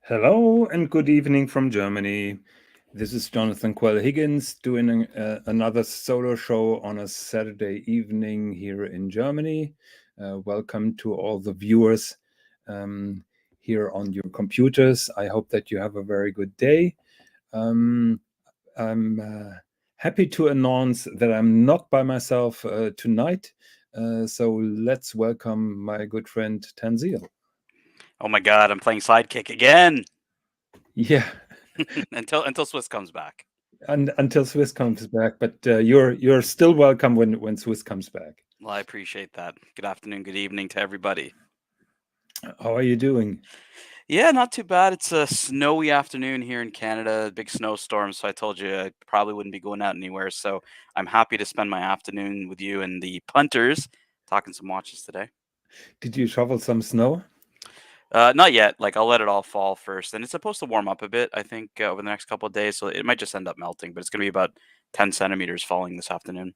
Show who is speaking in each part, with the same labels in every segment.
Speaker 1: Hello and good evening from Germany. This is Jonathan Higgins doing another solo show on a Saturday evening here in Germany. Welcome to all the viewers here on your computers. I hope that you have a very good day. I'm happy to announce that I'm not by myself tonight. So let's welcome my good friend Tanzil.
Speaker 2: Oh my God, I'm playing sidekick again
Speaker 1: Yeah.
Speaker 2: until Swis comes back.
Speaker 1: Until Swiss comes back, but you're still welcome when Swiss comes back.
Speaker 2: Well, I appreciate that. Good afternoon, good evening to everybody.
Speaker 1: How are you doing?
Speaker 2: Yeah, not too bad. It's a snowy afternoon here in Canada, big snowstorm. So I told you I probably wouldn't be going out anywhere. So I'm happy to spend my afternoon with you and the punters talking some watches today.
Speaker 1: Did you shovel some snow?
Speaker 2: Not yet. Like I'll let it all fall first, and it's supposed to warm up a bit. I think over the next couple of days, so it might just end up melting. But it's going to be about 10 centimeters falling this afternoon.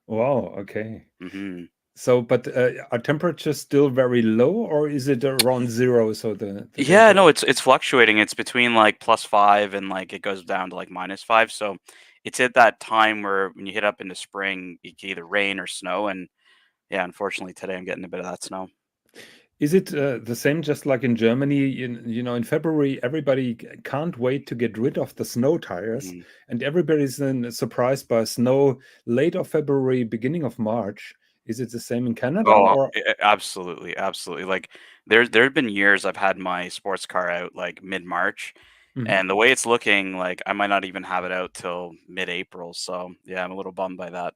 Speaker 1: Wow, okay.
Speaker 2: hmm
Speaker 1: So, but are temperatures still very low, or is it around zero? So the days
Speaker 2: Yeah,
Speaker 1: are
Speaker 2: no, it's fluctuating. It's between like +5 and like it goes down to like -5. So it's at that time where when you hit up into spring, it can either rain or snow. And yeah, unfortunately today I'm getting a bit of that snow.
Speaker 1: Is it the same just like in Germany? In February, everybody can't wait to get rid of the snow tires,
Speaker 2: Mhm.
Speaker 1: and everybody's then surprised by snow late of February, beginning of March. Is it the same in Canada,
Speaker 2: Oh,
Speaker 1: or?
Speaker 2: absolutely, absolutely. Like there have been years I've had my sports car out like mid-March,
Speaker 1: Mhm.
Speaker 2: and the way it's looking, like I might not even have it out till mid-April. So yeah, I'm a little bummed by that.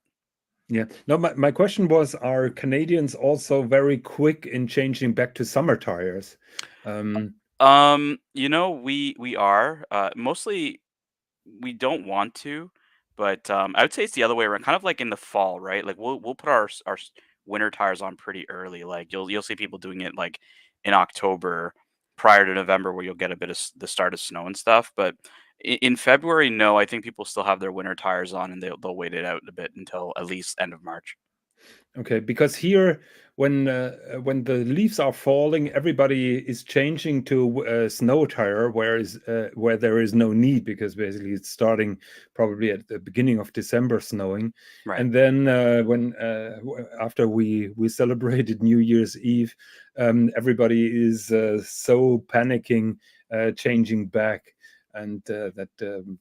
Speaker 1: Yeah. No, my question was, are Canadians also very quick in changing back to summer tires? Um,
Speaker 2: We are mostly we don't want to, but I would say it's the other way around. Kind of like in the fall, right? Like we'll put our winter tires on pretty early. Like you'll see people doing it like in October, prior to November, where you'll get a bit of the start of snow and stuff. But in February, no, I think people still have their winter tires on, and they'll wait it out a bit until at least end of March.
Speaker 1: okay, because here, when the leaves are falling, everybody is changing to snow tire, where there is no need, because basically it's starting probably at the beginning of December snowing,
Speaker 2: Right.
Speaker 1: and then after we celebrated New Year's Eve, everybody is so panicking, changing back, and that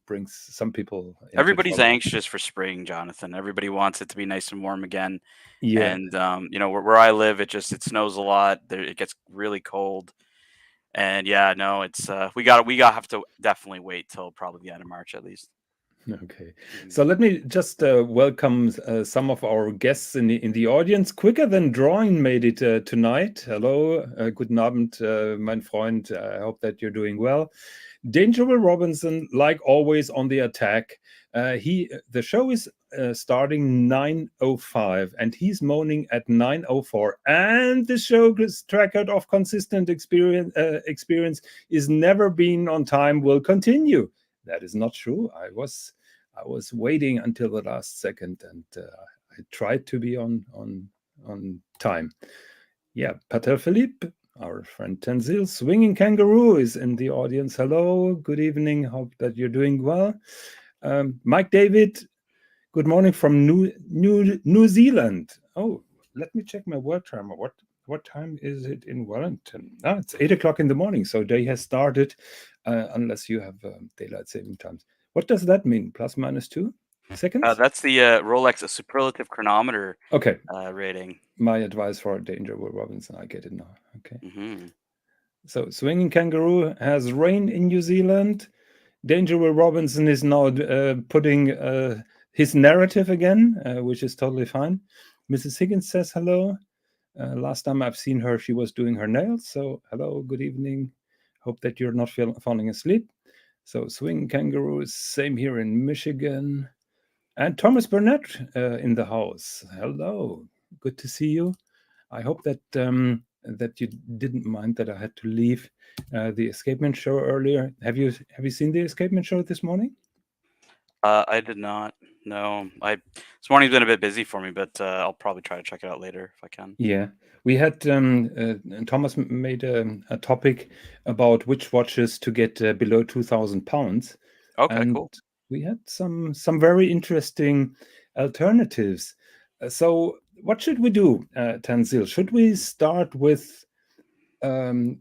Speaker 1: brings some people into
Speaker 2: Everybody's
Speaker 1: trouble.
Speaker 2: anxious for spring, Jonathan. Everybody wants it to be nice and warm again.
Speaker 1: Yeah.
Speaker 2: And where I live, it snows a lot. There, it gets really cold. And yeah, no, it's we got have to definitely wait till probably the end of March at least.
Speaker 1: Okay,
Speaker 2: Mhm.
Speaker 1: so let me just welcome some of our guests in the audience. Quicker than drawing made it tonight. Hello, guten Abend, mein Freund. I hope that you're doing well. Danger Will Robinson, like always, on the attack. The show is starting 9:05, and he's moaning at 9:04. And the show's record of consistent experience is never been on time. Will continue. That is not true. I was waiting until the last second, and I tried to be on time. Yeah, Pater Philippe, our friend Tanzil, swinging kangaroo, is in the audience. Hello, good evening. Hope that you're doing well. Mike David, good morning from New Zealand. Oh, let me check my work timer. What time is it in Wellington? Ah, it's 8 o'clock in the morning, so day has started, unless you have daylight saving times. What does that mean? Plus minus 2 seconds?
Speaker 2: That's the Rolex superlative chronometer
Speaker 1: Okay,
Speaker 2: rating.
Speaker 1: my advice for Danger Will Robinson. I get it now. Okay.
Speaker 2: hmm
Speaker 1: So Swinging Kangaroo has rain in New Zealand. Danger Will Robinson is now putting his narrative again, which is totally fine. Mrs. Higgins says hello. Last time I've seen her, she was doing her nails. So hello, good evening. Hope that you're not falling asleep. So Swinging Kangaroos, same here in Michigan. And Thomas Burnett in the house. Hello, good to see you. I hope that you didn't mind that I had to leave the Escapement show earlier. Have you seen the Escapement show this morning?
Speaker 2: I did not. No, this morning's been a bit busy for me, but I'll probably try to check it out later if I can.
Speaker 1: Yeah, we had Thomas made a topic about which watches to get below 2,000 pounds,
Speaker 2: Okay,
Speaker 1: and
Speaker 2: cool.
Speaker 1: we had some very interesting alternatives. So, what should we do, Tanzil? Should we start with um,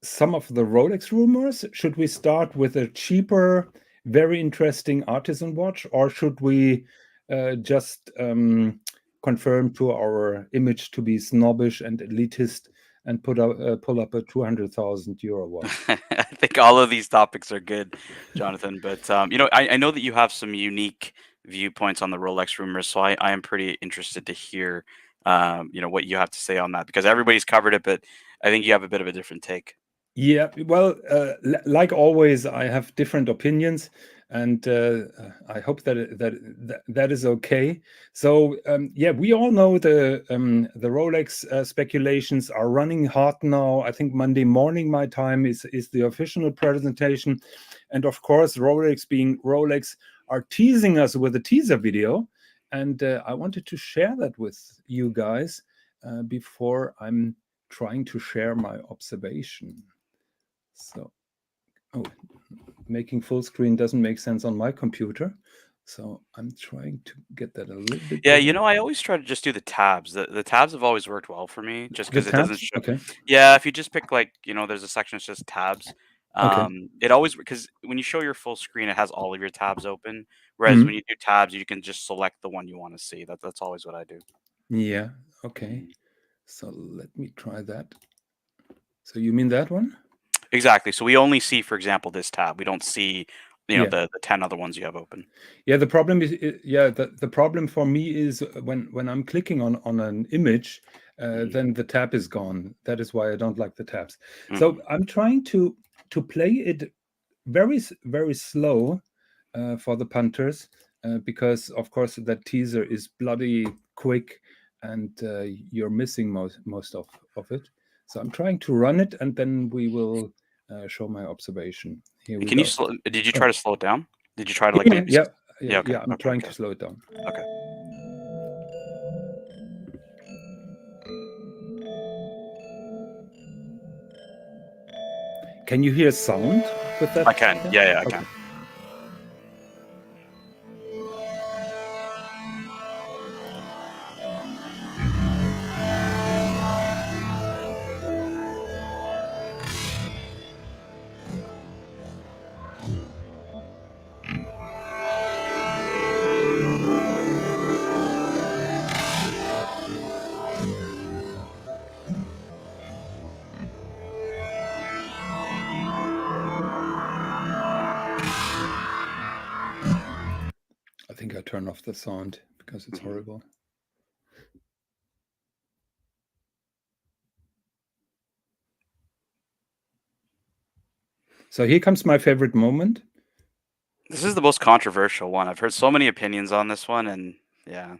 Speaker 1: some of the Rolex rumors? Should we start with a cheaper, very interesting artisan watch, or should we just confirm to our image to be snobbish and elitist and pull up a 200,000 euro watch?
Speaker 2: I think all of these topics are good, Jonathan. But I know that you have some unique viewpoints on the Rolex rumors, so I am pretty interested to hear, what you have to say on that because everybody's covered it, but I think you have a bit of a different take.
Speaker 1: Yeah, well, like always, I have different opinions, and I hope that is okay. So, yeah, we all know the Rolex speculations are running hot now. I think Monday morning my time is the official presentation, and of course, Rolex being Rolex are teasing us with a teaser video, and I wanted to share that with you guys before I'm trying to share my observation. So, oh, making full screen doesn't make sense on my computer. So I'm trying to get that a little bit
Speaker 2: Yeah,
Speaker 1: bigger.
Speaker 2: I always try to just do the tabs. The tabs have always worked well for me, just
Speaker 1: The
Speaker 2: because it doesn't
Speaker 1: tabs?
Speaker 2: show.
Speaker 1: Okay.
Speaker 2: Yeah, if you just pick like there's a section that's just tabs.
Speaker 1: Okay.
Speaker 2: It always because when you show your full screen, it has all of your tabs open. Whereas when
Speaker 1: Mhm.
Speaker 2: you do tabs, you can just select the one you want to see. That's always what I do.
Speaker 1: Yeah. Okay.
Speaker 2: Mhm.
Speaker 1: So let me try that. So you mean that one?
Speaker 2: Exactly. So we only see, for example, this tab. We don't see,
Speaker 1: Yeah.
Speaker 2: the 10 other ones you have open.
Speaker 1: Yeah. The problem is, yeah, the problem for me is when I'm clicking on an image,
Speaker 2: Mhm.
Speaker 1: then the tab is gone. That is why I don't like the tabs. So
Speaker 2: Mhm.
Speaker 1: I'm trying to play it very slow for the punters because of course that teaser is bloody quick and you're missing most of it. So I'm trying to run it and then we will show my observation. Here
Speaker 2: And
Speaker 1: we
Speaker 2: can you
Speaker 1: go.
Speaker 2: slow? Did you
Speaker 1: Oh,
Speaker 2: try to slow it down? Did you try to like
Speaker 1: yeah,
Speaker 2: maybe?
Speaker 1: yeah, yeah,
Speaker 2: Yeah. Okay.
Speaker 1: yeah. I'm
Speaker 2: Okay.
Speaker 1: trying
Speaker 2: Okay.
Speaker 1: to slow it down.
Speaker 2: Okay.
Speaker 1: Can you hear sound with that?
Speaker 2: I can.
Speaker 1: Yeah.
Speaker 2: Yeah. Yeah. I
Speaker 1: Okay.
Speaker 2: can.
Speaker 1: I think I turn off the sound because it's
Speaker 2: Mhm.
Speaker 1: horrible. So here comes my favorite moment.
Speaker 2: This is the most controversial one. I've heard so many opinions on this one, and yeah.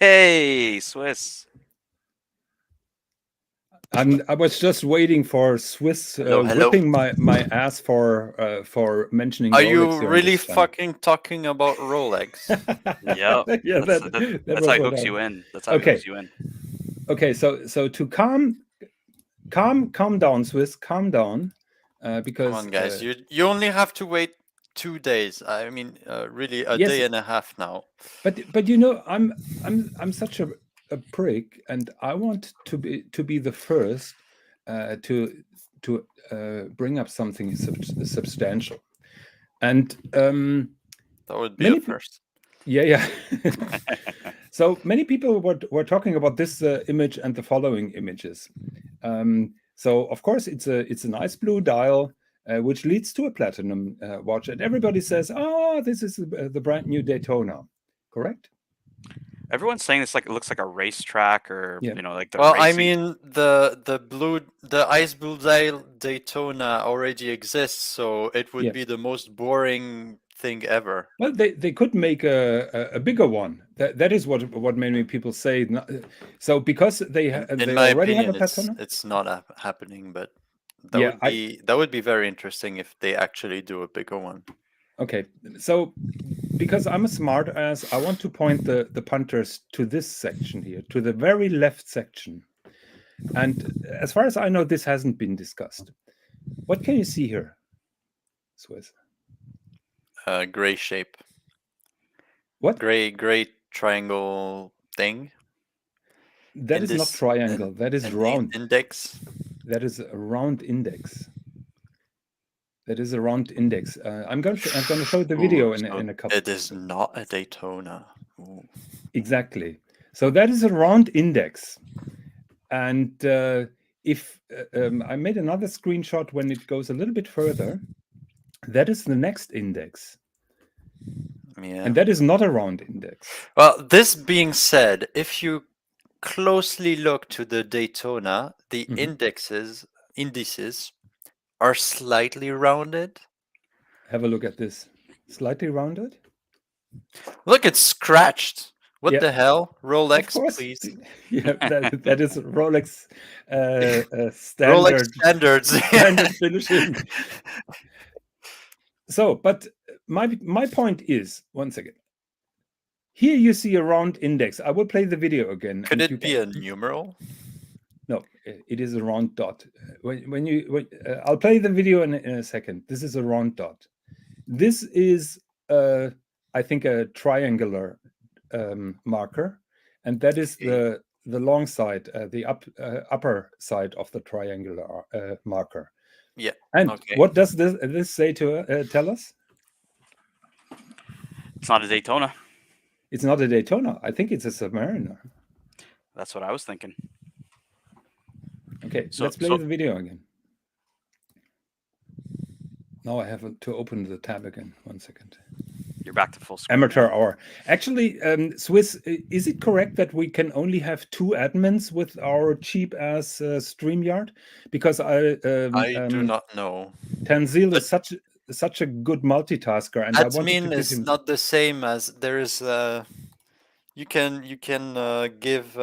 Speaker 2: Hey, Swiss.
Speaker 1: I was just waiting for Swiss
Speaker 3: Hello, hello.
Speaker 1: whipping my ass for mentioning
Speaker 3: Are
Speaker 1: Rolex
Speaker 3: you
Speaker 1: here on
Speaker 3: really
Speaker 1: this channel.
Speaker 3: fucking talking about Rolex?
Speaker 2: Yep.
Speaker 1: Yeah,
Speaker 2: That's
Speaker 1: that
Speaker 2: that's
Speaker 1: was
Speaker 2: how it
Speaker 1: what
Speaker 2: hooks
Speaker 1: I.
Speaker 2: you in. That's how it
Speaker 1: Okay,
Speaker 2: hooks you in.
Speaker 1: okay. So to calm down, Swiss, calm down,
Speaker 3: Come
Speaker 1: because
Speaker 3: on, guys. You only have to wait 2 days. I mean, really a
Speaker 1: yes,
Speaker 3: day and a half now.
Speaker 1: but I'm such a prick, and I want to be the first to bring up something substantial, and
Speaker 3: That would be a
Speaker 1: many
Speaker 3: first.
Speaker 1: yeah. So many people were talking about this image and the following images. So of course it's a nice blue dial, which leads to a platinum watch, and everybody says, "Oh, this is the brand new Daytona," correct?
Speaker 2: Everyone's saying it's like it looks like a racetrack or
Speaker 1: Yeah.
Speaker 2: like the
Speaker 3: Well, I
Speaker 2: racing.
Speaker 3: mean, the ice blue dial Daytona already exists, so it would
Speaker 1: Yeah.
Speaker 3: be the most boring thing ever.
Speaker 1: Well, they could make a bigger one. That is what many people say. So because
Speaker 3: In
Speaker 1: they
Speaker 3: my
Speaker 1: already have a
Speaker 3: opinion,
Speaker 1: Platona.
Speaker 3: it's not happening, but That would be very interesting if they actually do a bigger one.
Speaker 1: Okay, so because I'm a smart ass, I want to point the punters to this section here, to the very left section. And as far as I know, this hasn't been discussed. What can you see here, Swis?
Speaker 3: Gray shape.
Speaker 1: What?
Speaker 3: Gray triangle thing.
Speaker 1: That is not triangle. That is round.
Speaker 3: Index.
Speaker 1: That is a round index. That is a round index. I'm going to show the video in a couple.
Speaker 3: It is not a Daytona. Ooh.
Speaker 1: Exactly. So that is a round index. And if I made another screenshot when it goes a little bit further, that is the next index.
Speaker 3: Yeah.
Speaker 1: And that is not a round index.
Speaker 3: Well, this being said, if you closely look to the Daytona, the indices are slightly rounded.
Speaker 1: Have a look at this. Slightly rounded?
Speaker 3: Look, it's scratched. What the hell? Rolex, please.
Speaker 1: Yeah, that is Rolex
Speaker 3: Rolex standards.
Speaker 1: standard finishing. So, but my point is, one second. Here you see a round index. I will play the video again.
Speaker 3: Could it be a numeral?
Speaker 1: No, it is a round dot. I'll play the video in a second. This is a round dot. This is, I think, a triangular marker, and that is the long side, the upper side of the triangular marker.
Speaker 3: Yeah.
Speaker 1: And what does this say to tell us?
Speaker 2: It's not a Daytona.
Speaker 1: It's not a Daytona. I think it's a Submariner.
Speaker 2: That's what I was thinking.
Speaker 1: Okay, let's play the video again. Now I have to open the tab again. 1 second.
Speaker 2: You're back to full screen.
Speaker 1: Amateur hour. Actually, Swis, is it correct that we can only have 2 admins with our cheap ass StreamYard? Because I
Speaker 3: do not know.
Speaker 1: Tanzil is such a good multitasker, and
Speaker 3: admin is not the same as there is. You can give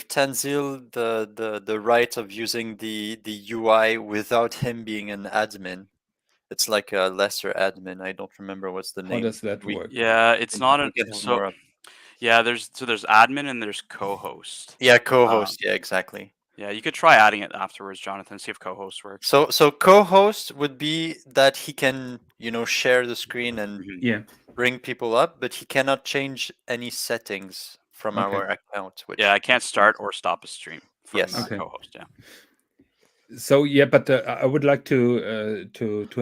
Speaker 3: Tanzil the right of using the UI without him being an admin. It's like a lesser admin. I don't remember what's the name.
Speaker 1: How does that work?
Speaker 2: Yeah, it's not a yeah. There's admin and there's co-host.
Speaker 3: Yeah, co-host. Yeah, exactly.
Speaker 2: Yeah, you could try adding it afterwards, Jonathan. See if co-host works.
Speaker 3: So co-host would be that he can share the screen and bring people up, but he cannot change any settings from our account.
Speaker 2: Yeah, I can't start or stop a stream from co-host. Yeah.
Speaker 1: So yeah, but I would like to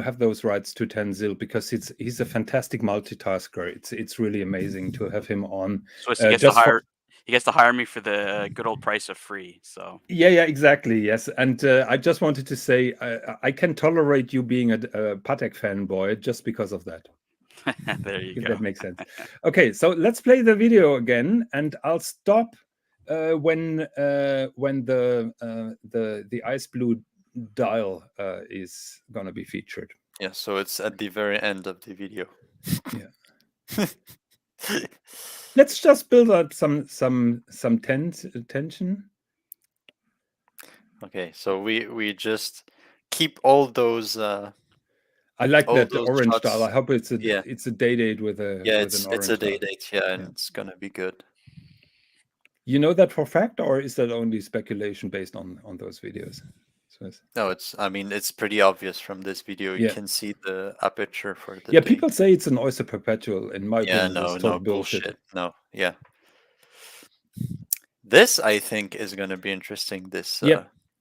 Speaker 1: have those rights to Tanzil because he's a fantastic multitasker. It's really amazing to have him on.
Speaker 2: So he gets to hire me for the good old price of free. So
Speaker 1: yeah, exactly. Yes, and I just wanted to say I can tolerate you being a Patek fanboy just because of that.
Speaker 2: There you go.
Speaker 1: That makes sense. Okay, so let's play the video again, and I'll stop when the ice blue dial is gonna be featured.
Speaker 3: Yeah, so it's at the very end of the video.
Speaker 1: Yeah. Let's just build up some tension.
Speaker 3: Okay, so we just keep all those.
Speaker 1: I like that orange
Speaker 3: shots.
Speaker 1: dial. I hope it's a day date with a
Speaker 3: it's a day date. Yeah, and it's gonna be good.
Speaker 1: You know that for fact, or is that only speculation based on those videos?
Speaker 3: No, it's pretty obvious from this video. You can see the aperture for the
Speaker 1: date. People say it's an Oyster Perpetual. In my opinion,
Speaker 3: no bullshit. No, yeah. This I think is going to be interesting. This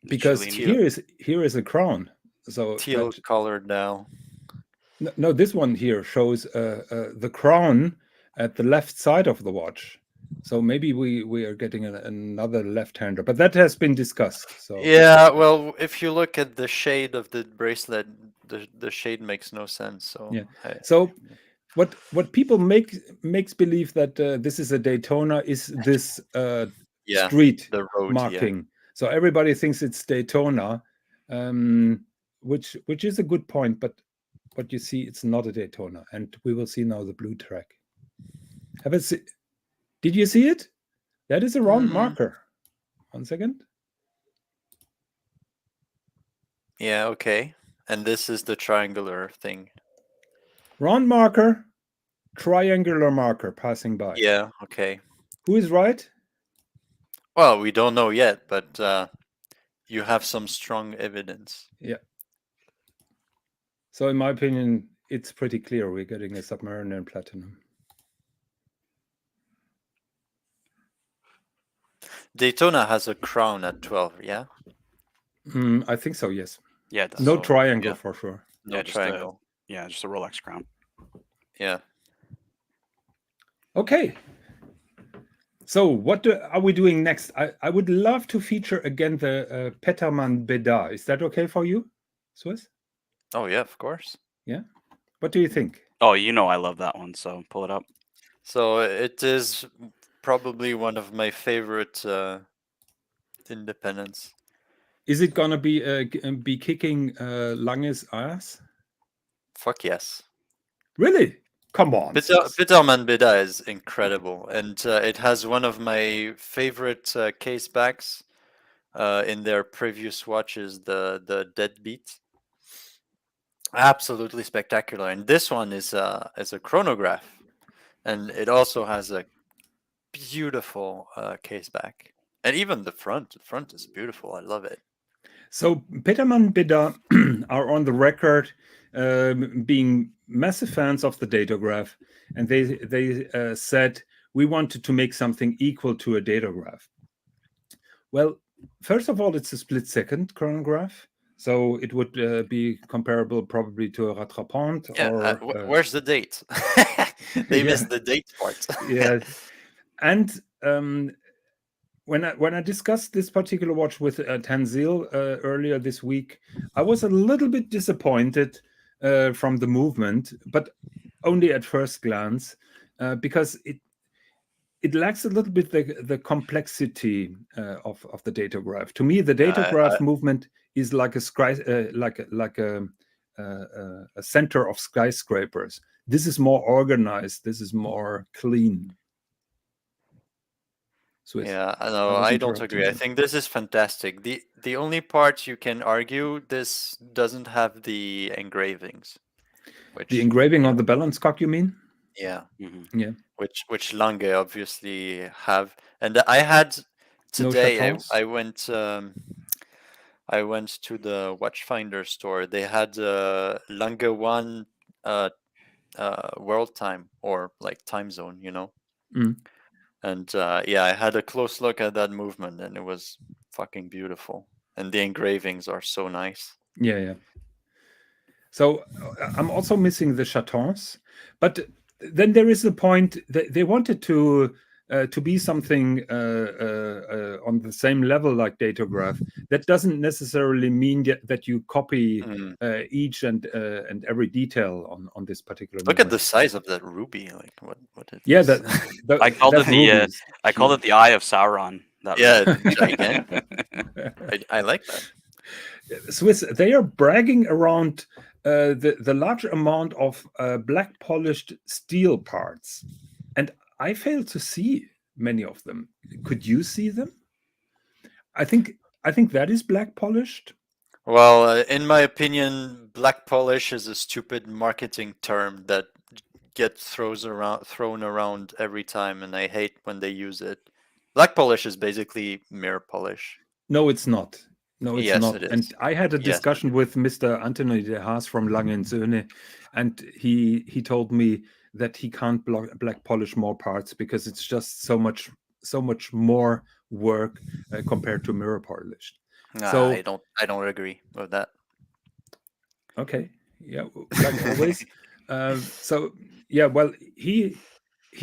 Speaker 1: because here is a crown. So
Speaker 3: teal colored now.
Speaker 1: No, this one here shows the crown at the left side of the watch. So maybe we are getting another left-hander, but that has been discussed. So
Speaker 3: yeah, well, if you look at the shade of the bracelet, the shade makes no sense. So
Speaker 1: yeah. So what people makes believe that this is a Daytona is this street
Speaker 3: the road
Speaker 1: marking. Yeah. So everybody thinks it's Daytona, which is a good point, but you see, it's not a Daytona, and we will see now the blue track. Did you see it? That is a round marker. 1 second.
Speaker 3: Yeah, okay. And this is the triangular thing.
Speaker 1: Round marker, triangular marker passing by.
Speaker 3: Yeah, okay.
Speaker 1: Who is right?
Speaker 3: Well, we don't know yet, but you have some strong evidence.
Speaker 1: Yeah. So in my opinion, it's pretty clear we're getting a Submariner platinum.
Speaker 3: Daytona has a crown at 12, yeah?
Speaker 1: I think so, yes.
Speaker 2: Yeah, it does.
Speaker 1: No
Speaker 3: So,
Speaker 1: triangle
Speaker 3: yeah.
Speaker 1: for sure.
Speaker 3: No
Speaker 2: Yeah, just
Speaker 3: triangle.
Speaker 2: just a Rolex crown.
Speaker 3: Yeah.
Speaker 1: Okay. So what are we doing next? I would love to feature again the Petermann Beda. Is that okay for you, Swis?
Speaker 3: Oh, yeah, of course.
Speaker 1: Yeah. What do you think?
Speaker 2: Oh, you know I love that one, so pull it up.
Speaker 3: So it is probably one of my favorite independents.
Speaker 1: Is it gonna be kicking Lange's ass?
Speaker 3: Fuck yes.
Speaker 1: Really? Come on. Swis.
Speaker 3: Petermann Beda is incredible, and it has one of my favorite case backs in their previous watches, the Deadbeat. Absolutely spectacular, and this one is a chronograph, and it also has a beautiful case back, and even the front is beautiful. I love it.
Speaker 1: So Petermann Beda are on the record being massive fans of the datograph, and they said we wanted to make something equal to a datograph. Well, first of all, it's a split-second chronograph, so it would be comparable probably to a rattrapante.
Speaker 3: Yeah,
Speaker 1: Or
Speaker 3: where's the date? They missed the date part.
Speaker 1: Yeah, and when I discussed this particular watch with Tanzil earlier this week, I was a little bit disappointed from the movement, but only at first glance, because it lacks a little bit the complexity of the datograph. To me, the datograph movement is like a center of skyscrapers. This is more organized. This is more clean. Swis.
Speaker 3: Yeah, no, I don't agree. I think this is fantastic. The only part you can argue, this doesn't have the engravings.
Speaker 1: The engraving on the balance cock, you mean?
Speaker 3: Yeah.
Speaker 2: Mm-hmm.
Speaker 1: Yeah.
Speaker 3: Which Lange obviously have. And I had today, I went to the watchfinder store. They had Lange 1 world time, or like time zone, you know.
Speaker 1: Mm.
Speaker 3: And yeah, I had a close look at that movement, and it was fucking beautiful. And the engravings are so nice.
Speaker 1: Yeah. So I'm also missing the chatons, but then there is the point that they wanted to be something on the same level like datograph. That doesn't necessarily mean that you copy each and every detail on this particular.
Speaker 3: Look at the size of that ruby. Like what is
Speaker 1: yeah,
Speaker 3: this?
Speaker 2: I called it the eye of Sauron.
Speaker 3: Gigantic. I like that.
Speaker 1: Swis, they are bragging around the large amount of black polished steel parts, and I fail to see many of them. Could you see them? I think that is black polished.
Speaker 3: Well, in my opinion, black polish is a stupid marketing term that gets thrown around every time, and I hate when they use it. Black polish is basically mirror polish.
Speaker 1: No, it's not. No, it's
Speaker 3: yes,
Speaker 1: not.
Speaker 3: It is.
Speaker 1: And I had a discussion with Mr. Anthony de Haas from Lange and Sohne, and he told me that he can't black polish more parts because it's just so much more work compared to mirror polished. So
Speaker 3: I don't agree with that.
Speaker 1: Okay, yeah, like always. So yeah, well, he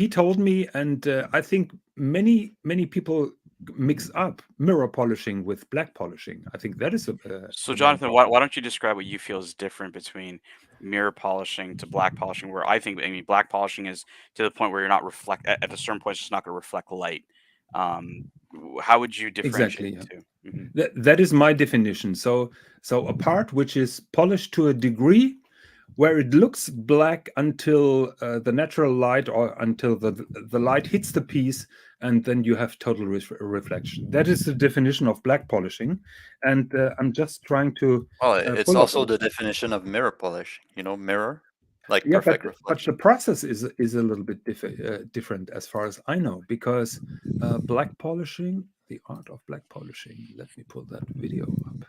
Speaker 1: told me, and I think many people mix up mirror polishing with black polishing. I think that is a
Speaker 2: so Jonathan, why don't you describe what you feel is different between mirror polishing to black polishing, where I mean black polishing is to the point where you're not at a certain point it's just not going to reflect light. How would you differentiate the two?
Speaker 1: Mm-hmm. That is my definition. So a part which is polished to a degree where it looks black until the natural light or until the light hits the piece, and then you have total reflection. That is the definition of black polishing, and I'm just trying to
Speaker 3: Well, it's
Speaker 1: pull up.
Speaker 3: also the definition of mirror polish. Mirror, like
Speaker 1: Yeah,
Speaker 3: perfect
Speaker 1: but
Speaker 3: reflection.
Speaker 1: the process is a little bit different as far as I know, because black polishing, the art of black polishing. Let me pull that video up.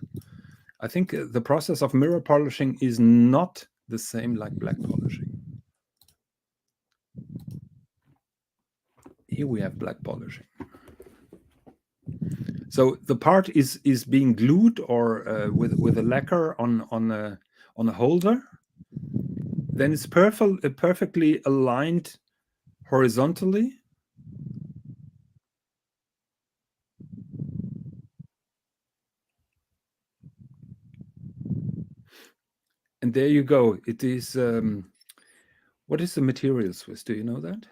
Speaker 1: I think the process of mirror polishing is not the same like black polishing. Here we have black polishing. So the part is being glued or with a lacquer on a holder. Then it's perfectly aligned horizontally. And there you go. It is. What is the material, Swis? Do you know that?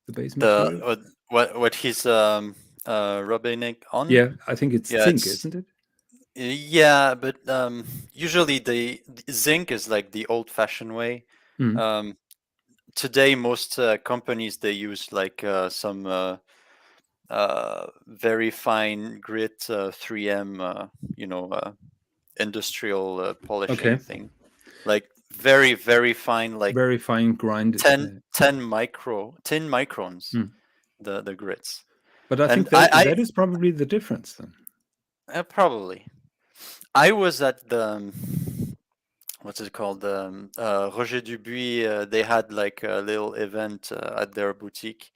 Speaker 1: The base material.
Speaker 3: What he's rubbing on?
Speaker 1: Yeah, I think it's zinc, isn't it?
Speaker 3: Yeah, but usually the zinc is like the old-fashioned way.
Speaker 1: Mm.
Speaker 3: Today, most companies they use like some very fine grit 3M, industrial polishing thing, like very fine, like
Speaker 1: very fine grind.
Speaker 3: 10 microns, the grits.
Speaker 1: But I think that is probably the difference then.
Speaker 3: Probably. I was at the what's it called? Roger Dubuis. They had like a little event at their boutique,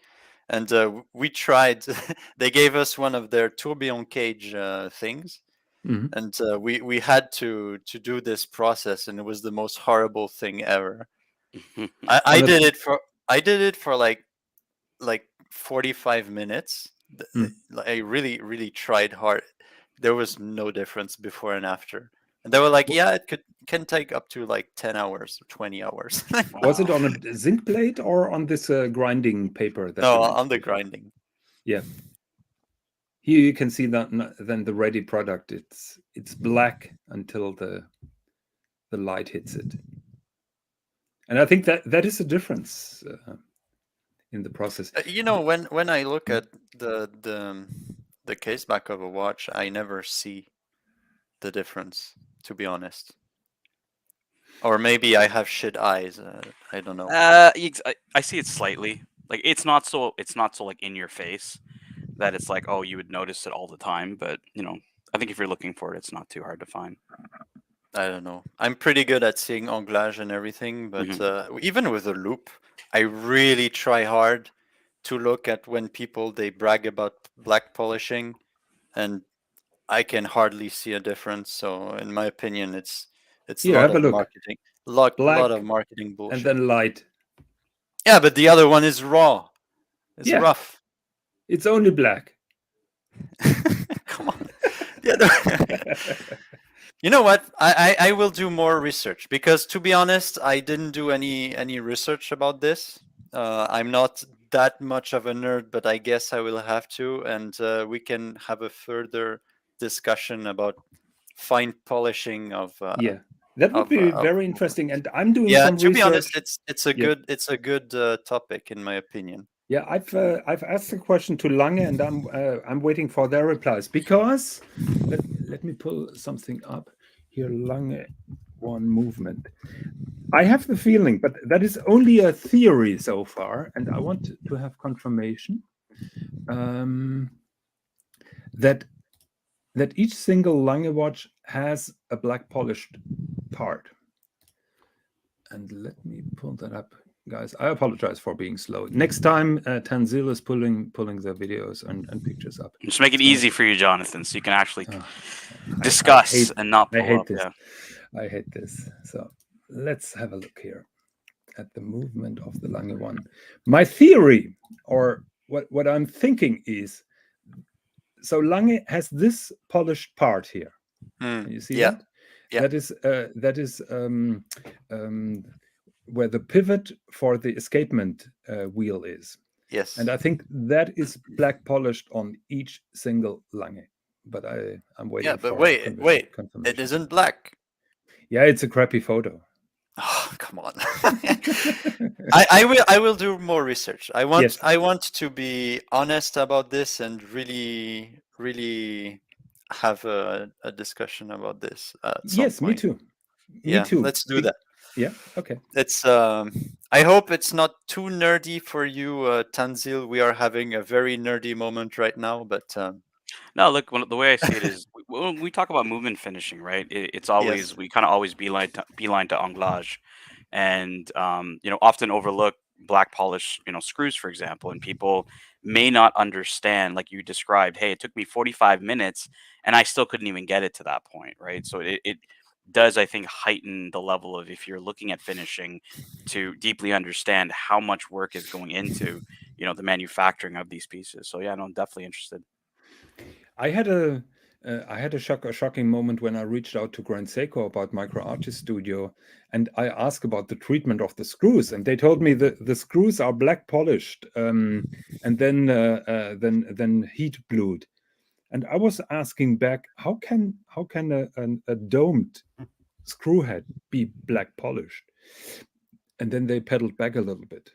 Speaker 3: and we tried. They gave us one of their tourbillon cage things, and we had to do this process, and it was the most horrible thing ever. I did it for like 45 minutes. I really tried hard. There was no difference before and after. And they were like, yeah, it can take up to like 10 hours or 20 hours.
Speaker 1: Was it on a zinc plate or on this grinding paper?
Speaker 3: No, on the grinding.
Speaker 1: Yeah. Here you can see that then the ready product. It's black until the light hits it. And I think that is a difference in the process.
Speaker 3: When I look at the case back of a watch, I never see the difference, to be honest. Or maybe I have shit eyes. I don't know.
Speaker 2: I see it slightly. Like it's not so like in your face that it's like, oh, you would notice it all the time. But I think if you're looking for it, it's not too hard to find.
Speaker 3: I don't know. I'm pretty good at seeing anglage and everything, but even with a loop, I really try hard to look at when people they brag about black polishing, and I can hardly see a difference. So in my opinion, it's
Speaker 1: Here,
Speaker 3: a lot
Speaker 1: have
Speaker 3: of
Speaker 1: a look.
Speaker 3: marketing, lot of marketing bullshit.
Speaker 1: And then light.
Speaker 3: Yeah, but the other one is raw. It's rough.
Speaker 1: It's only black.
Speaker 3: Come on. You know what? I will do more research, because to be honest, I didn't do any research about this. I'm not that much of a nerd, but I guess I will have to, and we can have a further discussion about fine polishing of.
Speaker 1: That would be very interesting, and I'm doing some research.
Speaker 3: To be honest, it's a good topic in my opinion.
Speaker 1: Yeah, I've asked a question to Lange, and I'm waiting for their replies, because let me pull something up here. Lange one movement. I have the feeling, but that is only a theory so far, and I want to have confirmation that each single Lange watch has a black polished part. And let me pull that up. Guys, I apologize for being slow. Next time, Tanzil is pulling the videos and pictures up.
Speaker 2: Just make it easy for you, Jonathan, so you can actually discuss and not pull up.
Speaker 1: This. I hate this. So let's have a look here at the movement of the Lange one. My theory, or what I'm thinking is, so Lange has this polished part here. You see that? Yeah. That is where the pivot for the escapement wheel is.
Speaker 3: Yes.
Speaker 1: And I think that is black polished on each single Lange. But I'm waiting.
Speaker 3: Yeah, but wait, it isn't black.
Speaker 1: Yeah, it's a crappy photo.
Speaker 3: come on. I will do more research. I want to be honest about this and really have a discussion about this at some
Speaker 1: Yes,
Speaker 3: point.
Speaker 1: me too.
Speaker 3: Yeah, let's do that.
Speaker 1: Yeah, okay.
Speaker 3: It's I hope it's not too nerdy for you, Tanzil. We are having a very nerdy moment right now, but
Speaker 2: No, look, the way I see it is when we talk about movement finishing, right? It's always
Speaker 3: yes.
Speaker 2: we kind of always beeline to anglage, and often overlook black polish, screws, for example, and people may not understand, like you described. Hey, it took me 45 minutes, and I still couldn't even get it to that point, right? So it does, I think, heighten the level of, if you're looking at finishing, to deeply understand how much work is going into the manufacturing of these pieces. So yeah, no, I'm definitely interested.
Speaker 1: I had a shocking moment when I reached out to Grand Seiko about Micro Artist Studio, and I asked about the treatment of the screws, and they told me that the screws are black polished, and then heat blued. And I was asking back, how can a domed screw head be black polished? And then they pedaled back a little bit.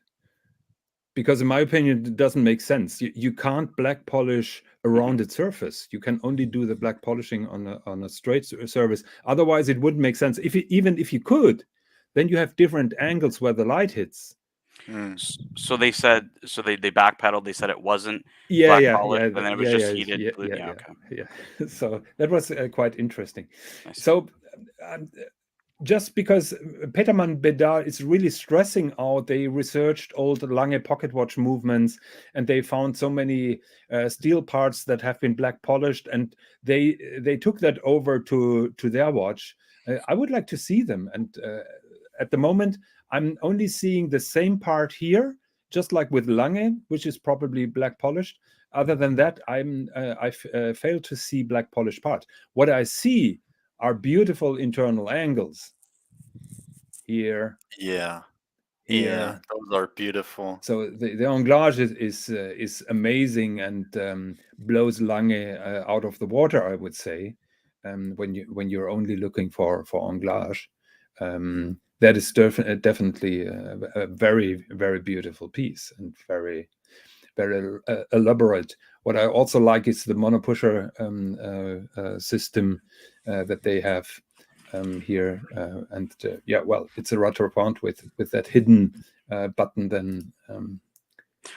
Speaker 1: Because in my opinion, it doesn't make sense. You can't black polish a rounded surface. You can only do the black polishing on a straight surface. Otherwise, it wouldn't make sense. Even if you could, then you have different angles where the light hits.
Speaker 2: So they said, they backpedaled. They said it wasn't
Speaker 1: Yeah,
Speaker 2: black polish, and then it was just heated.
Speaker 1: Yeah. So that was quite interesting.
Speaker 2: Nice.
Speaker 1: So just because Petermann Bedard is really stressing out, they researched old Lange pocket watch movements, and they found so many steel parts that have been black polished, and they took that over to their watch. I would like to see them, and at the moment I'm only seeing the same part here, just like with Lange, which is probably black polished. Other than that, I fail to see black polished parts. What I see are beautiful internal angles here.
Speaker 3: Yeah,
Speaker 1: here.
Speaker 3: those are beautiful.
Speaker 1: So the anglage is amazing and blows Lange out of the water, I would say. When you're only looking for anglage, that is definitely a very, very beautiful piece and very, very elaborate. What I also like is the monopusher system that they have here, and well, it's a Rattrapant with that hidden button. Then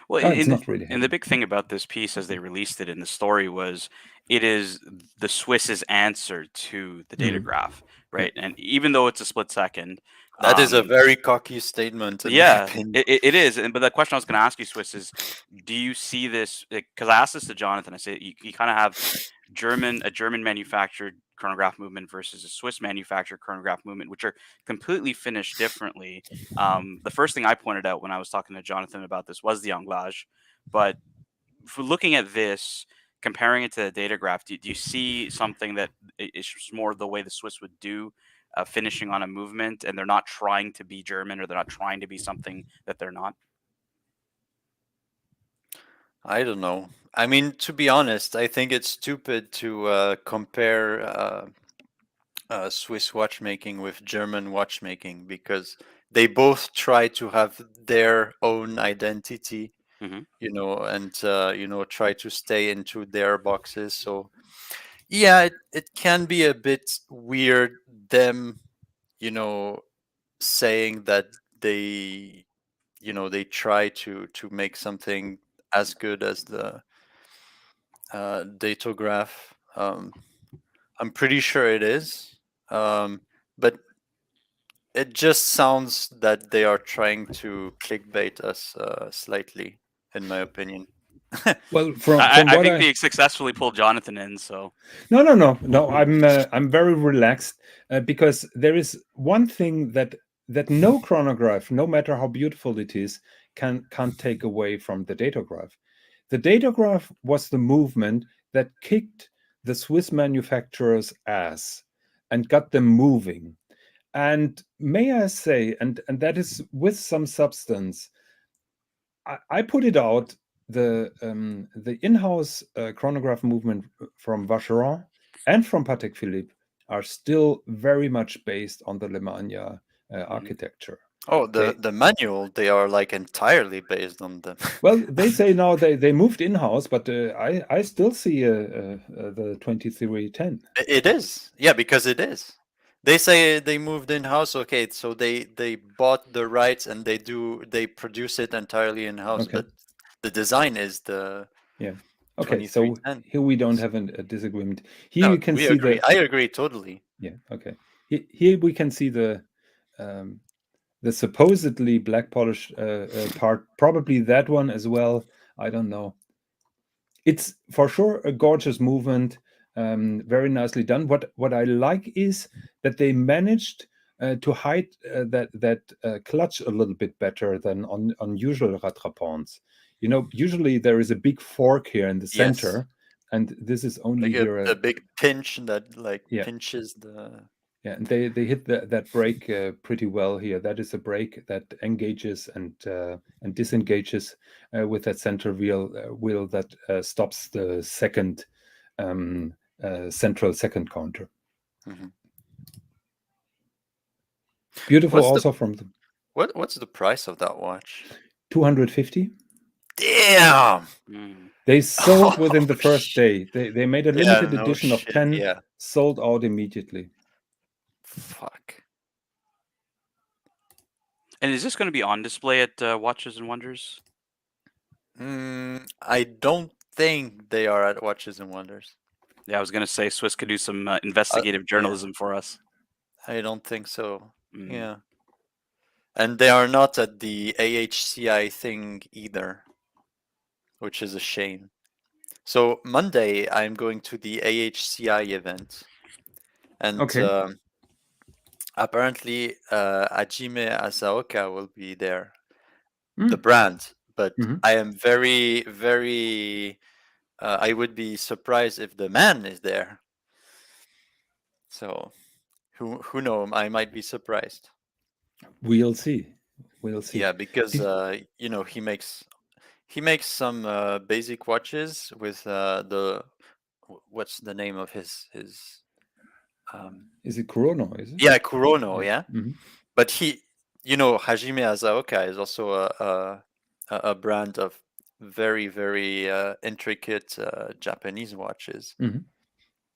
Speaker 1: it's not really hidden.
Speaker 2: And the big thing about this piece, as they released it in the story, was it is the Swiss's answer to the Datograph, right? And even though it's a split second,
Speaker 3: that is a very cocky statement.
Speaker 2: It is. But the question I was going to ask you, Swis, is do you see this? Because I asked this to Jonathan. I said you kind of have a German manufactured chronograph movement versus a Swiss manufactured chronograph movement, which are completely finished differently. The first thing I pointed out when I was talking to Jonathan about this was the anglage. But for looking at this, comparing it to the Datograph, do you see something that is more the way the Swiss would do finishing on a movement, and they're not trying to be German, or they're not trying to be something that they're not?
Speaker 3: I don't know. I mean, to be honest, I think it's stupid to compare Swiss watchmaking with German watchmaking, because they both try to have their own identity, and try to stay into their boxes. So yeah, it can be a bit weird them, saying that they try to make something as good as the Datograph. I'm pretty sure it is, but it just sounds that they are trying to clickbait us slightly, in my opinion.
Speaker 1: Well,
Speaker 2: I think they successfully pulled Jonathan in. So
Speaker 1: no. I'm very relaxed because there is one thing that no chronograph, no matter how beautiful it is, can't take away from the Datograph. The Datograph was the movement that kicked the Swiss manufacturers' ass and got them moving. And may I say, and that is with some substance, I put it out, the in-house chronograph movement from Vacheron and from Patek Philippe are still very much based on the Lemania architecture.
Speaker 3: Oh, the manual, they are like entirely based on them.
Speaker 1: Well, they say now they moved in-house, but I still see the 2310.
Speaker 3: It is. Yeah, because it is. They say they moved in-house. Okay, so they bought the rights and they produce it entirely in-house,
Speaker 1: Okay.
Speaker 3: but the design is the
Speaker 1: Yeah. Okay, so
Speaker 3: 2310.
Speaker 1: here we don't have a disagreement. Here
Speaker 3: No,
Speaker 1: you can
Speaker 3: we
Speaker 1: see
Speaker 3: agree. I agree totally.
Speaker 1: Yeah, okay. Here we can see the supposedly black polish part, probably that one as well. I don't know. It's for sure a gorgeous movement, very nicely done. What I like is that they managed to hide that clutch a little bit better than on usual rattrapants. You know, usually there is a big fork here in the center, and this is only
Speaker 3: Like
Speaker 1: here
Speaker 3: a big pinch that like
Speaker 1: Yeah.
Speaker 3: pinches the.
Speaker 1: Yeah, and they hit that brake pretty well here. That is a brake that engages and disengages with that center wheel that stops the second central second counter.
Speaker 3: Mhm.
Speaker 1: Beautiful, also from the
Speaker 3: What's the price of that watch?
Speaker 1: 250.
Speaker 3: Damn.
Speaker 1: They sold within the first day. They made a limited
Speaker 3: no
Speaker 1: edition of
Speaker 3: shit,
Speaker 1: 10,
Speaker 3: yeah.
Speaker 1: sold out immediately.
Speaker 3: Fuck.
Speaker 2: And is this going to be on display at Watches and Wonders?
Speaker 3: I don't think they are at Watches and Wonders.
Speaker 2: Yeah, I was going to say Swis could do some investigative journalism for us.
Speaker 3: I don't think so. Yeah. And they are not at the AHCI thing either, which is a shame. So Monday, I'm going to the AHCI event. And apparently, Ajime Asaoka will be there, the brand. But I am very, very... I would be surprised if the man is there. So, who knows? I might be surprised.
Speaker 1: We'll see. We'll see.
Speaker 3: Yeah, because he makes some basic watches with what's the name of his
Speaker 1: is it Kurono? Is it?
Speaker 3: Yeah, Kurono. Yeah,
Speaker 1: Mm-hmm.
Speaker 3: but Hajime Asaoka is also a brand of very, very intricate Japanese watches,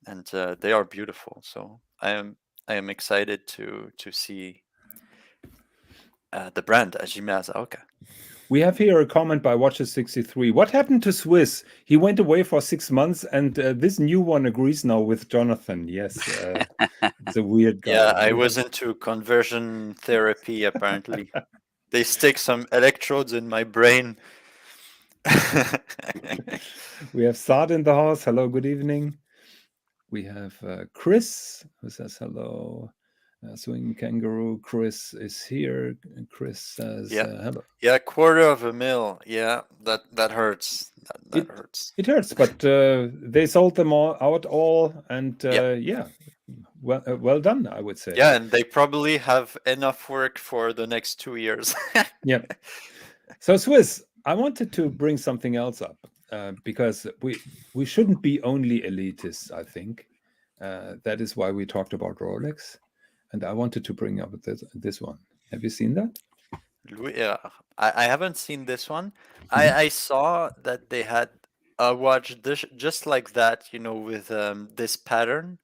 Speaker 3: and they are beautiful. So I am excited to see the brand Ajime Asaoka.
Speaker 1: We have here a comment by Watches63. What happened to Swis? He went away for 6 months, and this new one agrees now with Jonathan. Yes, it's a weird guy.
Speaker 3: Yeah, I was into conversion therapy, apparently. They stick some electrodes in my brain.
Speaker 1: We have Saad in the house. Hello, good evening. We have Chris, who says hello. Swing Kangaroo, Chris is here. Chris says hello.
Speaker 3: Yeah, $250,000. Yeah, that hurts. That hurts.
Speaker 1: It hurts, but they sold them all, and yeah, well done, I would say.
Speaker 3: Yeah, and they probably have enough work for the next 2 years.
Speaker 1: Yeah. So Swis, I wanted to bring something else up because we shouldn't be only elitists, I think. That is why we talked about Rolex. And I wanted to bring up this one. Have you seen that?
Speaker 3: Yeah, I haven't seen this one. I saw that they had a watch just like that, with this pattern,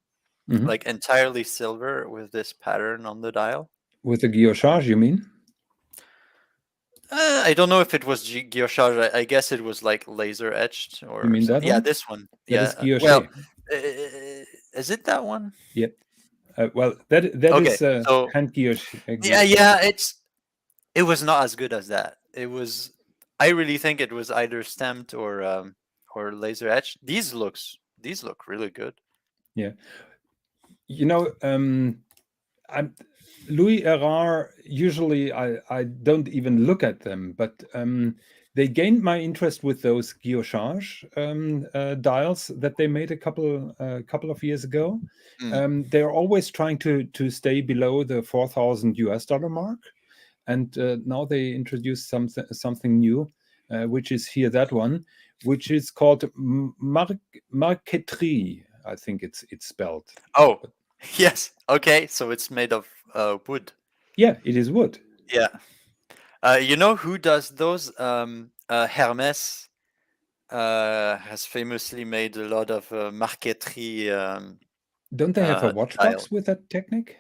Speaker 3: like entirely silver with this pattern on the dial.
Speaker 1: With the guillochage, you mean?
Speaker 3: I don't know if it was guillochage. I guess it was like laser etched or.
Speaker 1: You mean that one?
Speaker 3: Yeah, this one.
Speaker 1: That
Speaker 3: yeah.
Speaker 1: is
Speaker 3: Well, is it that one?
Speaker 1: Yep. Well, that
Speaker 3: Okay,
Speaker 1: is
Speaker 3: so
Speaker 1: hand guilloche.
Speaker 3: yeah. It was not as good as that. It was. I really think it was either stamped or laser etched. These look really good.
Speaker 1: Yeah. Louis Erard, usually I don't even look at them, but they gained my interest with those guillochage dials that they made a couple of years ago. They're always trying to stay below the $4,000 mark, and now they introduced something new, which is here, that one, which is called marqueterie. I think it's spelled.
Speaker 3: Oh, yes. Okay, so it's made of wood.
Speaker 1: Yeah, it is wood.
Speaker 3: Yeah. You know who does those? Hermes has famously made a lot of marqueterie
Speaker 1: Don't they have a watch
Speaker 3: dial.
Speaker 1: box with that technique?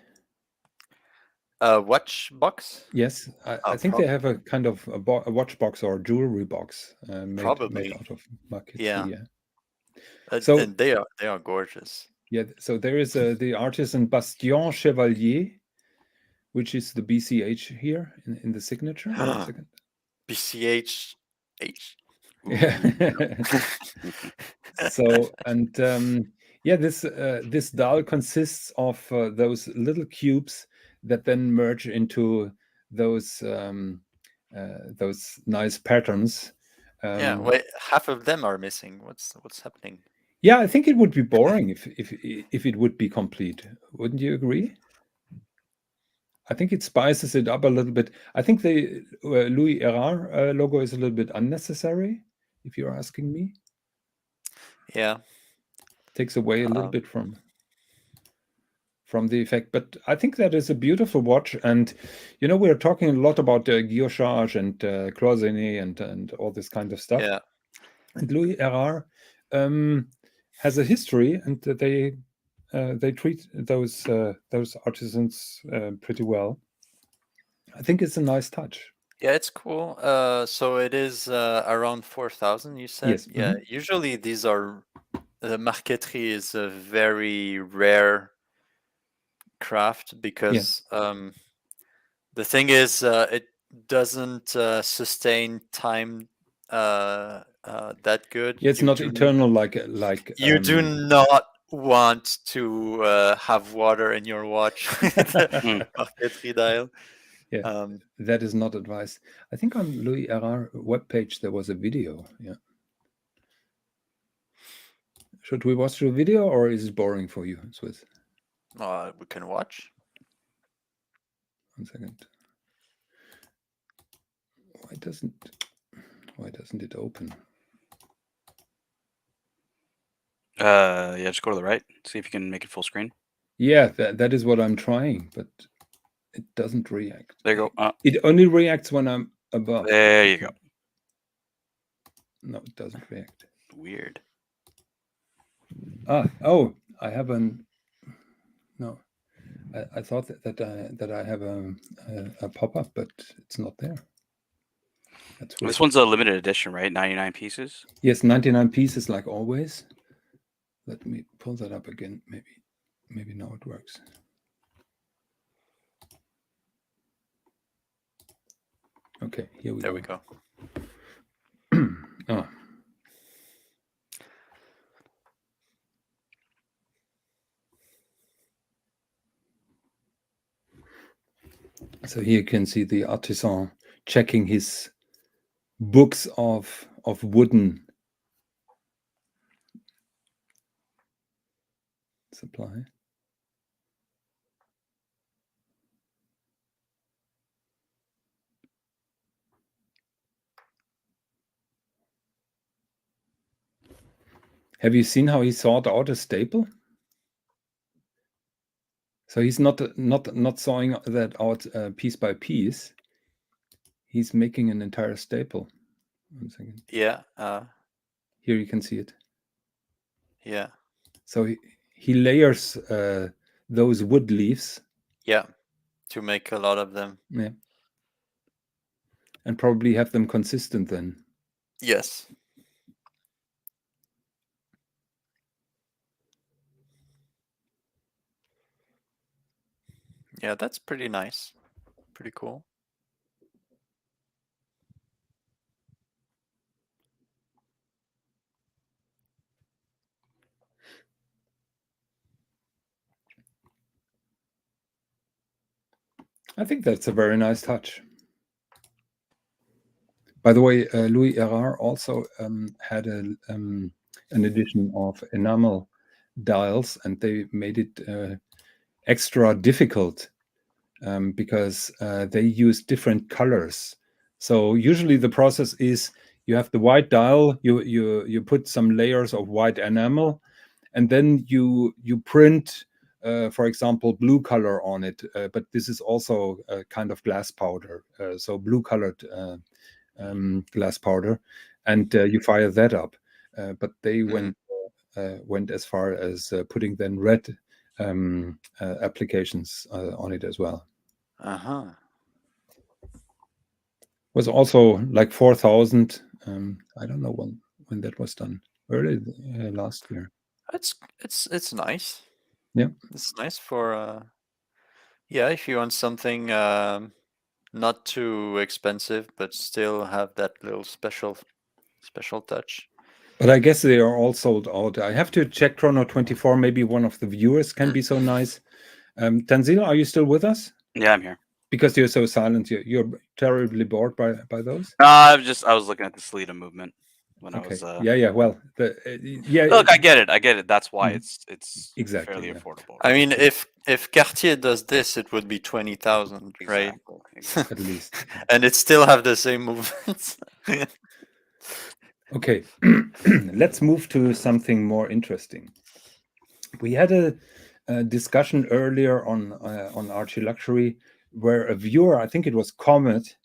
Speaker 3: Watch box?
Speaker 1: Yes, I think they have a kind of a watch box or a jewelry box made
Speaker 3: Probably.
Speaker 1: out of marquetry.
Speaker 3: Yeah.
Speaker 1: Yeah. So
Speaker 3: And they are gorgeous.
Speaker 1: yeah, so there is the Artisan Bastion Chevalier, which is the BCH here in the signature. One second.
Speaker 3: BCH H.
Speaker 1: Yeah. So and yeah, this dial consists of those little cubes that then merge into those nice patterns.
Speaker 3: Yeah, wait, half of them are missing. What's happening?
Speaker 1: Yeah, I think it would be boring if it would be complete. Wouldn't you agree? I think it spices it up a little bit. I think the Louis Erard logo is a little bit unnecessary, if you're asking me.
Speaker 3: Yeah.
Speaker 1: Takes away a little bit from the effect, but I think that is a beautiful watch. And you know, we're talking a lot about guillochage and cloisonné and all this kind of stuff.
Speaker 3: Yeah.
Speaker 1: And Louis Erard has a history, and they treat those artisans pretty well. I think it's a nice touch.
Speaker 3: Yeah, it's cool. So it is around 4,000, you said?
Speaker 1: Yes.
Speaker 3: Yeah, usually these are the marqueterie is a very rare craft because the thing is it doesn't sustain time that good.
Speaker 1: Yeah, it's not eternal like
Speaker 3: you do not want to have water in your watch with the marqueterie dial.
Speaker 1: Yeah, that is not advised. I think on Louis Erard webpage there was a video. Yeah. Should we watch the video, or is it boring for you, Swis?
Speaker 3: We can watch.
Speaker 1: 1 second. Why doesn't it open?
Speaker 2: Yeah, just go to the right. See if you can make it full screen.
Speaker 1: Yeah, that is what I'm trying, but it doesn't react.
Speaker 2: There you go.
Speaker 1: It only reacts when I'm above.
Speaker 2: There you go.
Speaker 1: No, it doesn't react.
Speaker 2: Weird.
Speaker 1: Oh, I have an. No, I thought that I have a pop-up, but it's not there. That's weird.
Speaker 2: This one's a limited edition, right? 99 pieces.
Speaker 1: Yes, 99 pieces, like always. Let me pull that up again. Maybe now it works. Okay, here we go.
Speaker 3: There we go.
Speaker 1: Oh. So here you can see the artisan checking his books of wooden supply. Have you seen how he sought out a staple? So he's not sawing that out piece by piece. He's making an entire staple. 1 second.
Speaker 3: Yeah.
Speaker 1: Here you can see it.
Speaker 3: Yeah.
Speaker 1: So he layers those wood leaves.
Speaker 3: Yeah, to make a lot of them.
Speaker 1: Yeah. And probably have them consistent then.
Speaker 3: Yes. Yeah, that's pretty nice. Pretty cool.
Speaker 1: I think that's a very nice touch. By the way, Louis Erard also had an edition of enamel dials, and they made it extra difficult because they use different colors. So usually the process is you have the white dial, you put some layers of white enamel, and then you print for example, blue color on it, but this is also a kind of glass powder, so blue colored glass powder, and you fire that up. But they went as far as putting then red applications on it as well. Was also like 4,000. I don't know when that was done. Early last year.
Speaker 3: It's nice.
Speaker 1: Yeah,
Speaker 3: it's nice for if you want something not too expensive but still have that little special touch.
Speaker 1: But I guess they are all sold out. I have to check Chrono 24. Maybe one of the viewers can be so nice. Tanzil, are you still with us?
Speaker 2: Yeah, I'm here.
Speaker 1: Because you're so silent, you're terribly bored by those.
Speaker 2: I was looking at the Salida movement when I was.
Speaker 1: Yeah. Well,
Speaker 2: Look, I get it. That's why it's
Speaker 1: exactly
Speaker 2: fairly affordable.
Speaker 3: I mean, if Cartier does this, it would be 20,000, right?
Speaker 2: Exactly.
Speaker 1: At least.
Speaker 3: And it still have the same movements.
Speaker 1: Okay, let's move to something more interesting. We had a discussion earlier on Archie Luxury where a viewer, I think it was Comet,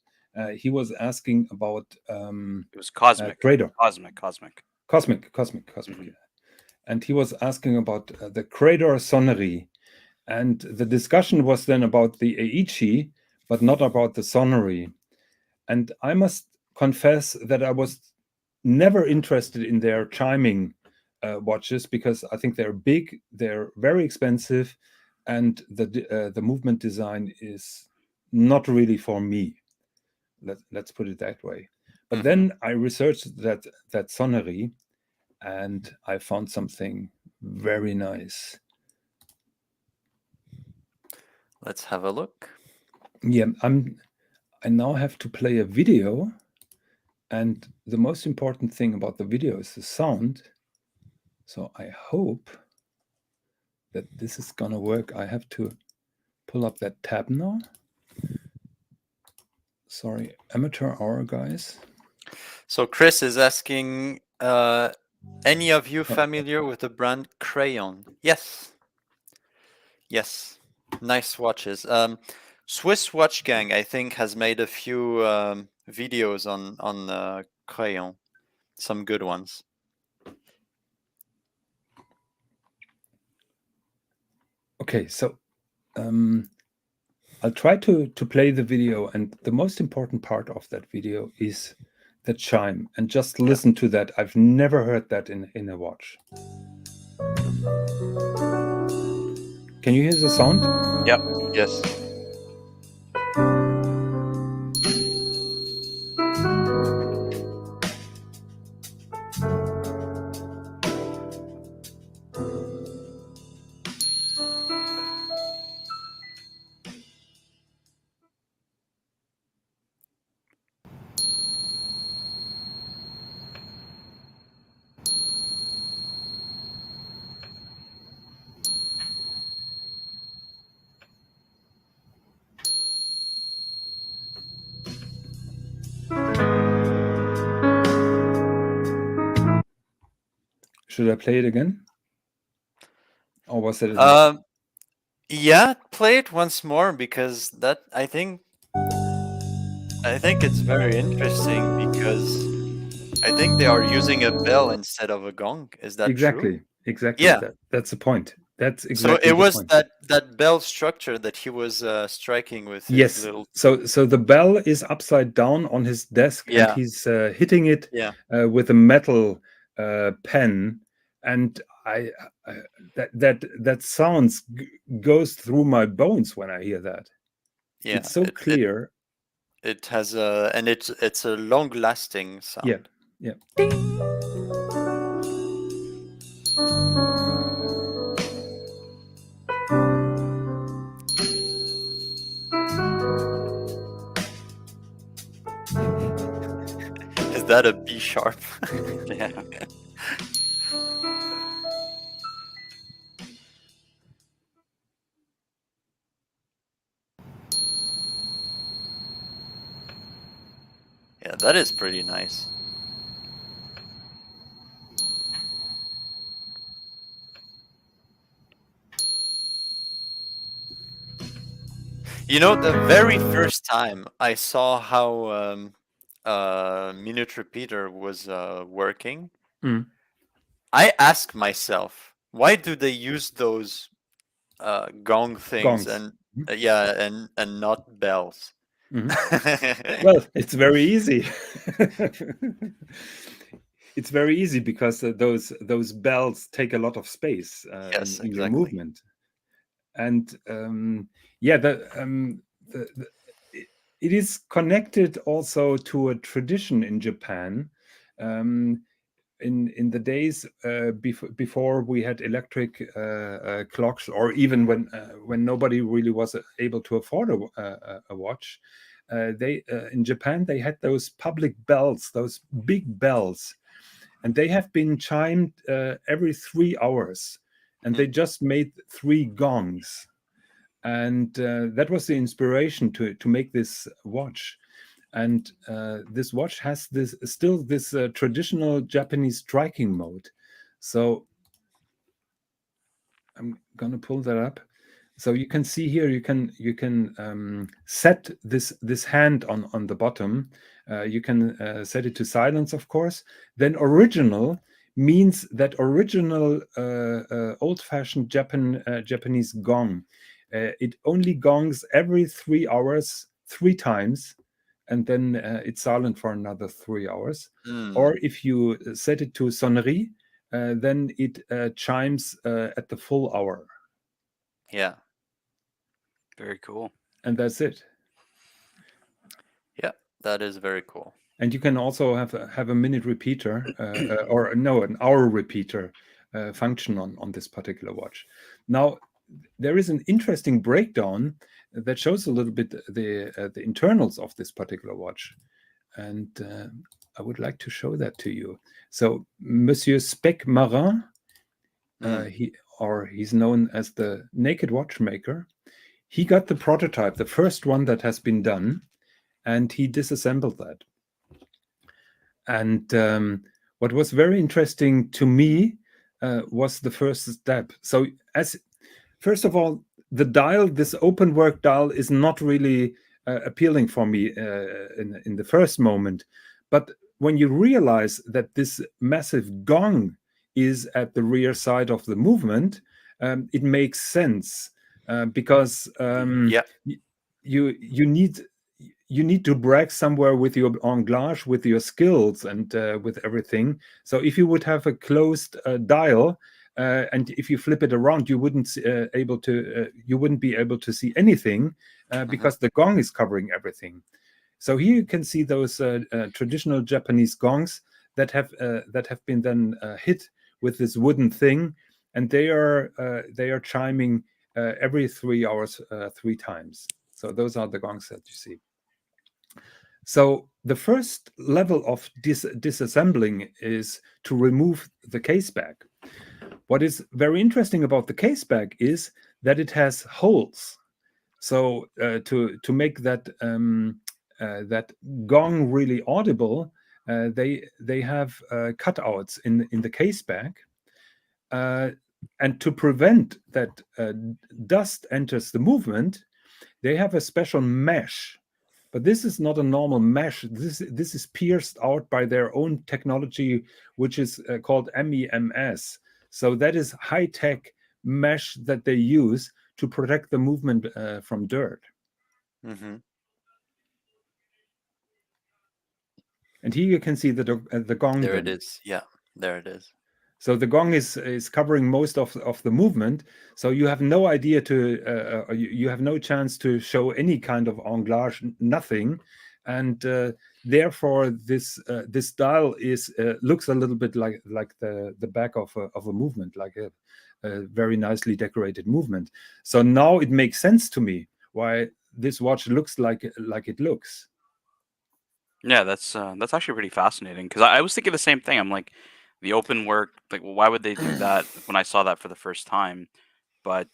Speaker 1: he was asking about
Speaker 2: it was Cosmic.
Speaker 1: Crador.
Speaker 2: Cosmic.
Speaker 1: Mm-hmm. And he was asking about the Crador sonary. And the discussion was then about the Aichi, but not about the sonary. And I must confess that I was never interested in their chiming watches because I think they're big, they're very expensive, and the movement design is not really for me. Let's put it that way. But then I researched that sonary, and I found something very nice.
Speaker 3: Let's have a look.
Speaker 1: Yeah, I now have to play a video, and the most important thing about the video is the sound. So I hope that this is gonna work. I have to pull up that tab now. Sorry, amateur hour, guys.
Speaker 3: So Chris is asking, any of you familiar with the brand Crayon? Yes. Nice watches. Swiss Watch Gang, I think, has made a few videos on Crayon. Some good ones.
Speaker 1: Okay, so I'll try to play the video, and the most important part of that video is the chime, and just listen to that. I've never heard that in a watch. Can you hear the sound?
Speaker 2: Yep.
Speaker 3: Yes.
Speaker 1: Should I play it again? Or was it enough?
Speaker 3: Yeah, play it once more because that I think it's very interesting because I think they are using a bell instead of a gong. Is that true?
Speaker 1: Exactly.
Speaker 3: Yeah.
Speaker 1: That's the point. That's exactly.
Speaker 3: So it was
Speaker 1: point.
Speaker 3: that bell structure that he was striking with his
Speaker 1: yes.
Speaker 3: little.
Speaker 1: So the bell is upside down on his desk, and he's hitting it with a metal pen, and that sounds goes through my bones when I hear that.
Speaker 3: Yeah,
Speaker 1: it's so clear.
Speaker 3: It has and it's a long-lasting sound.
Speaker 1: Yeah.
Speaker 3: Is that a B sharp?
Speaker 2: Yeah.
Speaker 3: Yeah, that is pretty nice. You know, the very first time I saw how minute repeater was working,
Speaker 1: Mm.
Speaker 3: I asked myself, why do they use those gong things
Speaker 1: Gongs.
Speaker 3: and yeah, and not bells?
Speaker 1: Mhm. Well, it's very easy. It's very easy because those bells take a lot of space
Speaker 3: Yes,
Speaker 1: in your
Speaker 3: exactly.
Speaker 1: movement, and yeah, it, it is connected also to a tradition in Japan. Um, in the days before we had electric clocks, or even when nobody really was able to afford a watch, they in Japan they had those public bells, those big bells, and they have been chimed every 3 hours, and they just made 3 gongs, and that was the inspiration to make this watch. And this watch has this traditional Japanese striking mode. So I'm gonna pull that up. So you can see here, you can set this hand on the bottom. You can set it to silence, of course. Then original means that original old-fashioned Japanese gong. It only gongs every 3 hours, 3 times, and then it's silent for another 3 hours. Or if you set it to sonary, then it chimes at the full hour.
Speaker 3: Yeah.
Speaker 2: Very cool.
Speaker 1: And that's it.
Speaker 3: Yeah, that is very cool.
Speaker 1: And you can also have a minute repeater or no, an hour repeater function on this particular watch. Now, there is an interesting breakdown that shows a little bit the internals of this particular watch, and I would like to show that to you. So, Monsieur Spec Marin, he's known as the Naked Watchmaker. He got the prototype, the first one that has been done, and he disassembled that. And what was very interesting to me was the first step. So, first of all, the dial, this open work dial, is not really appealing for me in the first moment. But when you realize that this massive gong is at the rear side of the movement, it makes sense because
Speaker 3: Yeah.
Speaker 1: you need to brag somewhere with your anglage, with your skills, and with everything. So if you would have a closed dial, and if you flip it around, you wouldn't be able to see anything because the gong is covering everything. So here you can see those traditional Japanese gongs that have been then hit with this wooden thing, and they are chiming every 3 hours 3 times. So those are the gongs that you see. So the first level of disassembling is to remove the case back. What is very interesting about the case back is that it has holes. So to make that gong really audible, they have cutouts in the case back, and to prevent that dust enters the movement, they have a special mesh. But this is not a normal mesh. This is pierced out by their own technology, which is called MEMS. So that is high-tech mesh that they use to protect the movement from dirt.
Speaker 3: Mm-hmm.
Speaker 1: And here you can see the gong.
Speaker 3: There
Speaker 1: then.
Speaker 3: it is. Yeah, there it is.
Speaker 1: So the gong is covering most of the movement. So you have no idea you have no chance to show any kind of anglage, nothing, and therefore this dial looks a little bit like the back of a movement, like a very nicely decorated movement. So now it makes sense to me why this watch looks like it looks.
Speaker 2: Yeah, that's actually pretty fascinating because I was thinking the same thing. I'm like, the open work, like, well, why would they do that when I saw that for the first time? But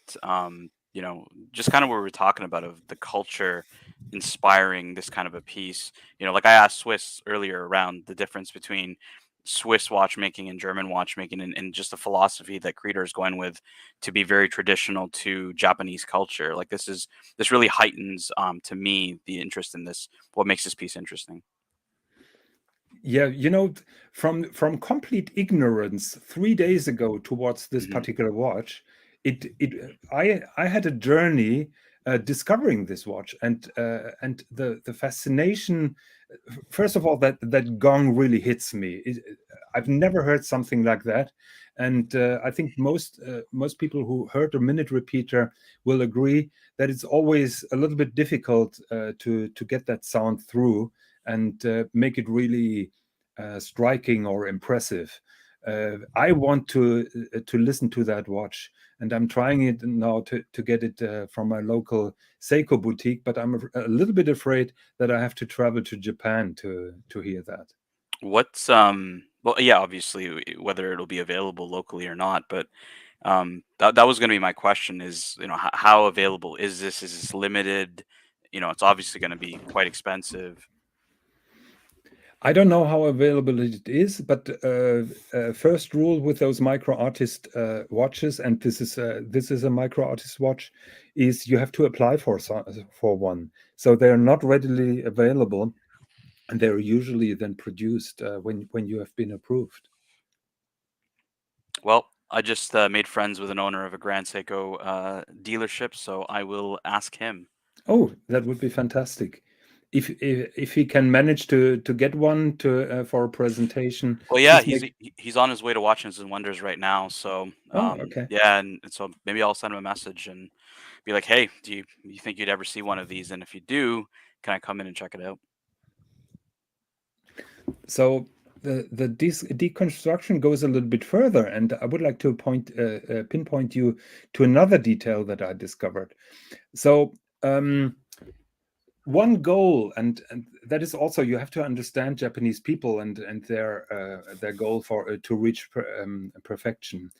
Speaker 2: just kind of what we were talking about of the culture inspiring this kind of a piece. Like I asked Swiss earlier around the difference between Swiss watchmaking and German watchmaking, and just the philosophy that Creator is going with to be very traditional to Japanese culture. Like this really heightens to me the interest in this. What makes this piece interesting?
Speaker 1: Yeah, from complete ignorance 3 days ago towards this particular watch, I had a journey discovering this watch, and the fascination. First of all, that gong really hits me. I've never heard something like that, and I think most people who heard a minute repeater will agree that it's always a little bit difficult to get that sound through and make it really striking or impressive. I want to listen to that watch, and I'm trying it now to get it from my local Seiko boutique, but I'm a little bit afraid that I have to travel to Japan to hear that.
Speaker 2: What's well, yeah, obviously whether it'll be available locally or not, but that was going to be my question is, how available is this? Is this limited? It's obviously going to be quite expensive.
Speaker 1: I don't know how available it is, but first rule with those micro artist watches, and this is a micro artist watch, is you have to apply for one. So they are not readily available, and they're usually then produced when you have been approved.
Speaker 2: Well, I just made friends with an owner of a Grand Seiko dealership, so I will ask him.
Speaker 1: Oh, that would be fantastic. If he can manage to get one for a presentation.
Speaker 2: Well, yeah,
Speaker 1: please
Speaker 2: he's on his way to Watches and Wonders right now, so
Speaker 1: okay.
Speaker 2: yeah, and so maybe I'll send him a message and be like, hey, do you think you'd ever see one of these? And if you do, can I come in and check it out?
Speaker 1: So the deconstruction goes a little bit further, and I would like to pinpoint you to another detail that I discovered. So one goal, and that is also, you have to understand Japanese people and their goal for to reach perfection.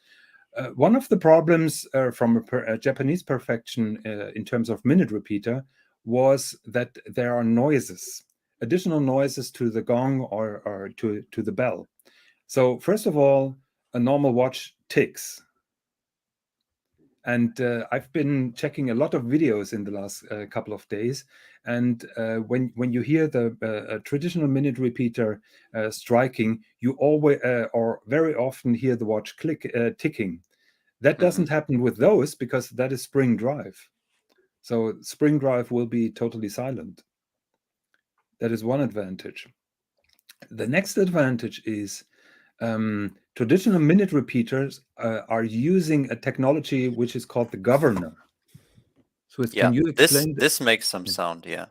Speaker 1: One of the problems from a Japanese perfection in terms of minute repeater was that there are noises, additional noises to the gong or to the bell. So first of all, a normal watch ticks. And I've been checking a lot of videos in the last couple of days. And when you hear the traditional minute repeater striking, you always or very often hear the watch ticking. That doesn't happen with those because that is spring drive. So spring drive will be totally silent. That is one advantage. The next advantage is traditional minute repeaters are using a technology which is called the governor. Swis,
Speaker 3: Yeah,
Speaker 1: can you explain
Speaker 3: this makes some sound, yeah.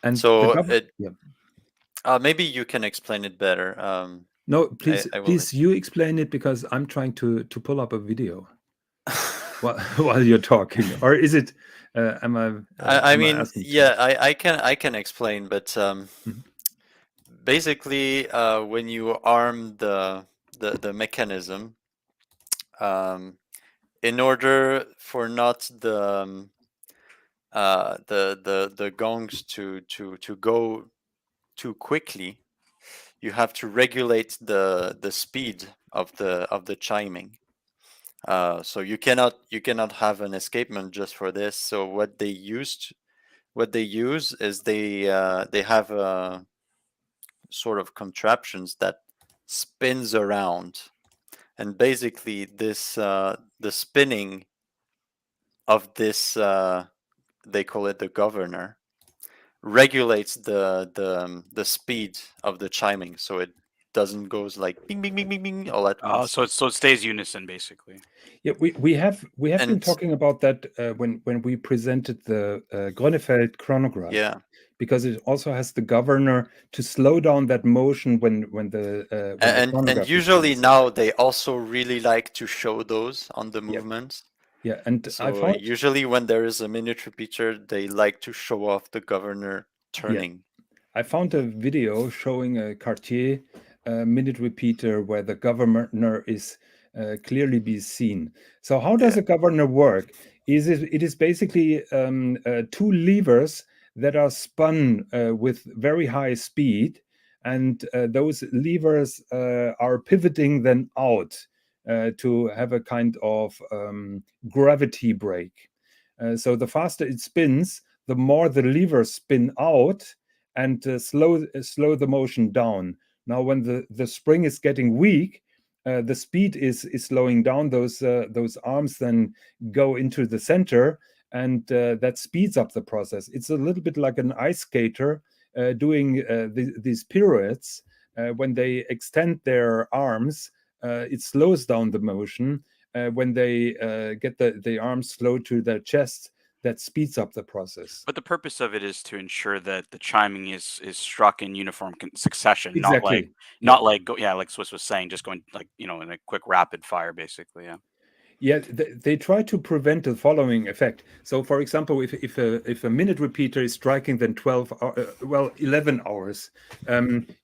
Speaker 1: And
Speaker 3: so
Speaker 1: yeah.
Speaker 3: Maybe you can explain it better.
Speaker 1: No, please,
Speaker 3: I will
Speaker 1: please, you explain it because I'm trying to pull up a video while you're talking. Or is it? Am I?
Speaker 3: I mean,
Speaker 1: asking
Speaker 3: yeah, I can explain, but basically, when you arm the mechanism, in order for not the gongs to go too quickly, you have to regulate the speed of the chiming. So you cannot have an escapement just for this. So what they use is they have sort of contraptions that spins around, and basically this the spinning of this they call it the governor, regulates the speed of the chiming, so it doesn't goes like bing bing bing bing bing all at once.
Speaker 2: So it stays unison basically.
Speaker 1: Yeah, we have been talking about that when we presented the Grönefeld chronograph.
Speaker 3: Yeah,
Speaker 1: because it also has the governor to slow down that motion when the
Speaker 3: and usually now they also really like to show those on the movements.
Speaker 1: Yeah, and
Speaker 3: so I found usually when there is a minute repeater, they like to show off the governor turning.
Speaker 1: Yeah. I found a video showing a Cartier minute repeater where the governor is clearly be seen. So how does a governor work? It is basically two levers that are spun with very high speed, and those levers are pivoting then out to have a kind of gravity brake. So the faster it spins, the more the levers spin out and slow the motion down. Now, when the spring is getting weak, the speed is slowing down. Those arms then go into the center, and that speeds up the process. It's a little bit like an ice skater doing these pirouettes. When they extend their arms, it slows down the motion. When they get the arms slow to their chest, that speeds up the process.
Speaker 2: But the purpose of it is to ensure that the chiming is struck in uniform succession,
Speaker 1: Exactly.
Speaker 2: not like like Swis was saying, just going like in a quick rapid fire, basically. Yeah.
Speaker 1: Yeah, they try to prevent the following effect. So, for example, if a minute repeater is striking then 11 hours,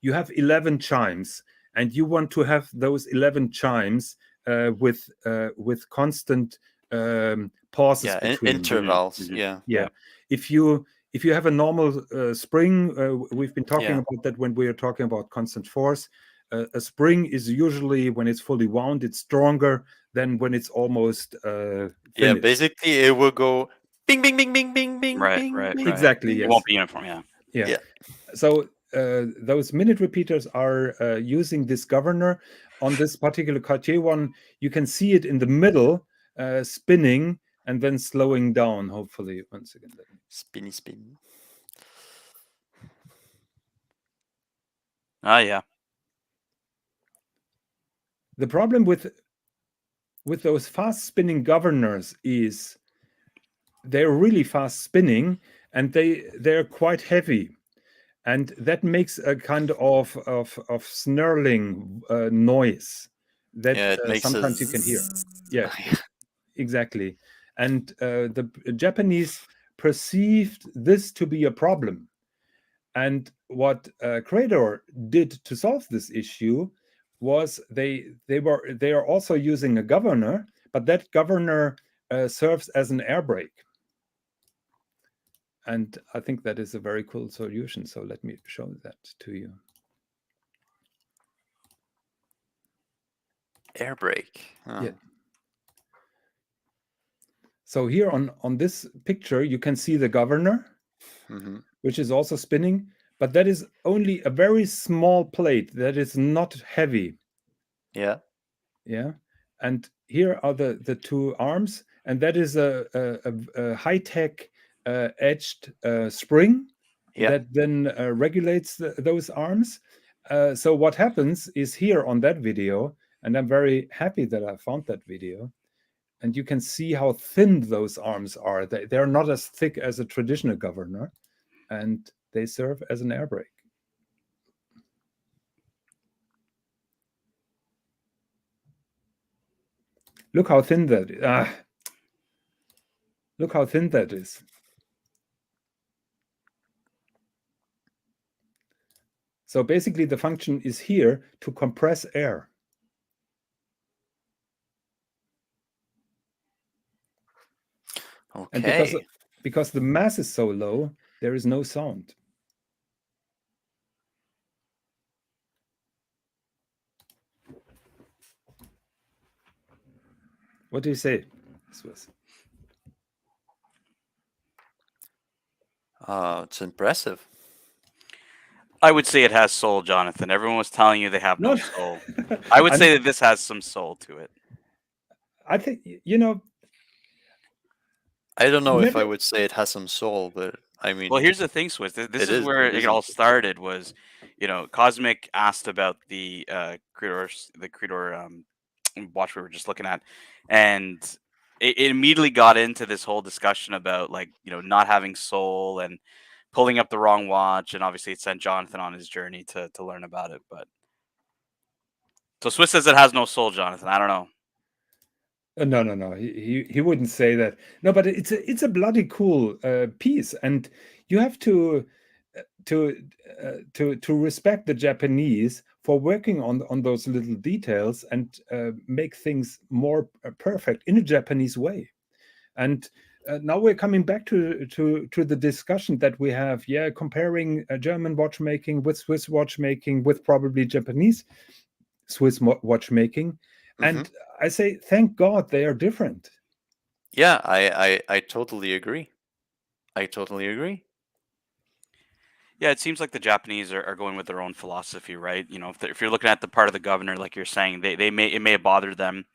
Speaker 1: you have 11 chimes, and you want to have those 11 chimes with constant pauses between
Speaker 3: intervals.
Speaker 2: Mm-hmm.
Speaker 1: Yeah. If you have a normal spring, we've been talking about that when we are talking about constant force. A spring is usually, when it's fully wound, it's stronger than when it's almost finished.
Speaker 3: Yeah, basically it will go bing, bing, bing, bing, bing, bing,
Speaker 2: Right,
Speaker 3: bing,
Speaker 2: right,
Speaker 3: bing,
Speaker 2: right.
Speaker 1: Exactly.
Speaker 3: bing.
Speaker 1: Yes.
Speaker 2: It won't be uniform.
Speaker 1: Yeah. So those minute repeaters are using this governor. On this particular Cartier one, you can see it in the middle, spinning and then slowing down. Hopefully, once again.
Speaker 3: Spinny spin.
Speaker 2: Oh yeah.
Speaker 1: The problem with those fast spinning governors is they're really fast spinning, and they're quite heavy, and that makes a kind of snarling noise that sometimes you can hear. Yeah, exactly. And the Japanese perceived this to be a problem. And what Crador did to solve this issue was they are also using a governor, but that governor serves as an air brake. And I think that is a very cool solution. So let me show that to you.
Speaker 3: Air brake. Oh.
Speaker 1: Yeah. So here on this picture, you can see the governor, which is also spinning, but that is only a very small plate that is not heavy.
Speaker 3: Yeah.
Speaker 1: Yeah. And here are the two arms, and that is a high-tech edged spring that then regulates those arms. So what happens is here on that video, and I'm very happy that I found that video, and you can see how thin those arms are. They're not as thick as a traditional governor, and they serve as an air brake. Look how thin that is. Look how thin that is. So basically the function is here to compress air.
Speaker 3: Okay.
Speaker 1: And because the mass is so low, there is no sound. What do you say, Swis?
Speaker 3: It's impressive.
Speaker 2: I would say it has soul, Jonathan. Everyone was telling you they have no soul. I would say that this has some soul to it.
Speaker 1: I think,
Speaker 3: I don't know if I would say it has some soul, but I mean...
Speaker 2: Well, here's the thing, Swis. This is where it all started was, Cosmic asked about the Creedor watch we were just looking at, and it immediately got into this whole discussion about, not having soul and pulling up the wrong watch, and obviously it sent Jonathan on his journey to learn about it. But so Swis says it has no soul, Jonathan. I don't know.
Speaker 1: No. He wouldn't say that. No, but it's a bloody cool piece, and you have to respect the Japanese for working on those little details and make things more perfect in a Japanese way. And now we're coming back to the discussion that we have, comparing German watchmaking with Swiss watchmaking with probably Japanese Swiss watchmaking, and I say thank God they are different.
Speaker 3: Yeah, I totally agree. I totally agree.
Speaker 2: Yeah, it seems like the Japanese are going with their own philosophy, right? You know, if you're looking at the part of the governor, like you're saying, it may have bothered them,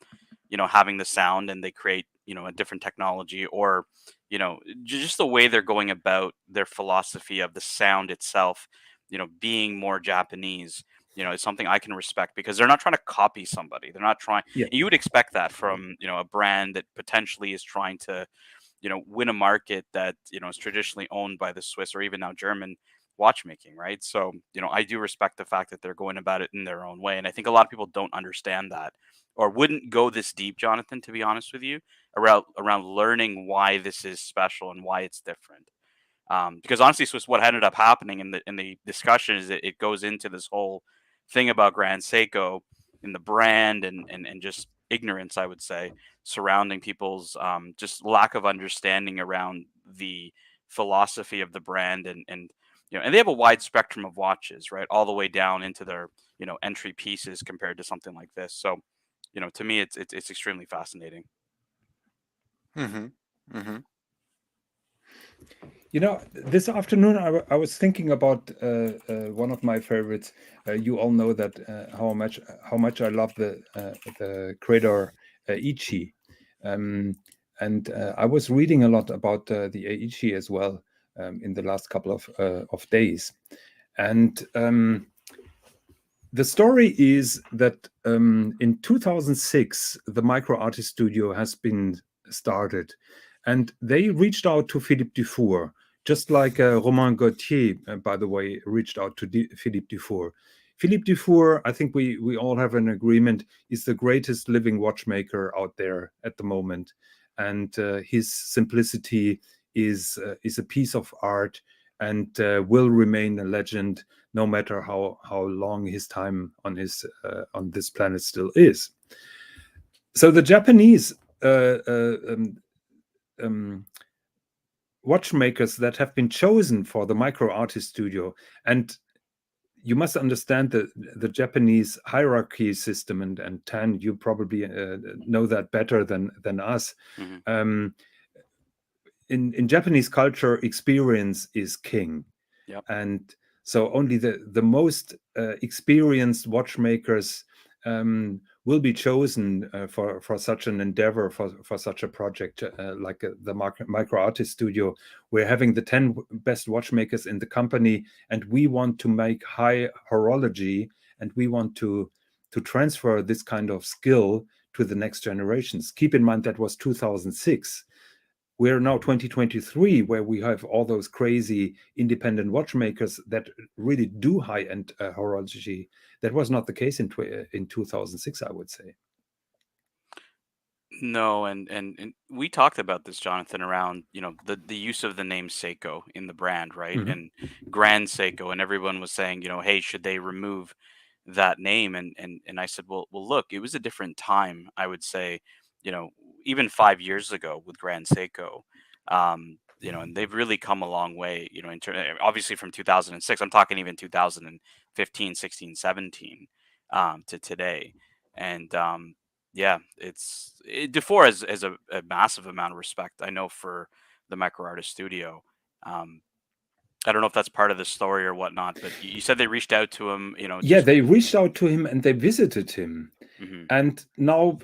Speaker 2: you know, having the sound, and they create, you know, a different technology, or, you know, just the way they're going about their philosophy of the sound itself, you know, being more Japanese, you know, is something I can respect, because they're not trying to copy somebody. They're not trying.
Speaker 1: Yeah.
Speaker 2: You would expect that from, you know, a brand that potentially is trying to, you know, win a market that, you know, is traditionally owned by the Swiss or even now German watchmaking, right? So, you know, I do respect the fact that they're going about it in their own way. And I think a lot of people don't understand that, or wouldn't go this deep, Jonathan, to be honest with you, around learning why this is special and why it's different. Because honestly, Swiss, what ended up happening in the discussion is that it goes into this whole thing about Grand Seiko and the brand, and just ignorance, I would say, surrounding people's just lack of understanding around the philosophy of the brand, and you know, and they have a wide spectrum of watches, right, all the way down into their, you know, entry pieces compared to something like this. So, you know, to me, it's extremely fascinating.
Speaker 1: You know, this afternoon I was thinking about one of my favorites. You all know that how much I love the creator Ichi, and I was reading a lot about the Ichi as well in the last couple of days, and the story is that in 2006 the Micro Artist Studio has been started, and they reached out to Philippe Dufour, just like Romain Gauthier, by the way, reached out to Philippe Dufour. Philippe Dufour, I think we all have an agreement, is the greatest living watchmaker out there at the moment, and his simplicity is a piece of art, and will remain a legend no matter how long his time on this planet still is. So the Japanese watchmakers that have been chosen for the Micro Artist Studio, and you must understand the Japanese hierarchy system, and Tan, you probably know that better than us.
Speaker 2: Mm-hmm.
Speaker 1: In Japanese culture, experience is king.
Speaker 2: Yep.
Speaker 1: And so only the most experienced watchmakers will be chosen for such an endeavor, for such a project like the Micro Artist Studio. We're having the 10 best watchmakers in the company, and we want to make high horology, and we want to transfer this kind of skill to the next generations. Keep in mind that was 2006. We're now 2023, where we have all those crazy independent watchmakers that really do high-end horology. That was not the case in 2006, I would say.
Speaker 2: No, and we talked about this, Jonathan, around, you know, the use of the name Seiko in the brand, right?
Speaker 1: Mhm.
Speaker 2: And Grand Seiko, and everyone was saying, you know, hey, should they remove that name? And I said, well, look, it was a different time, I would say, you know, even 5 years ago with Grand Seiko. You know, and they've really come a long way, you know, obviously from 2006. I'm talking even 2015, 16, 17 to today. And yeah, Dufour has a massive amount of respect, I know, for the Micro Artist Studio. Um, I don't know if that's part of the story or whatnot, but you said they reached out to him, you know,
Speaker 1: Yeah,
Speaker 2: just.
Speaker 1: they reached out to him and they visited him.
Speaker 2: Mhm.
Speaker 1: And now,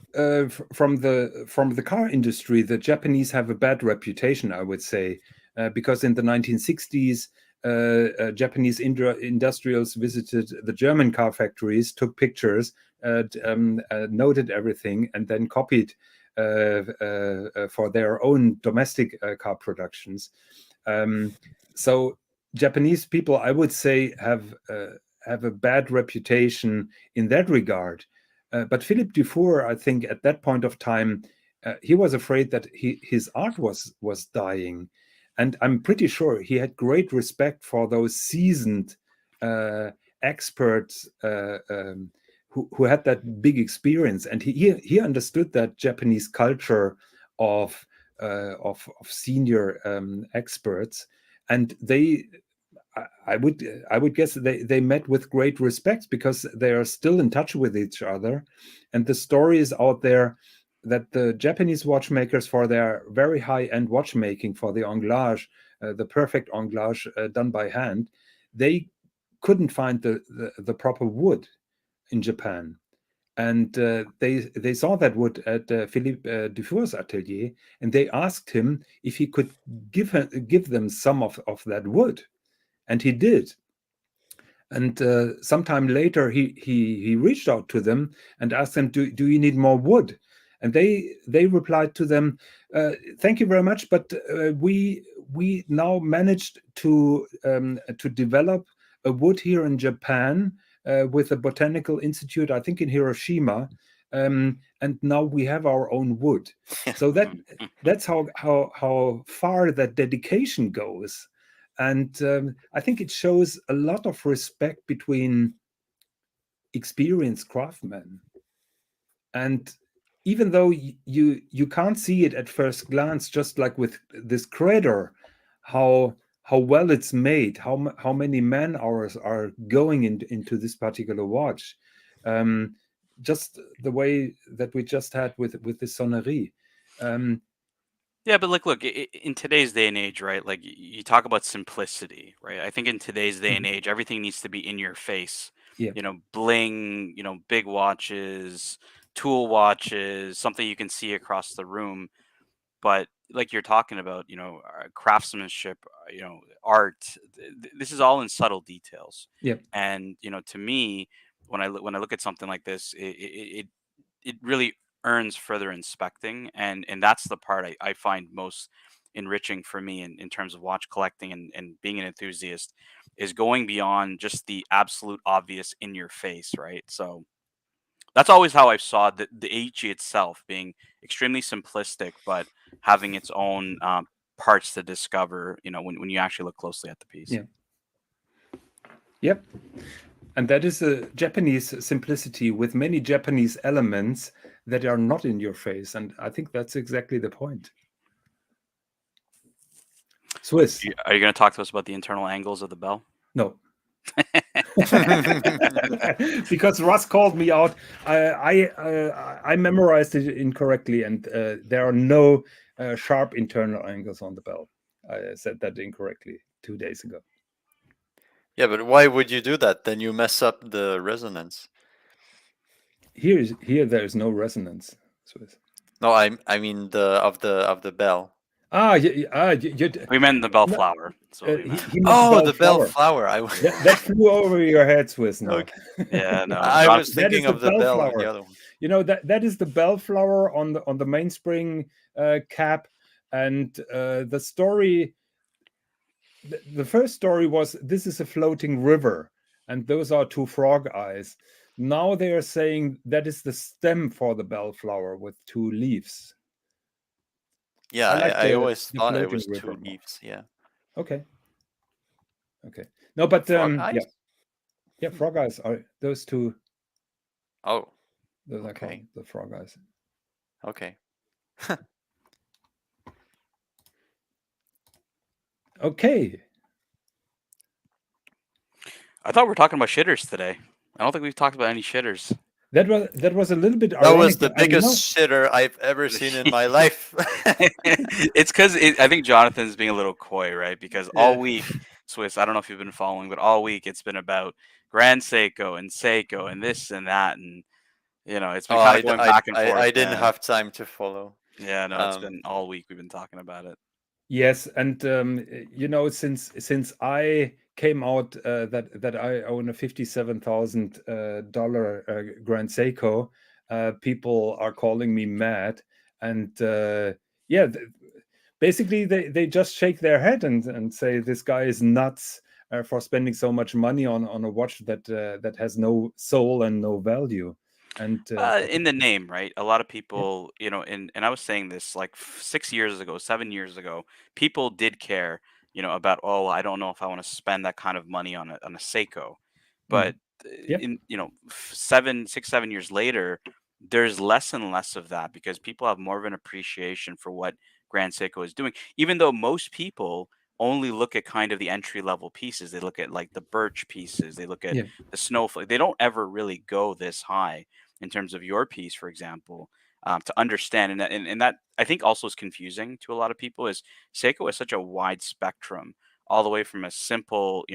Speaker 1: from the car industry, the Japanese have a bad reputation, I would say, because in the 1960s, Japanese industrials visited the German car factories, took pictures, noted everything, and then copied for their own domestic car productions. So Japanese people, I would say, have a bad reputation in that regard. But Philippe Dufour, I think, at that point of time, he was afraid that his art was dying, and I'm pretty sure he had great respect for those seasoned experts who had that big experience, and he understood that Japanese culture of of senior experts, and I would guess they met with great respect because they are still in touch with each other, and the story is out there that the Japanese watchmakers, for their very high-end watchmaking, for the anglage, the perfect anglage done by hand, they couldn't find the proper wood in Japan. And they saw that wood at Philippe Dufour's atelier, and they asked him if he could give them some of that wood, and he did. And sometime later, he reached out to them and asked them, "Do you need more wood?" And they replied to them, "Thank you very much, but we now managed to develop a wood here in Japan with a botanical institute, I think in Hiroshima, and now we have our own wood." So that's how far that dedication goes. And I think it shows a lot of respect between experienced craftsmen. And even though you can't see it at first glance, just like with this Crater, how well it's made, how many man hours are going into this particular watch, just the way that we just had with the sonary.
Speaker 2: Yeah, but like, look, in today's day and age, right? Like you talk about simplicity, right? I think in today's day and age, everything needs to be in your face.
Speaker 1: Yeah.
Speaker 2: Bling, big watches, tool watches, something you can see across the room. But like you're talking about, craftsmanship, art. This is all in subtle details.
Speaker 1: Yeah.
Speaker 2: And to me, when I look at something like this, it really earns further inspecting, and that's the part I find most enriching for me in terms of watch collecting and being an enthusiast, is going beyond just the absolute obvious in your face, right? So that's always how I saw the Aichi itself, being extremely simplistic but having its own parts to discover, when you actually look closely at the piece.
Speaker 1: Yeah. Yep. And that is a Japanese simplicity with many Japanese elements that are not in your face. And I think that's exactly the point. Swis.
Speaker 2: Are you going to talk to us about the internal angles of the bell?
Speaker 1: No. Because Russ called me out. I memorized it incorrectly, and there are no sharp internal angles on the bell. I said that incorrectly 2 days ago.
Speaker 3: Yeah, but why would you do that? Then you mess up the resonance.
Speaker 1: Here there is no resonance. Swiss.
Speaker 3: No, I mean the bell.
Speaker 2: We meant the bellflower.
Speaker 3: The bellflower.
Speaker 1: That flew over your head, Swis. No.
Speaker 3: Okay.
Speaker 2: Yeah, no.
Speaker 3: I was thinking of the bell on the other one.
Speaker 1: That is the bellflower on the mainspring cap, and the story. The first story was, this is a floating river, and those are two frog eyes. Now they are saying that is the stem for the bellflower with two leaves.
Speaker 3: Yeah, I always thought it was two leaves. Yeah.
Speaker 1: Okay. No, but yeah, frog eyes are those two.
Speaker 3: Oh.
Speaker 1: Those are called the frog eyes.
Speaker 3: Okay.
Speaker 1: Okay.
Speaker 2: I thought we were talking about shitters today. I don't think we've talked about any shitters.
Speaker 1: That was a little bit.
Speaker 3: That was the biggest shitter I've ever seen in my life.
Speaker 2: It's because I think Jonathan's being a little coy, right? Because all week, Swis, I don't know if you've been following, but all week it's been about Grand Seiko and this and that, and it's been kind of going back and forth.
Speaker 3: I didn't have time to follow.
Speaker 2: Yeah, no, it's been all week we've been talking about it.
Speaker 1: Yes, and since I came out that I own a $57,000 Grand Seiko, people are calling me mad, and basically they just shake their head and say this guy is nuts for spending so much money on a watch that has no soul and no value. And
Speaker 2: in the name, right? A lot of people, and I was saying this like 7 years ago, people did care, about, I don't know if I want to spend that kind of money on a Seiko. But in 7 years later, there's less and less of that, because people have more of an appreciation for what Grand Seiko is doing. Even though most people only look at kind of the entry level pieces, they look at like the birch pieces, they look at
Speaker 1: Yeah.
Speaker 2: the snowflake. They don't ever really go this high in terms of your piece, for example, to understand. And that I think also is confusing to a lot of people. Is Seiko is such a wide spectrum, all the way from a simple,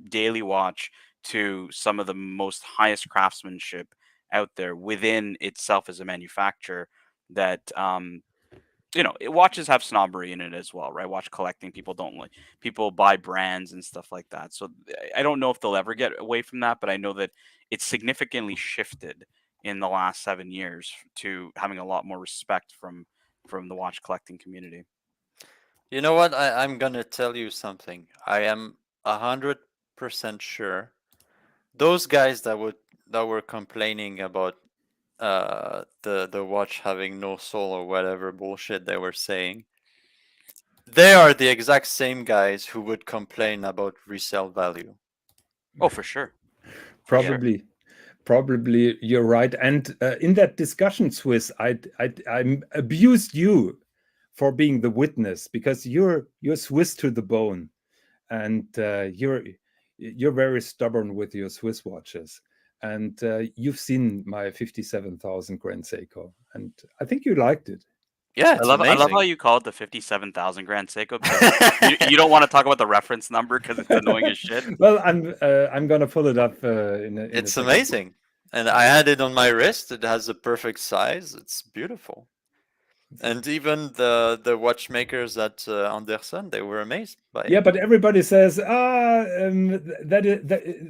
Speaker 2: daily watch to some of the most highest craftsmanship out there within itself as a manufacturer. That watches have snobbery in it as well, right? Watch collecting, people don't like, people buy brands and stuff like that. So I don't know if they'll ever get away from that, but I know that it's significantly shifted in the last 7 years to having a lot more respect from the watch collecting community.
Speaker 3: You know what? I'm gonna tell you something. I am 100% sure those guys that were complaining about the watch having no soul or whatever bullshit they were saying, they are the exact same guys who would complain about resale value.
Speaker 2: Oh, for sure. For sure.
Speaker 1: Probably you're right. And in that discussion, Swiss, I abused you for being the witness, because you're Swiss to the bone, and you're very stubborn with your Swiss watches. And you've seen my 57,000 Grand Seiko, and I think you liked it.
Speaker 3: Yeah, it's
Speaker 2: I love how
Speaker 3: amazing.
Speaker 2: you call it the 57,000 Grand Seiko, because you don't want to talk about the reference number because it's annoying as shit.
Speaker 1: Well, I'm gonna pull it up in a
Speaker 3: It's
Speaker 1: second.
Speaker 3: amazing. And I had it on my wrist. It has a perfect size. It's beautiful. And even the watchmakers at Anderson, they were amazed by it.
Speaker 1: Yeah, but everybody says that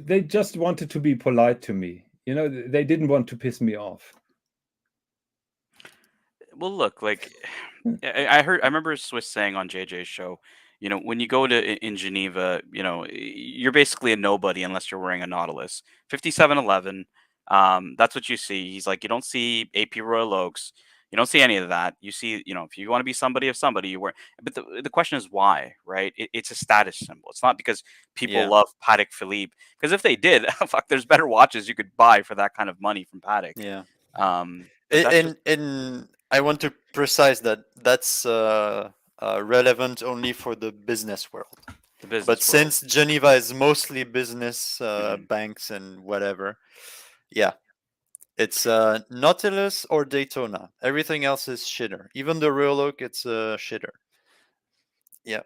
Speaker 1: they just wanted to be polite to me. They didn't want to piss me off.
Speaker 2: Well, look, like I remember Swiss saying on JJ's show, when you go in Geneva, you're basically a nobody unless you're wearing a Nautilus 5711. That's what you see. He's like, you don't see AP Royal Oaks, you don't see any of that. You see, if you want to be somebody of somebody, you wear. But the question is why, right? It's a status symbol. It's not because people
Speaker 3: Yeah.
Speaker 2: love Patek Philippe. Because if they did, fuck, there's better watches you could buy for that kind of money from Patek.
Speaker 3: Yeah.
Speaker 2: But that's just
Speaker 3: And I want to precise that's relevant only for the business world.
Speaker 2: the business
Speaker 3: But
Speaker 2: world.
Speaker 3: since Geneva is mostly business, banks and whatever, yeah, it's Nautilus or Daytona. Everything else is shitter. Even the Royal Oak, it's a shitter. Yeah.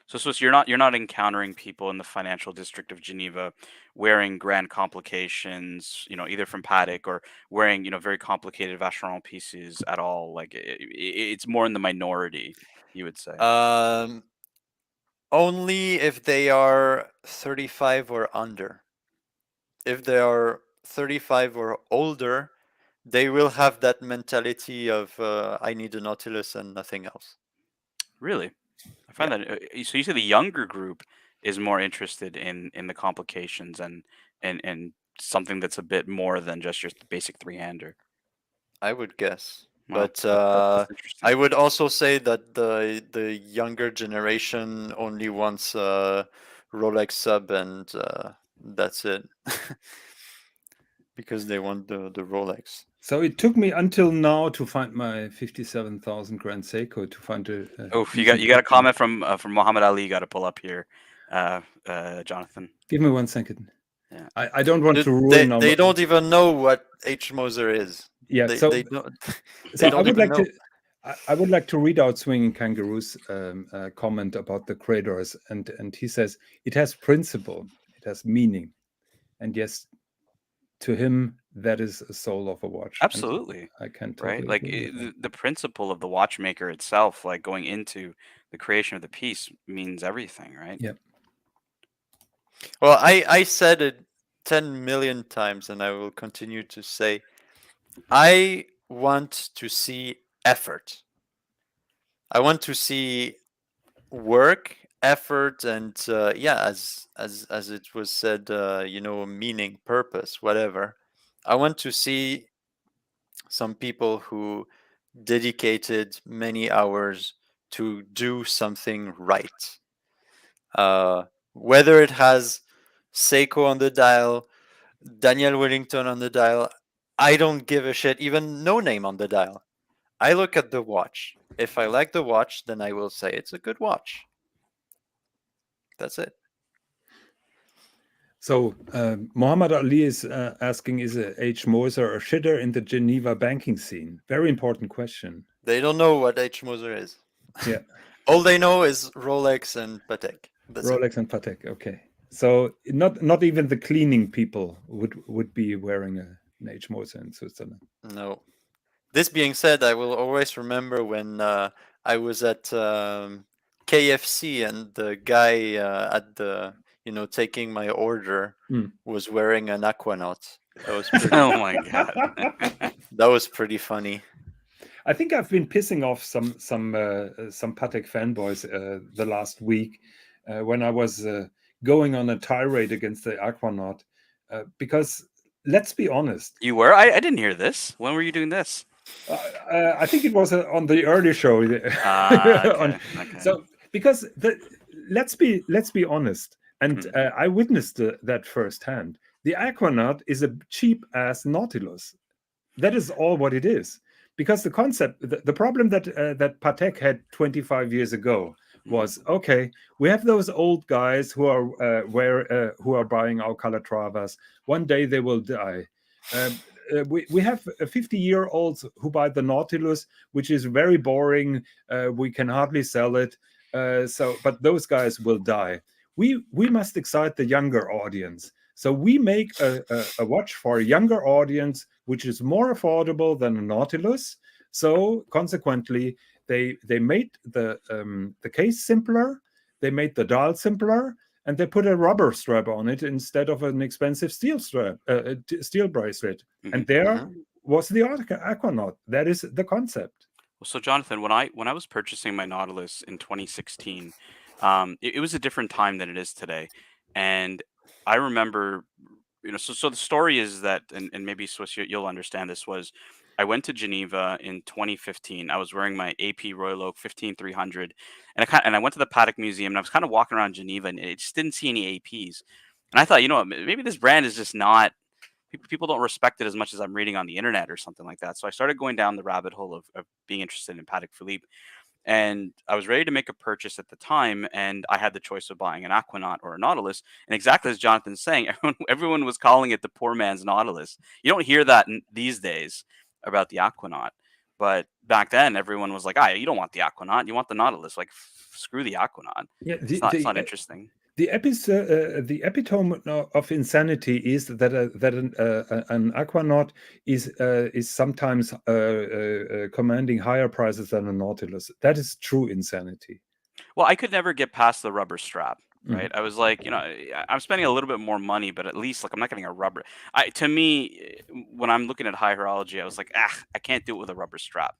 Speaker 2: So you're not encountering people in the financial district of Geneva wearing grand complications, either from Patek or wearing, very complicated Vacheron pieces at all. Like it's more in the minority, you would say.
Speaker 3: Only if they are 35 or under. If they are 35 or older, they will have that mentality of I need a Nautilus and nothing else.
Speaker 2: Really? I find that so you say the younger group is more interested in the complications and something that's a bit more than just your basic three-hander.
Speaker 3: I would guess.
Speaker 2: Wow,
Speaker 3: But
Speaker 2: that's interesting.
Speaker 3: I would also say that the younger generation only wants Rolex sub and that's it. Because they want the Rolex.
Speaker 1: So it took me until now to find my 57,000 Grand Seiko, to find a
Speaker 2: Oh, you got a comment from Muhammad Ali. You got to pull up here, Jonathan.
Speaker 1: Give me 1 second.
Speaker 2: Yeah.
Speaker 1: I don't want to ruin.
Speaker 3: They don't even know what H Moser is.
Speaker 1: Yeah,
Speaker 3: They
Speaker 1: so
Speaker 3: don't.
Speaker 1: so
Speaker 3: They don't even know.
Speaker 1: I would like to read out Swinging Kangaroo's comment about the Cradors, and he says it has principle, it has meaning, and yes, to him that is a soul of a watch.
Speaker 2: Absolutely.
Speaker 1: And I can totally
Speaker 2: right? Like
Speaker 1: agree with that.
Speaker 2: the principle of the watchmaker itself, like going into the creation of the piece, means everything, right?
Speaker 1: Yeah.
Speaker 3: Well, I said it 10 million times, and I will continue to say, I want to see effort. I want to see work, effort, and as it was said, meaning, purpose, whatever. I want to see some people who dedicated many hours to do something right. Whether it has Seiko on the dial, Daniel Wellington on the dial, I don't give a shit. Even No Name on the dial. I look at the watch. If I like the watch, then I will say it's a good watch. That's it.
Speaker 1: So Muhammad Ali is asking, is H. Moser a shitter in the Geneva banking scene? Very important question.
Speaker 3: They don't know what H. Moser is.
Speaker 1: Yeah.
Speaker 3: All they know is Rolex and Patek. That's
Speaker 1: Rolex
Speaker 3: it.
Speaker 1: and Patek. Okay. So not even the cleaning people would be wearing an H. Moser in Switzerland.
Speaker 3: No. This being said, I will always remember when I was at KFC and the guy at the taking my order was wearing an Aquanaut. That was pretty.
Speaker 2: Oh my god.
Speaker 3: That was pretty funny.
Speaker 1: I think I've been pissing off some Patek fanboys the last week when I was going on a tirade against the Aquanaut because let's be honest.
Speaker 2: You were? I didn't hear this. When were you doing this?
Speaker 1: I think it was on the early show.
Speaker 2: Okay.
Speaker 1: So because let's be honest, and I witnessed that firsthand. The Aquanaut is a cheap ass Nautilus. That is all what it is. Because the concept, the problem that that Patek had 25 years ago was, okay, we have those old guys who are who are buying our Calatravas. One day they will die. We have 50-year-olds who buy the Nautilus, which is very boring. We can hardly sell it. But those guys will die. We must excite the younger audience. So we make a watch for a younger audience, which is more affordable than a Nautilus. So consequently, they made the case simpler, they made the dial simpler, and they put a rubber strap on it instead of an expensive steel bracelet. And there was the Aquanaut. That is the concept.
Speaker 2: Well, so Jonathan, when I was purchasing my Nautilus in 2016, it was a different time than it is today, and I remember, so the story is that, and maybe Swiss, you'll understand this, was I went to Geneva in 2015. I was wearing my AP Royal Oak 15300, and I went to the Patek Museum, and I was kind of walking around Geneva, and it just didn't see any APs. And I thought, maybe this brand is just not, people don't respect it as much as I'm reading on the internet or something like that. So I started going down the rabbit hole of being interested in Patek Philippe. And I was ready to make a purchase at the time, and I had the choice of buying an Aquanaut or a Nautilus. And exactly as Jonathan's saying, everyone was calling it the poor man's Nautilus. You don't hear that these days about the Aquanaut, but back then everyone was like, you don't want the Aquanaut, you want the Nautilus. Like, screw the Aquanaut.
Speaker 1: Yeah,
Speaker 2: it's not interesting.
Speaker 1: The epitome of insanity is that an Aquanaut is sometimes commanding higher prices than a Nautilus. That is true insanity.
Speaker 2: Well, I could never get past the rubber strap, right? I was like, I'm spending a little bit more money, but at least, like, I'm not getting a rubber. To me, when I'm looking at high horology, I was like, I can't do it with a rubber strap.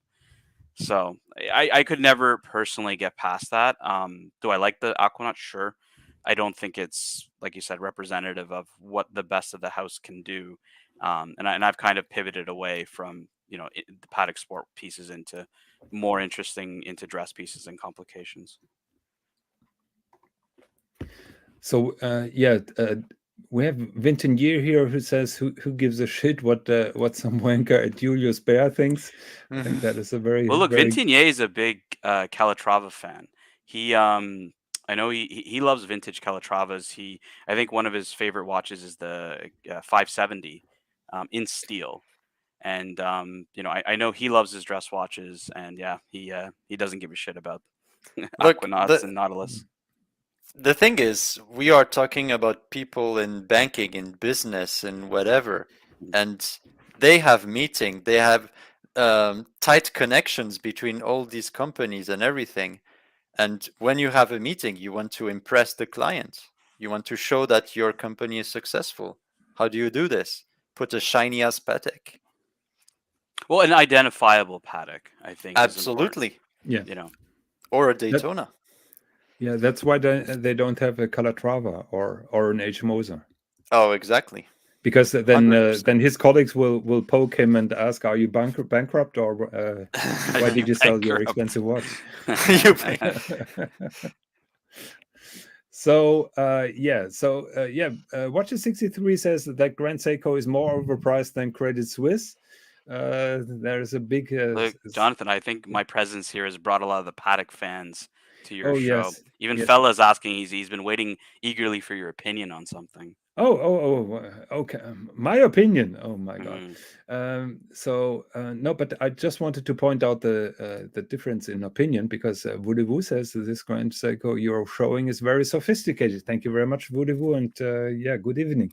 Speaker 2: So I could never personally get past that. Do I like the Aquanaut? Sure. I don't think it's, like you said, representative of what the best of the house can do. And I've kind of pivoted away from, the Patek Sport pieces into more interesting into dress pieces and complications. So
Speaker 1: we have Vintenier here who says, "Who gives a shit what some wanker at Julius Baer thinks?" I think that is a very
Speaker 2: well. Look, Vintenier is a big Calatrava fan. I know he loves vintage Calatravas. I think one of his favorite watches is the 570 in steel. And I know he loves his dress watches, and he doesn't give a shit about Aquanauts and Nautilus.
Speaker 3: The thing is, we are talking about people in banking, in business, and whatever, and they have meeting, they have tight connections between all these companies and everything. And when you have a meeting, you want to impress the client. You want to show that your company is successful. How do you do this? Put a shiny ass Patek.
Speaker 2: Well, an identifiable Patek, I think.
Speaker 3: Absolutely.
Speaker 1: Yeah.
Speaker 3: Or a Daytona.
Speaker 1: That's why they don't have a Calatrava or an H. Moser.
Speaker 3: Oh, exactly.
Speaker 1: Because then his colleagues will poke him and ask, "Are you bankrupt, or why did you sell your expensive watch?" Watches 63 says that Grand Seiko is more overpriced than Credit Suisse. There's a big.
Speaker 2: Look, Jonathan, I think my presence here has brought a lot of the Paddock fans to your
Speaker 1: Oh
Speaker 2: show.
Speaker 1: yes,
Speaker 2: Even
Speaker 1: yes.
Speaker 2: Fella's asking. He's been waiting eagerly for your opinion on something.
Speaker 1: Okay. My opinion. Oh my God.
Speaker 2: Mhm.
Speaker 1: No, but I just wanted to point out the difference in opinion because Voodoo says that this Grand Seiko you're showing is very sophisticated. Thank you very much, Voodoo, and yeah, good evening.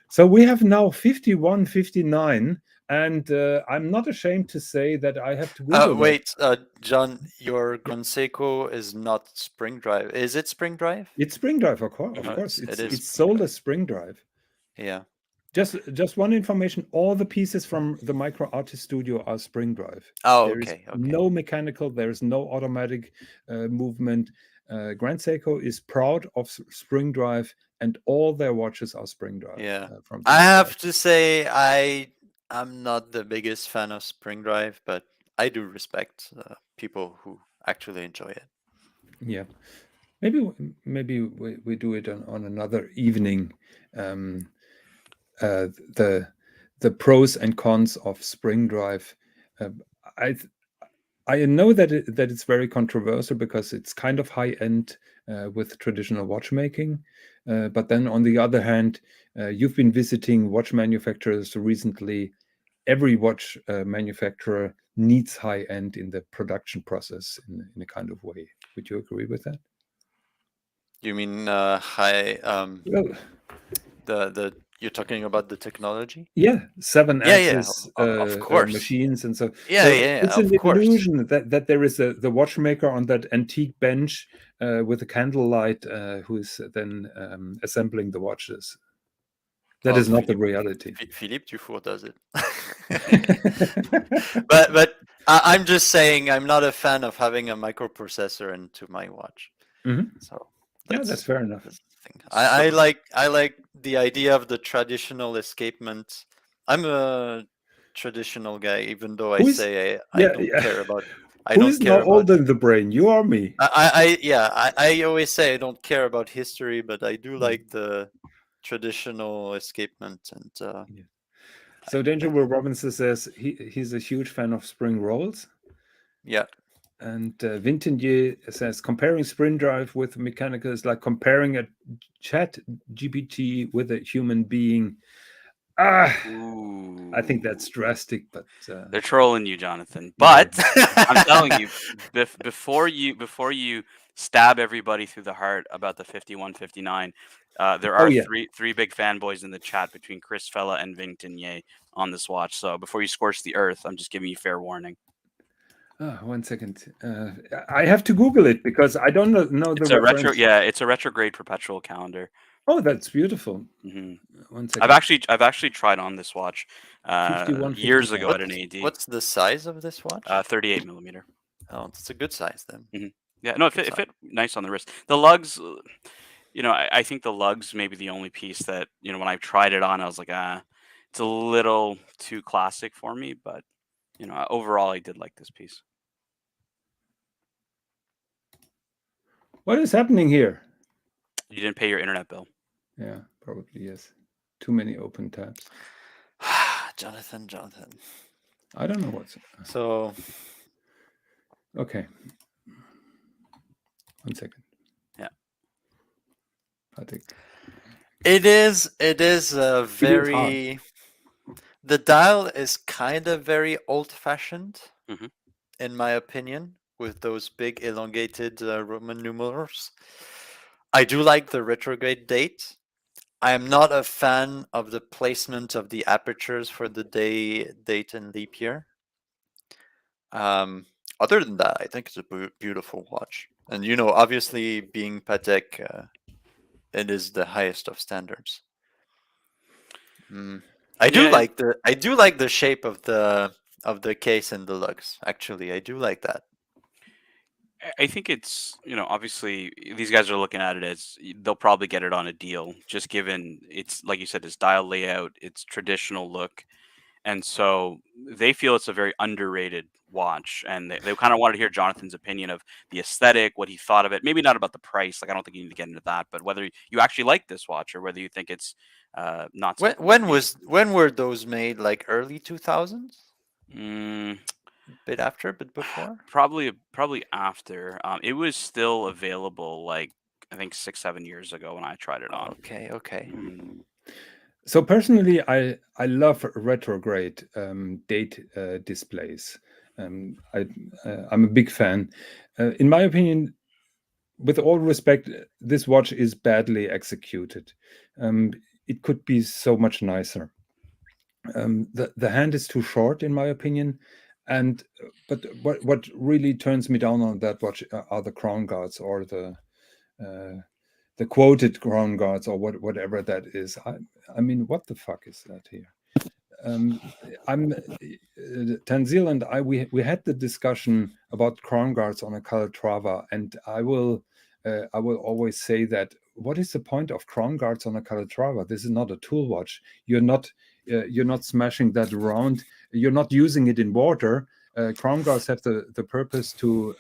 Speaker 1: So we have now 51:59, and I'm not ashamed to say that I have to Google that.
Speaker 3: Wait, John, your Gonseiko is not spring drive. Is it spring drive?
Speaker 1: It's spring drive, of course.
Speaker 2: Mhm.
Speaker 1: Of course,
Speaker 3: It is
Speaker 1: it's
Speaker 3: spring
Speaker 1: sold
Speaker 3: drive.
Speaker 1: as spring drive.
Speaker 3: Yeah.
Speaker 1: Just one information: all the pieces from the Micro Artist Studio are spring drive.
Speaker 3: Oh,
Speaker 1: There is
Speaker 3: okay.
Speaker 1: no mechanical. There is no automatic movement. Grand Seiko is proud of spring drive, and all their watches are spring drive.
Speaker 3: Yeah.
Speaker 1: From the
Speaker 3: I
Speaker 1: Micro
Speaker 3: have to say I'm not the biggest fan of spring drive, but I do respect people who actually enjoy it.
Speaker 1: Yeah, maybe we do it on another evening. The pros and cons of spring drive. I know that it's very controversial because it's kind of high end with traditional watchmaking, but then on the other hand, you've been visiting watch manufacturers recently. Every watch manufacturer needs high end in the production process in a kind of way. Would you agree with that?
Speaker 3: You mean high
Speaker 1: Well,
Speaker 3: the you're talking about the technology?
Speaker 1: yeah, seven
Speaker 3: Yeah, yeah,
Speaker 1: axis
Speaker 3: of course.
Speaker 1: machines, and so
Speaker 3: Yeah, yeah,
Speaker 1: it's an
Speaker 3: of course.
Speaker 1: illusion that there is the watchmaker on that antique bench with a candlelight who's then assembling the watches. That
Speaker 3: Well,
Speaker 1: is not the reality.
Speaker 3: Philippe Dufour does it. but I'm just saying I'm not a fan of having a microprocessor into my watch.
Speaker 1: Mhm.
Speaker 3: So
Speaker 1: Yeah, that's fair enough.
Speaker 3: that's the thing. I like the idea of the traditional escapement. I'm a traditional guy, even though I say I don't care about. I
Speaker 1: Who
Speaker 3: don't
Speaker 1: is
Speaker 3: care
Speaker 1: now
Speaker 3: about.
Speaker 1: older in the brain? You or me?
Speaker 3: I always say I don't care about history, but I do like the traditional escapement and.
Speaker 1: Yeah. So Danger Will Robinson says he's a huge fan of spring rolls.
Speaker 3: Yeah.
Speaker 1: And Vintenier says comparing spring drive with mechanical is like comparing a chat GPT with a human being. I think that's drastic, but
Speaker 2: they're trolling you, Jonathan. But I'm telling you, before you stab everybody through the heart about the 51:59, there are three big fanboys in the chat between Chris Fella and Ving Tinier on this watch. So before you scorch the earth, I'm just giving you fair warning.
Speaker 1: 1 second. I have to Google it because I don't know the reference.
Speaker 2: It's a retrograde perpetual calendar.
Speaker 1: Oh, that's beautiful.
Speaker 2: Mm-hmm.
Speaker 1: 1 second.
Speaker 2: I've actually tried on this watch years ago at an AD.
Speaker 3: What's the size of this watch?
Speaker 2: 38 millimeter.
Speaker 3: Oh, it's a good size then.
Speaker 2: Mm-hmm. Yeah, no, it fit nice on the wrist. The lugs, I think the lugs may be the only piece that when I tried it on, I was like, it's a little too classic for me. But overall, I did like this piece.
Speaker 1: What is happening here?
Speaker 2: You didn't pay your internet bill.
Speaker 1: Yeah, probably yes. Too many open tabs.
Speaker 3: Jonathan.
Speaker 1: I don't know what's.
Speaker 3: So.
Speaker 1: Okay. 1 second.
Speaker 2: Yeah.
Speaker 3: It is very. The dial is kind of very old-fashioned, in my opinion, with those big elongated Roman numerals. I do like the retrograde date. I am not a fan of the placement of the apertures for the day, date, and leap year. Other than that, I think it's a beautiful watch. And, obviously being Patek, it is the highest of standards. I do like the shape of the case and the lugs. Actually, I do like that.
Speaker 2: I think it's obviously these guys are looking at it as they'll probably get it on a deal, just given it's like you said, its dial layout, its traditional look, And so they feel it's a very underrated watch, and they kind of wanted to hear Jonathan's opinion of the aesthetic, what he thought of it. Maybe not about the price. Like, I don't think you need to get into that, but whether you actually like this watch or whether you think it's not something.
Speaker 3: When were those made? Like early 2000s?
Speaker 2: Mm,
Speaker 3: Bit after, bit before?
Speaker 2: probably after. It was still available, like I think 6-7 years ago when I tried it on.
Speaker 3: Okay.
Speaker 2: Mhm.
Speaker 1: So personally, I love retrograde date displays. I'm a big fan. In my opinion, with all respect, this watch is badly executed. It could be so much nicer. The hand is too short, in my opinion, but what really turns me down on that watch are the crown guards or the quoted crown guards or whatever that is. I mean, what the fuck is that here? I'm Tanzil and I. We had the discussion about crown guards on a Calatrava, and I will always say that what is the point of crown guards on a Calatrava? This is not a tool watch. You're not smashing that around. You're not using it in water. Crown guards have the purpose to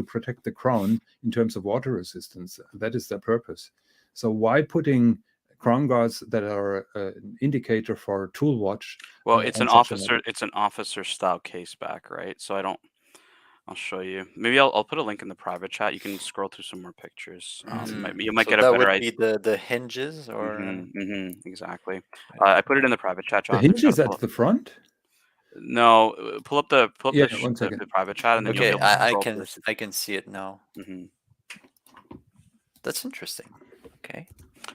Speaker 1: protect the crown in terms of water resistance. That is their purpose. So why putting crown guards that are an indicator for a tool watch?
Speaker 2: Well, it's an officer style case back, right? So I'll show you. Maybe I'll put a link in the private chat. You can scroll through some more pictures. You might
Speaker 3: So
Speaker 2: get a
Speaker 3: that
Speaker 2: better
Speaker 3: would
Speaker 2: idea.
Speaker 3: be the hinges, or
Speaker 2: Exactly. I put it in the private chat,
Speaker 1: The
Speaker 2: Jonathan.
Speaker 1: hinges at the front.
Speaker 2: No, pull up the
Speaker 1: one second.
Speaker 2: the private chat, and then
Speaker 3: okay,
Speaker 2: you'll be able to
Speaker 3: I
Speaker 2: scroll
Speaker 3: can
Speaker 2: through.
Speaker 3: I can see it now. That's interesting. Okay.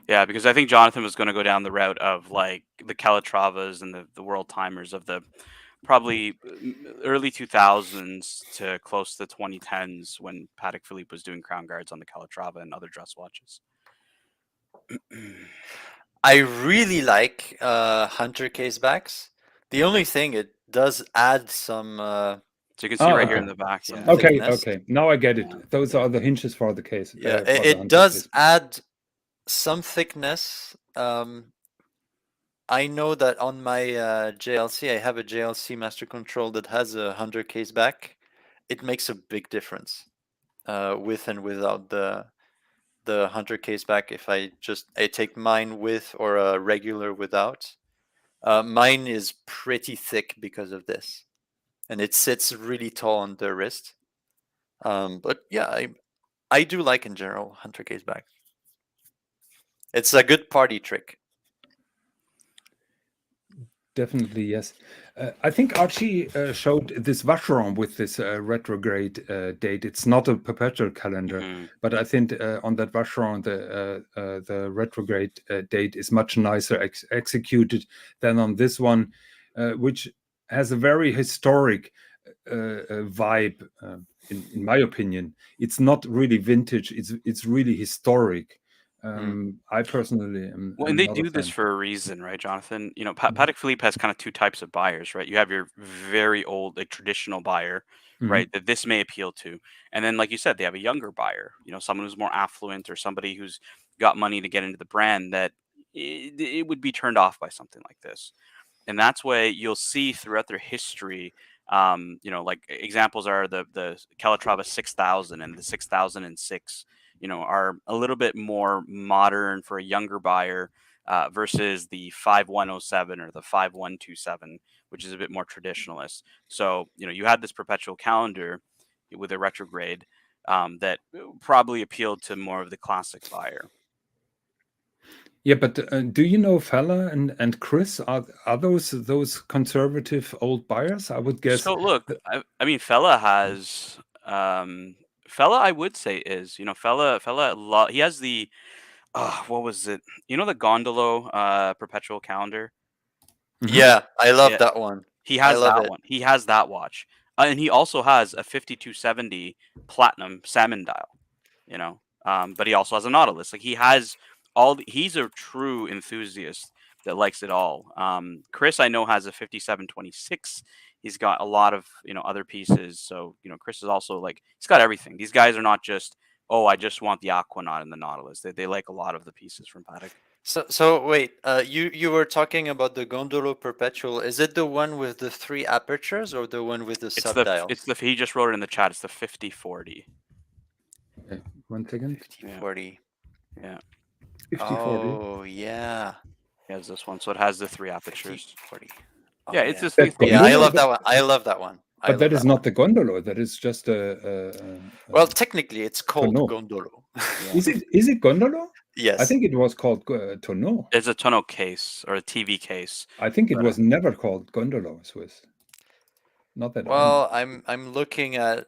Speaker 2: Yeah, because I think Jonathan was going to go down the route of like the Calatravas and the world timers of the probably early 2000s to close to the 2010s when Patek Philippe was doing crown guards on the Calatrava and other dress watches.
Speaker 3: I really like hunter casebacks. The only thing, it does add some.
Speaker 2: So you can see right here in the back.
Speaker 3: Some
Speaker 2: Yeah.
Speaker 3: thickness.
Speaker 1: Okay. Now I get it. Those are the hinges for the case.
Speaker 3: Yeah,
Speaker 1: for the
Speaker 3: it
Speaker 1: hunter
Speaker 3: does
Speaker 1: case.
Speaker 3: add some thickness. I know that on my JLC, I have a JLC Master Control that has a hunter caseback. It makes a big difference with and without the hunter caseback. If I take mine with or a regular without, mine is pretty thick because of this, and it sits really tall on the wrist. But yeah, I do like in general hunter caseback. It's a good party trick.
Speaker 1: Definitely, yes. I think Archie showed this Vacheron with this retrograde date. It's not a perpetual calendar, but I think on that Vacheron, the retrograde date is much nicer executed than on this one, which has a very historic vibe, in my opinion. It's not really vintage. It's really historic. I personally am.
Speaker 2: Well, and they do this for a reason, right, Jonathan? You know, Patek Philippe has kind of two types of buyers, right? You have your very old, like traditional buyer, right, that this may appeal to, and then, like you said, they have a younger buyer. You know, someone who's more affluent or somebody who's got money to get into the brand that it would be turned off by something like this, and that's why you'll see throughout their history. You know, like examples are the Calatrava 6000 and the 6006. You know, are a little bit more modern for a younger buyer versus the 5107 or the 5127, which is a bit more traditionalist. So, you know, you had this perpetual calendar with a retrograde that probably appealed to more of the classic buyer.
Speaker 1: Yeah, but do you know Fella and Chris? Are those conservative old buyers? I would guess.
Speaker 2: So look, I mean, Fella has Fella, I would say is, you know, Fella he has the what was it? You know, the Gondolo perpetual calendar?
Speaker 3: Yeah, I love
Speaker 2: Yeah,
Speaker 3: that one.
Speaker 2: he
Speaker 3: I
Speaker 2: has
Speaker 3: love
Speaker 2: that
Speaker 3: it.
Speaker 2: one. He has that watch. And he also has a 5270 platinum salmon dial, you know. But he also has a Nautilus. Like he has he's a true enthusiast that likes it all. Chris, I know, has a 5726. He's got a lot of, you know, other pieces. So, you know, Chris is also like, he's got everything. These guys are not just, oh, I just want the Aquanaut and the Nautilus. They like a lot of the pieces from Patek.
Speaker 3: So wait, you were talking about the Gondolo Perpetual. Is it the one with the 3 apertures or the one with the
Speaker 2: It's
Speaker 3: subdials?
Speaker 2: he just wrote it in the chat. It's the 5040.
Speaker 1: Okay, 1 second.
Speaker 3: 5040.
Speaker 2: Yeah.
Speaker 1: 5040.
Speaker 3: Oh yeah.
Speaker 2: He has this one, so it has the 3 apertures.
Speaker 3: 5040.
Speaker 2: Yeah, it's this.
Speaker 1: That
Speaker 3: Yeah, I
Speaker 1: gondolo,
Speaker 3: love that one. I love that one.
Speaker 1: but that is not the gondolo. That is just
Speaker 3: Well, technically, it's called
Speaker 1: tonneau.
Speaker 3: Gondolo.
Speaker 1: Is it gondolo?
Speaker 3: Yes.
Speaker 1: I think it was called tonneau.
Speaker 2: It's a tonneau case or a TV case.
Speaker 1: I think it was never called gondolo, Swis. Not that I know.
Speaker 3: Well, I'm looking at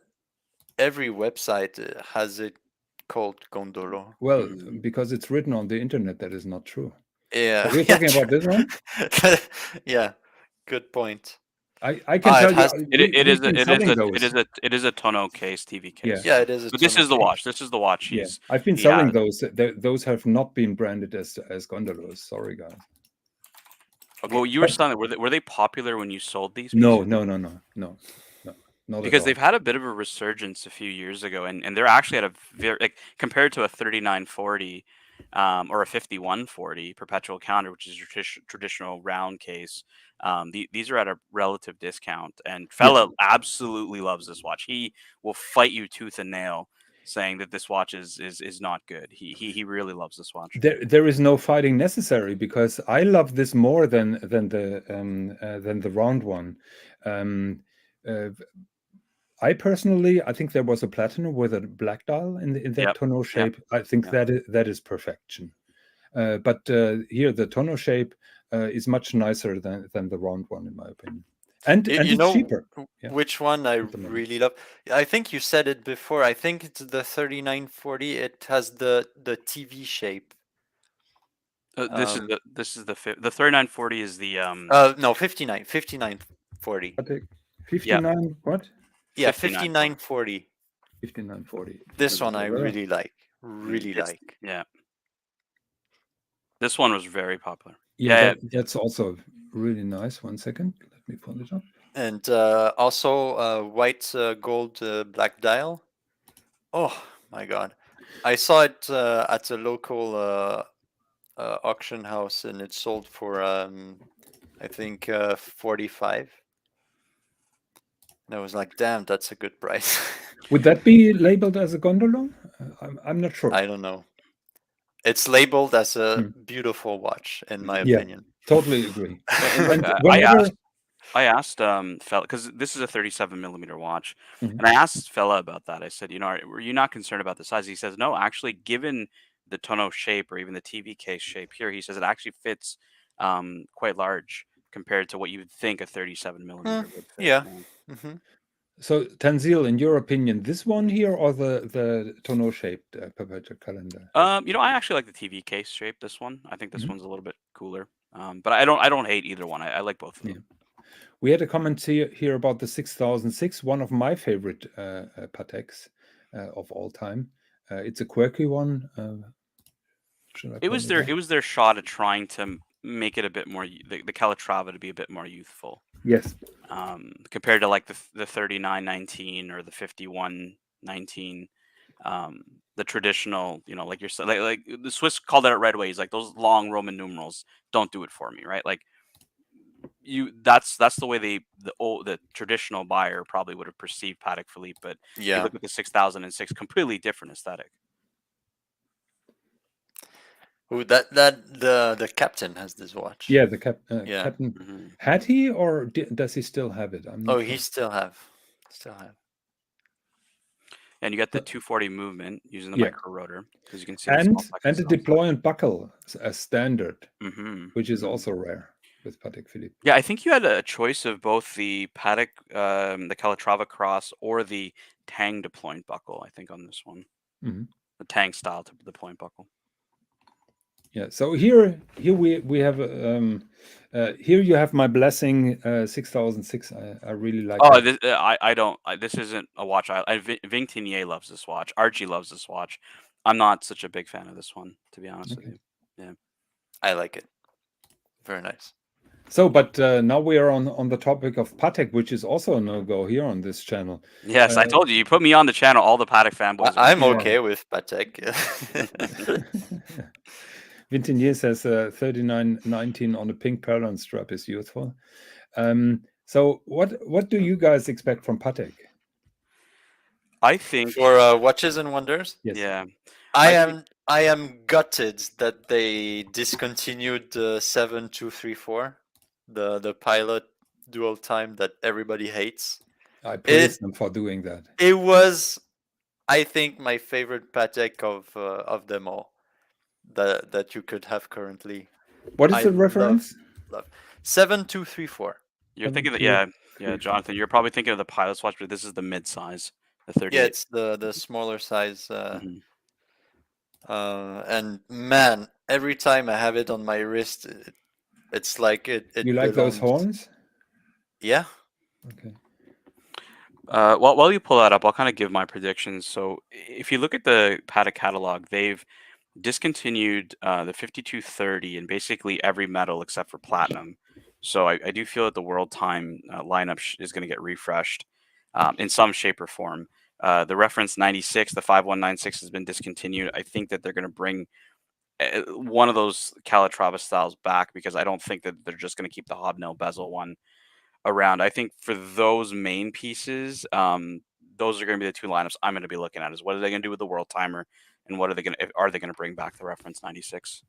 Speaker 3: every website has it called Gondolo.
Speaker 1: Well, because it's written on the internet, that is not true.
Speaker 3: Yeah.
Speaker 1: Are we talking about this one?
Speaker 3: Yeah. Good point.
Speaker 1: I can tell you,
Speaker 2: it is a tonneau case, TV case.
Speaker 3: Yeah, it is.
Speaker 2: But this is the watch. This is the watch.
Speaker 1: Yeah, I've been selling those. Those have not been branded as gondolas. Sorry, guys.
Speaker 2: Okay. Well, you were selling. Were they popular when you sold these?
Speaker 1: No. Not
Speaker 2: because they've had a bit of a resurgence a few years ago, and they're actually at a very compared to a 3940 or a 5140 perpetual counter, which is traditional round case. These are at a relative discount, and Fella absolutely loves this watch. He will fight you tooth and nail, saying that this watch is not good. He really loves this watch.
Speaker 1: There is no fighting necessary because I love this more than the round one. I personally, I think there was a platinum with a black dial in that tonneau shape. I think that is perfection. But here the tonneau shape is much nicer than the round one, in my opinion. And it's cheaper.
Speaker 3: Which one I really love? I think you said it before. I think it's the 3940. It has the TV shape.
Speaker 2: This is the 3940 is the
Speaker 3: no 5940.
Speaker 1: 59 what?
Speaker 3: Yeah, 5940.
Speaker 1: 5940.
Speaker 3: This one I really like.
Speaker 2: Yeah. This one was very popular.
Speaker 1: Yeah, that's also really nice. 1 second. Let me pull it up.
Speaker 3: And also white gold black dial. Oh my god. I saw it at a local auction house and it sold for I think 45. And I was like, damn, that's a good price.
Speaker 1: Would that be labeled as a gondola? I'm not sure.
Speaker 3: I don't know. It's labeled as a beautiful watch, in my opinion.
Speaker 1: Totally agree.
Speaker 2: I asked Fella, because this is a 37 millimeter watch, and I asked Fella about that. I said, were you not concerned about the size? He says, no, actually, given the tonneau shape or even the TV case shape here, he says it actually fits quite large compared to what you would think a 37 millimeter would fit.
Speaker 3: Yeah.
Speaker 1: So, Tanzil, in your opinion, this one here or the tonneau shaped perpetual calendar?
Speaker 2: I actually like the TV case shape. This one, I think this one's a little bit cooler. But I don't hate either one. I like both of them.
Speaker 1: We had a comment here about the 6006, one of my favorite Pateks of all time. It's a quirky one.
Speaker 2: It was their shot at trying to make it a bit more the Calatrava to be a bit more youthful.
Speaker 1: Yes.
Speaker 2: Compared to like the 3919 or the 5119, the traditional, like you're like the Swiss called it out right away. He's like, those long Roman numerals don't do it for me, right? Like that's the way the traditional buyer probably would have perceived Patek Philippe, but you look at the 6006, completely different aesthetic.
Speaker 3: Ooh, the captain has this watch.
Speaker 1: Yeah, the captain. Had he or does he still have it? I'm not sure.
Speaker 3: He still have.
Speaker 2: And you got the 240 movement using the micro rotor, as you can see.
Speaker 1: And the deploy and buckle as standard, which is also rare with Patek Philippe.
Speaker 2: Yeah, I think you had a choice of both the Patek, the Calatrava cross, or the Tang deploying buckle. I think on this one, the Tang style deploying buckle.
Speaker 1: Yeah. So here we have here you have my blessing 6006. I really like.
Speaker 2: Oh, I don't. This isn't a watch. Ving Tinier loves this watch. Archie loves this watch. I'm not such a big fan of this one, to be honest with you. Yeah,
Speaker 3: I like it. Very nice.
Speaker 1: So, but now we are on the topic of Patek, which is also a no-go here on this channel.
Speaker 2: Yes, I told you. You put me on the channel. All the Patek fanboys.
Speaker 3: I'm okay with Patek.
Speaker 1: Vintinier says 3919 on a pink Perlon strap is youthful. So what do you guys expect from Patek?
Speaker 2: I think
Speaker 3: For watches and wonders,
Speaker 1: Yes.
Speaker 2: yeah.
Speaker 3: I am gutted that they discontinued the 7234, the pilot dual time that everybody hates.
Speaker 1: I praise them for doing that.
Speaker 3: It was, I think, my favorite Patek of them all that you could have currently.
Speaker 1: What is
Speaker 3: I
Speaker 1: the reference?
Speaker 3: Love 7234.
Speaker 2: You're thinking that, yeah, Jonathan. You're probably thinking of the pilot's watch, but this is the mid-size, the 38.
Speaker 3: Yeah, it's the smaller size.
Speaker 2: Mhm.
Speaker 3: And man, every time I have it on my wrist, it's like it
Speaker 1: You like those
Speaker 3: belongs.
Speaker 1: horns?
Speaker 3: Yeah.
Speaker 1: Okay.
Speaker 2: While you pull that up, I'll kind of give my predictions. So if you look at the Patek catalog, they've discontinued the 5230 in basically every metal except for platinum. So I do feel that the World Time lineup is going to get refreshed in some shape or form. The reference 96, the 5196 has been discontinued. I think that they're going to bring one of those Calatrava styles back because I don't think that they're just going to keep the hobnail bezel one around. I think for those main pieces, those are going to be the two lineups I'm going to be looking at. Is what are they going to do with the World Timer, and what are they going to bring back the reference 96?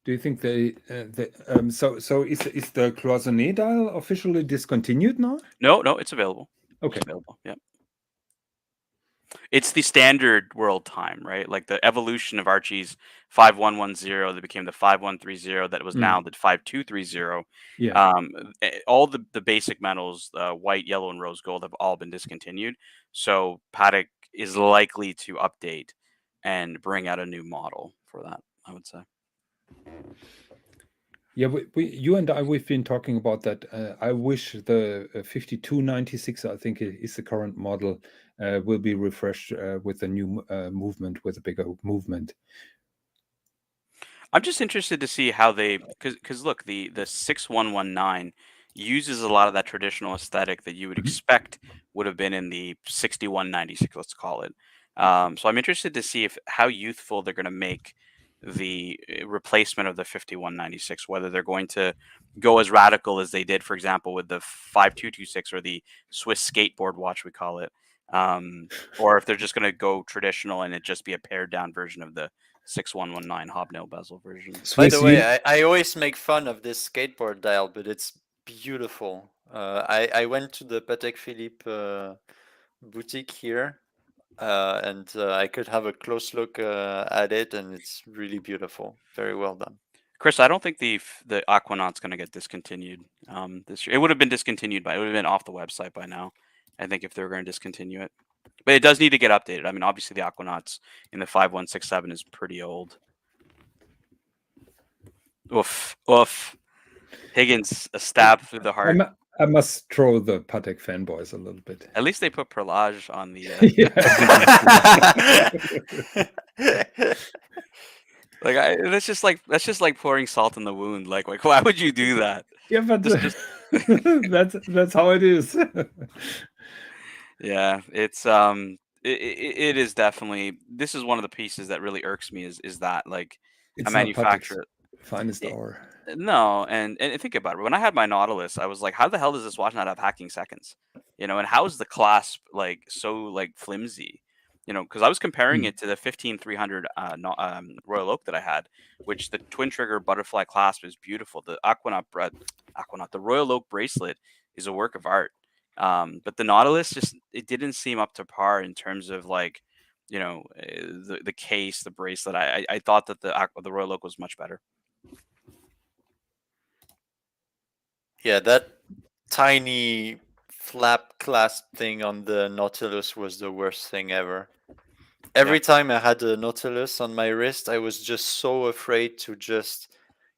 Speaker 1: Do you think so is the cloisonné dial officially discontinued now?
Speaker 2: No, it's available.
Speaker 1: Okay.
Speaker 2: It's available. Yeah. It's the standard world time, right? Like the evolution of Archie's 5110 that became the 5130 that was now the 5230.
Speaker 1: Yeah.
Speaker 2: All the basic metals, white, yellow, and rose gold, have all been discontinued. So Patek is likely to update and bring out a new model for that, I would say.
Speaker 1: Yeah, you and I, we've been talking about that. I wish the 5296, I think is the current model, will be refreshed with a new movement, with a bigger movement.
Speaker 2: I'm just interested to see how they, because look, the 6119 uses a lot of that traditional aesthetic that you would expect would have been in the 6196, let's call it. So I'm interested to see how youthful they're going to make the replacement of the 5196, whether they're going to go as radical as they did, for example, with the 5226 or the Swiss skateboard watch, we call it, or if they're just going to go traditional and it just be a pared down version of the 6119 hobnail bezel version.
Speaker 3: By the way, I always make fun of this skateboard dial, but it's beautiful. I went to the Patek Philippe boutique here, and I could have a close look at it, and it's really beautiful. Very well done.
Speaker 2: Chris, I don't think the Aquanaut's going to get discontinued this year. It would have been discontinued it would have been off the website by now, I think, if they were going to discontinue it. But it does need to get updated. I mean, obviously the Aquanauts in the 5167 is pretty old. Oof. Higgins, a stab through the heart.
Speaker 1: I must troll the Patek fanboys a little bit.
Speaker 2: At least they put perlage on the. That's just like pouring salt in the wound. Like why would you do that?
Speaker 1: Yeah, but that's how it is.
Speaker 2: Yeah, it's it is definitely. This is one of the pieces that really irks me is that like
Speaker 1: it's
Speaker 2: a manufacturer
Speaker 1: finest hour.
Speaker 2: No, and think about it. When I had my Nautilus, I was like, how the hell does this watch not have hacking seconds? And how is the clasp so flimsy? Because I was comparing it to the 15300 Royal Oak that I had, which the twin trigger butterfly clasp is beautiful. The Aquanaut, the Royal Oak bracelet is a work of art. But the Nautilus it didn't seem up to par in terms of the case, the bracelet. I thought that the Royal Oak was much better.
Speaker 3: Yeah, that tiny flap clasp thing on the Nautilus was the worst thing ever. Every time I had a Nautilus on my wrist, I was just so afraid to just,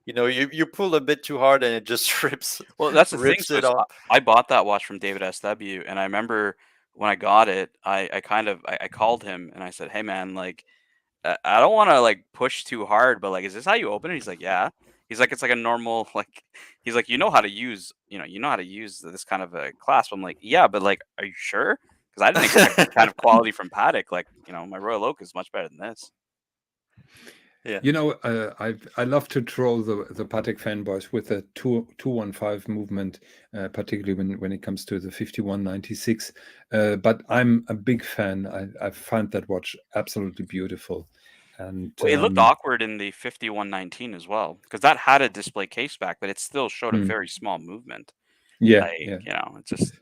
Speaker 3: you pull a bit too hard and it just rips.
Speaker 2: Well, that's the thing.
Speaker 3: It off.
Speaker 2: I bought that watch from David SW, and I remember when I got it, I called him and I said, "Hey man, like, I don't want to push too hard, but is this how you open it?" He's like, "Yeah." He's like, "It's like a normal He's like, you know how to use this kind of a clasp." I'm like, "Yeah, but are you sure?" Because I didn't expect that kind of quality from Patek. My Royal Oak is much better than this.
Speaker 3: Yeah.
Speaker 1: You know, I love to troll the Patek fanboys with the 215 movement, particularly when it comes to the 5196. But I'm a big fan. I find that watch absolutely beautiful, and
Speaker 2: Well, it looked awkward in the 5119 as well, because that had a display case back, but it still showed a very small movement.
Speaker 1: yeah,
Speaker 2: Like,
Speaker 1: yeah.
Speaker 2: you know, it's just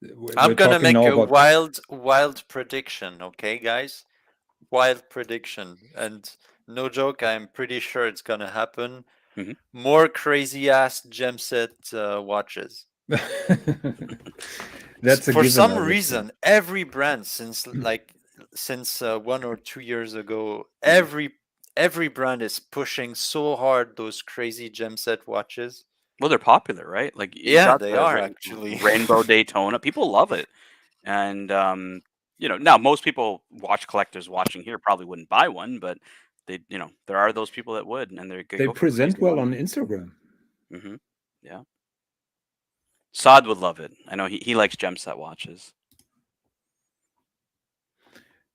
Speaker 3: I'm
Speaker 1: We're
Speaker 3: gonna
Speaker 1: talking
Speaker 3: make
Speaker 1: now
Speaker 3: a
Speaker 1: about
Speaker 3: wild prediction, okay, guys? Wild prediction, and no joke, I'm pretty sure it's gonna happen.
Speaker 2: Mhm.
Speaker 3: More crazy ass gem set watches.
Speaker 1: that's a
Speaker 3: For
Speaker 1: given,
Speaker 3: some
Speaker 1: I would say.
Speaker 3: reason, every brand since 1 or 2 years ago, every brand is pushing so hard those crazy gem set watches.
Speaker 2: well, they're popular, right? Like you
Speaker 3: Yeah,
Speaker 2: got
Speaker 3: they
Speaker 2: the
Speaker 3: are actually.
Speaker 2: Rainbow Daytona. People love it, and you know, now most people watch collectors watching here probably wouldn't buy one, but they, you know, there are those people that would, and they
Speaker 1: They
Speaker 2: go for crazy
Speaker 1: present well
Speaker 2: money.
Speaker 1: on Instagram.
Speaker 2: Hmm. Yeah, Saad would love it. I know he likes gem set watches.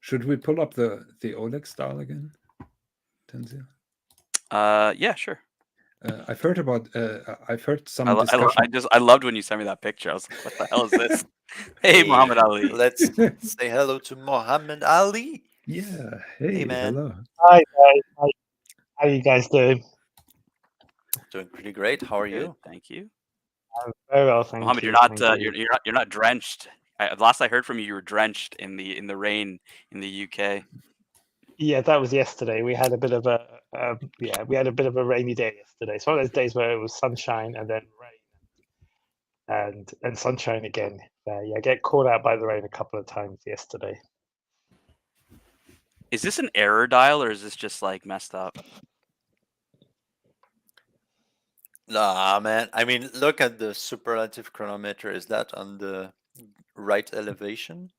Speaker 1: Should we pull up the Rolex style again, Tanzil?
Speaker 2: Yeah, sure.
Speaker 1: I've heard about. I've heard some discussion.
Speaker 2: I loved when you sent me that picture. I was like, what the hell is this? Hey, Muhammad Ali.
Speaker 3: Let's say hello to Muhammad Ali.
Speaker 1: Yeah. Hey,
Speaker 3: man.
Speaker 1: hello.
Speaker 4: Hi guys, how you guys doing?
Speaker 3: Doing pretty great. How are
Speaker 2: Good,
Speaker 3: you?
Speaker 2: thank you.
Speaker 4: I'm very well, thank
Speaker 2: Mohammed,
Speaker 4: you.
Speaker 2: you're not
Speaker 4: thank you.
Speaker 2: you're not drenched. Last I heard from you, you were drenched in the rain in the UK.
Speaker 4: Yeah, that was yesterday. We had a bit of a we had a bit of a rainy day yesterday. It's one of those days where it was sunshine and then rain and sunshine again. Yeah, I get caught out by the rain a couple of times yesterday.
Speaker 2: Is this an error dial or is this just like messed up?
Speaker 3: Nah, man. I mean, look at the superlative chronometer. Is that on the right elevation?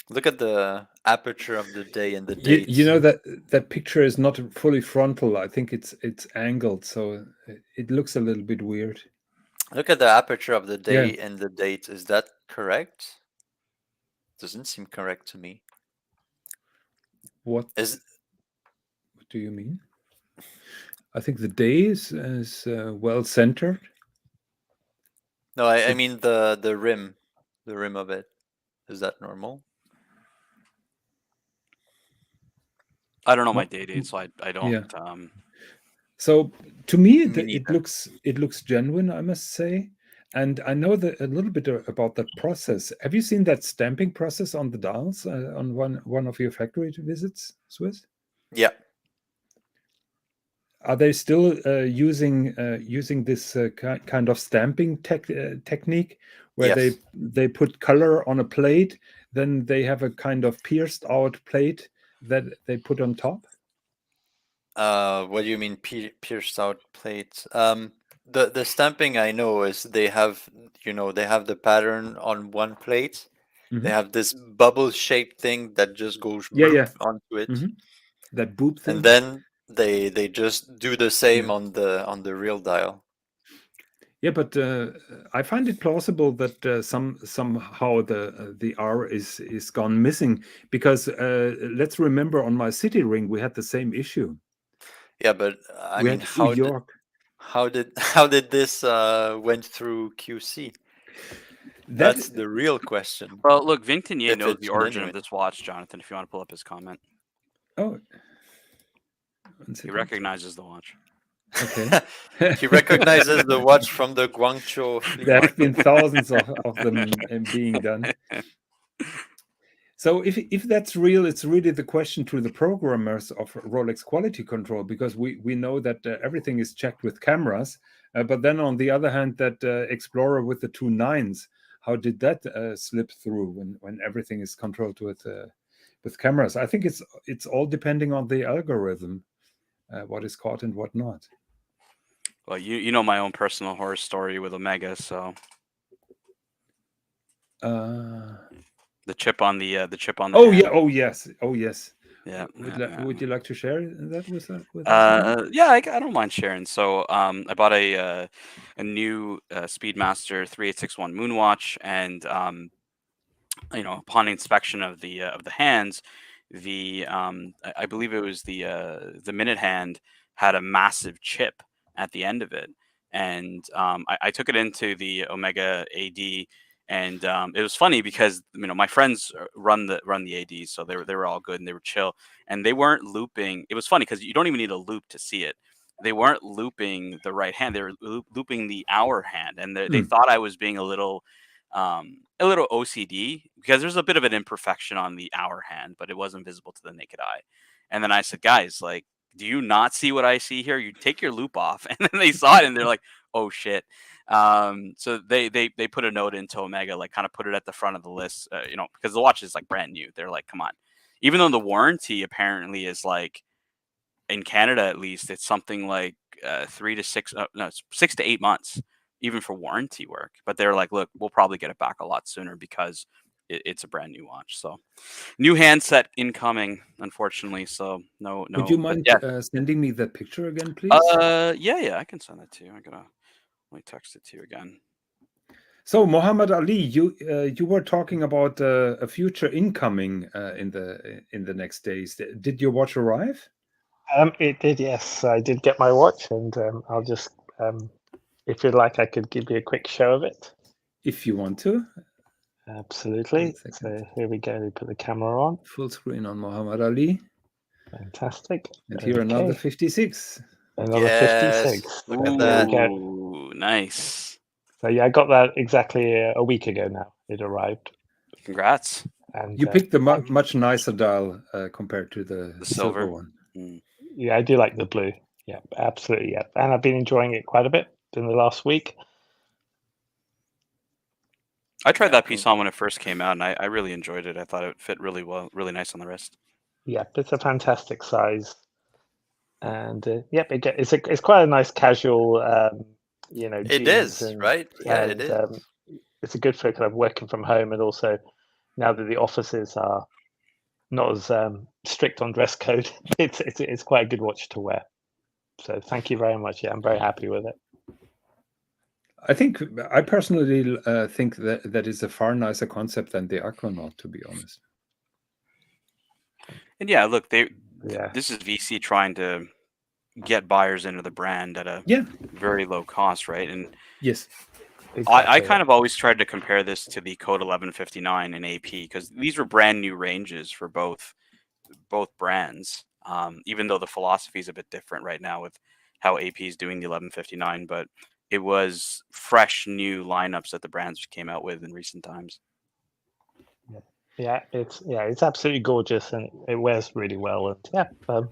Speaker 3: Look at the aperture of the day and the dates.
Speaker 1: You know that picture is not fully frontal. I think it's angled, so it looks a little bit weird.
Speaker 3: Look at the aperture of the day
Speaker 1: Yeah.
Speaker 3: and the date. Is that correct? Doesn't seem correct to me.
Speaker 1: What
Speaker 3: Is
Speaker 1: do you mean? I think the day is well centered.
Speaker 3: no, I mean the rim of it. Is that normal?
Speaker 2: I don't know my day date, so I don't.
Speaker 1: Yeah. So to me, it
Speaker 3: neither.
Speaker 1: looks genuine, I must say. And I know a little bit about that process. Have you seen that stamping process on the dials on one of your factory visits, Swis?
Speaker 3: Yeah.
Speaker 1: Are they still using this kind of stamping technique where
Speaker 3: Yes.
Speaker 1: they put color on a plate, then they have a kind of pierced out plate that they put on top?
Speaker 3: What do you mean pierced out plates? The stamping I know is they have the pattern on one plate. They have this bubble shaped thing that just goes onto it.
Speaker 1: That boop thing.
Speaker 3: And then they just do the same on the real dial.
Speaker 1: Yeah, but I find it plausible that somehow the R is gone missing, because let's remember on my city ring we had the same issue.
Speaker 3: Yeah, but I
Speaker 1: We
Speaker 3: mean,
Speaker 1: had New York.
Speaker 3: how did this went through QC? That's the real question.
Speaker 2: Well, look, Vingtonier
Speaker 3: If
Speaker 2: knows
Speaker 3: it's
Speaker 2: the origin
Speaker 3: genuine.
Speaker 2: of this watch, Jonathan. If you want to pull up his comment,
Speaker 1: Oh,
Speaker 2: he recognizes the watch.
Speaker 1: Okay.
Speaker 3: He recognizes the watch from the Guangzhou flea
Speaker 1: There have
Speaker 3: market.
Speaker 1: been thousands of them being done. So if that's real, it's really the question to the programmers of Rolex quality control, because we know that everything is checked with cameras, but then on the other hand, that Explorer with the 2 9s, how did that slip through when everything is controlled with cameras? I think it's all depending on the algorithm, what is caught and what not.
Speaker 2: Well, you know my own personal horror story with Omega, so the chip on the
Speaker 1: Oh
Speaker 2: hand.
Speaker 1: yeah! Oh yes! Oh yes!
Speaker 2: Yeah.
Speaker 1: Would you like to share that with us?
Speaker 2: Yeah, I don't mind sharing. So I bought a new Speedmaster 3861 Moonwatch, and upon inspection of the hands, I believe it was the minute hand had a massive chip at the end of it, and I took it into the Omega AD, and it was funny because my friends run the ADs, so they were all good and they were chill, and they weren't looping. It was funny because you don't even need a loop to see it. They weren't looping the right hand; they were looping the hour hand, and they thought I was being a little OCD because there's a bit of an imperfection on the hour hand, but it wasn't visible to the naked eye. And then I said, guys, like, do you not see what I see here? You take your loop off. And then they saw it and they're like, oh shit. So they put a note into Omega, like kind of put it at the front of the list, because the watch is like brand new. They're like, come on. Even though the warranty apparently is like, in Canada at least, it's something like 6 to 8 months, even for warranty work. But they're like, look, we'll probably get it back a lot sooner because it's a brand new watch. So new handset incoming, unfortunately. So no.
Speaker 1: Would you mind sending me the picture again, please?
Speaker 2: Yeah, I can send it to you. Let me text it to you again.
Speaker 1: So Muhammad Ali, you were talking about a future incoming in the next days. Did your watch arrive?
Speaker 4: It did, yes. I did get my watch, and I'll just, if you'd like, I could give you a quick show of it.
Speaker 1: If you want to.
Speaker 4: Absolutely. So here we go. We put the camera on.
Speaker 1: Full screen on Muhammad Ali.
Speaker 4: Fantastic.
Speaker 1: And here another 56.
Speaker 4: Another 56.
Speaker 3: Look at that.
Speaker 2: Ooh, nice.
Speaker 4: So yeah, I got that exactly a week ago now. It arrived.
Speaker 2: Congrats.
Speaker 4: And
Speaker 1: you picked the much nicer dial compared to the silver one.
Speaker 4: Yeah, I do like the blue. Yeah, absolutely. Yeah, and I've been enjoying it quite a bit in the last week.
Speaker 2: I tried that piece on when it first came out, and I really enjoyed it. I thought it fit really well, really nice on the wrist.
Speaker 4: Yeah, it's a fantastic size, and it's quite a nice casual.
Speaker 3: It is, right? Yeah, it is.
Speaker 4: It's a good for kind of working from home, and also now that the offices are not as strict on dress code, it's quite a good watch to wear. So thank you very much. Yeah, I'm very happy with it.
Speaker 1: I personally think that is a far nicer concept than the Aquanaut, to be honest.
Speaker 2: And yeah, look, this is VC trying to get buyers into the brand at a very low cost, right? And
Speaker 1: yes,
Speaker 2: exactly. I kind of always tried to compare this to the Code 1159 and AP because these were brand new ranges for both brands. Even though the philosophy is a bit different right now with how AP is doing the 1159, but it was fresh new lineups that the brands came out with in recent times.
Speaker 4: Yeah, it's absolutely gorgeous and it wears really well. And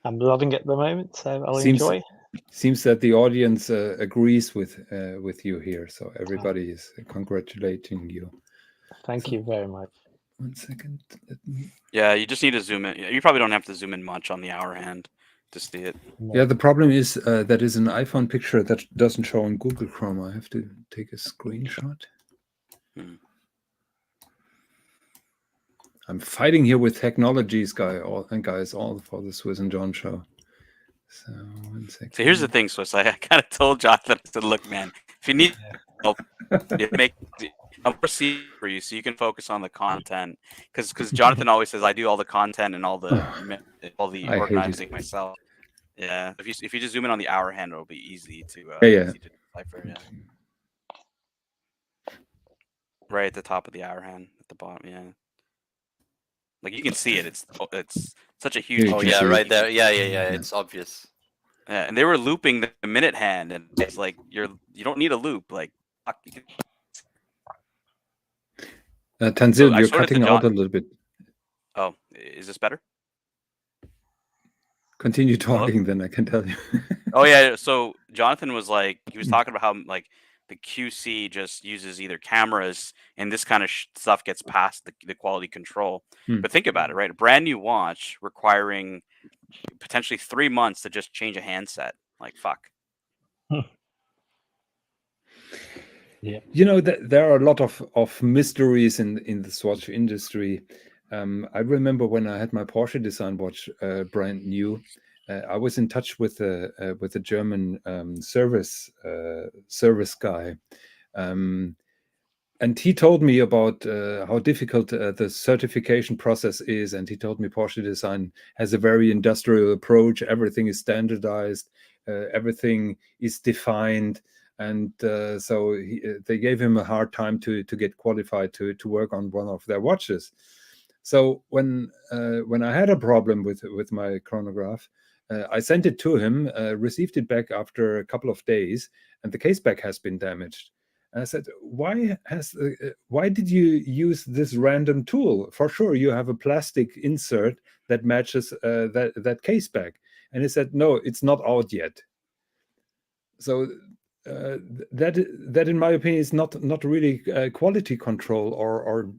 Speaker 4: I'm loving it at the moment, so I'll enjoy.
Speaker 1: Seems that the audience agrees with you here, so everybody is congratulating you.
Speaker 4: Thank you very much.
Speaker 1: 1 second.
Speaker 2: Yeah, you just need to zoom in. You probably don't have to zoom in much on the hour hand to see it.
Speaker 1: Yeah, the problem is that is an iPhone picture that doesn't show in Google Chrome. I have to take a screenshot. I'm fighting here with technologies, guys, all for the Swis Jon Show. So 1 second.
Speaker 2: So here's the thing, Swis. I kind of told Jonathan, I said, look, man, if you need help, I'll proceed for you so you can focus on the content. Because Jonathan always says I do all the content and all the organizing myself. Yeah, if you just zoom in on the hour hand, it'll be easy to decipher. Yeah, right at the top of the hour hand, at the bottom. Yeah, like you can see it. It's such a huge.
Speaker 3: Oh yeah, right there. Yeah. It's obvious.
Speaker 2: Yeah, and they were looping the minute hand, and it's like you don't need a loop. Like.
Speaker 1: Tanzil, you're cutting out a little bit.
Speaker 2: Oh, is this better?
Speaker 1: Continue talking, then I can tell you.
Speaker 2: Oh yeah, so Jonathan was talking about how like the QC just uses either cameras and this kind of stuff gets past the quality control. But think about it, right? A brand new watch requiring potentially 3 months to just change a handset. Like fuck.
Speaker 4: Yeah,
Speaker 1: there are a lot of mysteries in the Swatch industry. I remember when I had my Porsche design watch brand new, I was in touch with a German service guy, and he told me about how difficult the certification process is, and he told me Porsche Design has a very industrial approach. Everything is standardized, everything is defined, and so they gave him a hard time to get qualified to work on one of their watches. So when I had a problem with my chronograph, I sent it to him, received it back after a couple of days, and the case back has been damaged. And I said, why did you use this random tool? For sure, you have a plastic insert that matches that case back. And he said, no, it's not out yet. So that, in my opinion, is not really quality control, or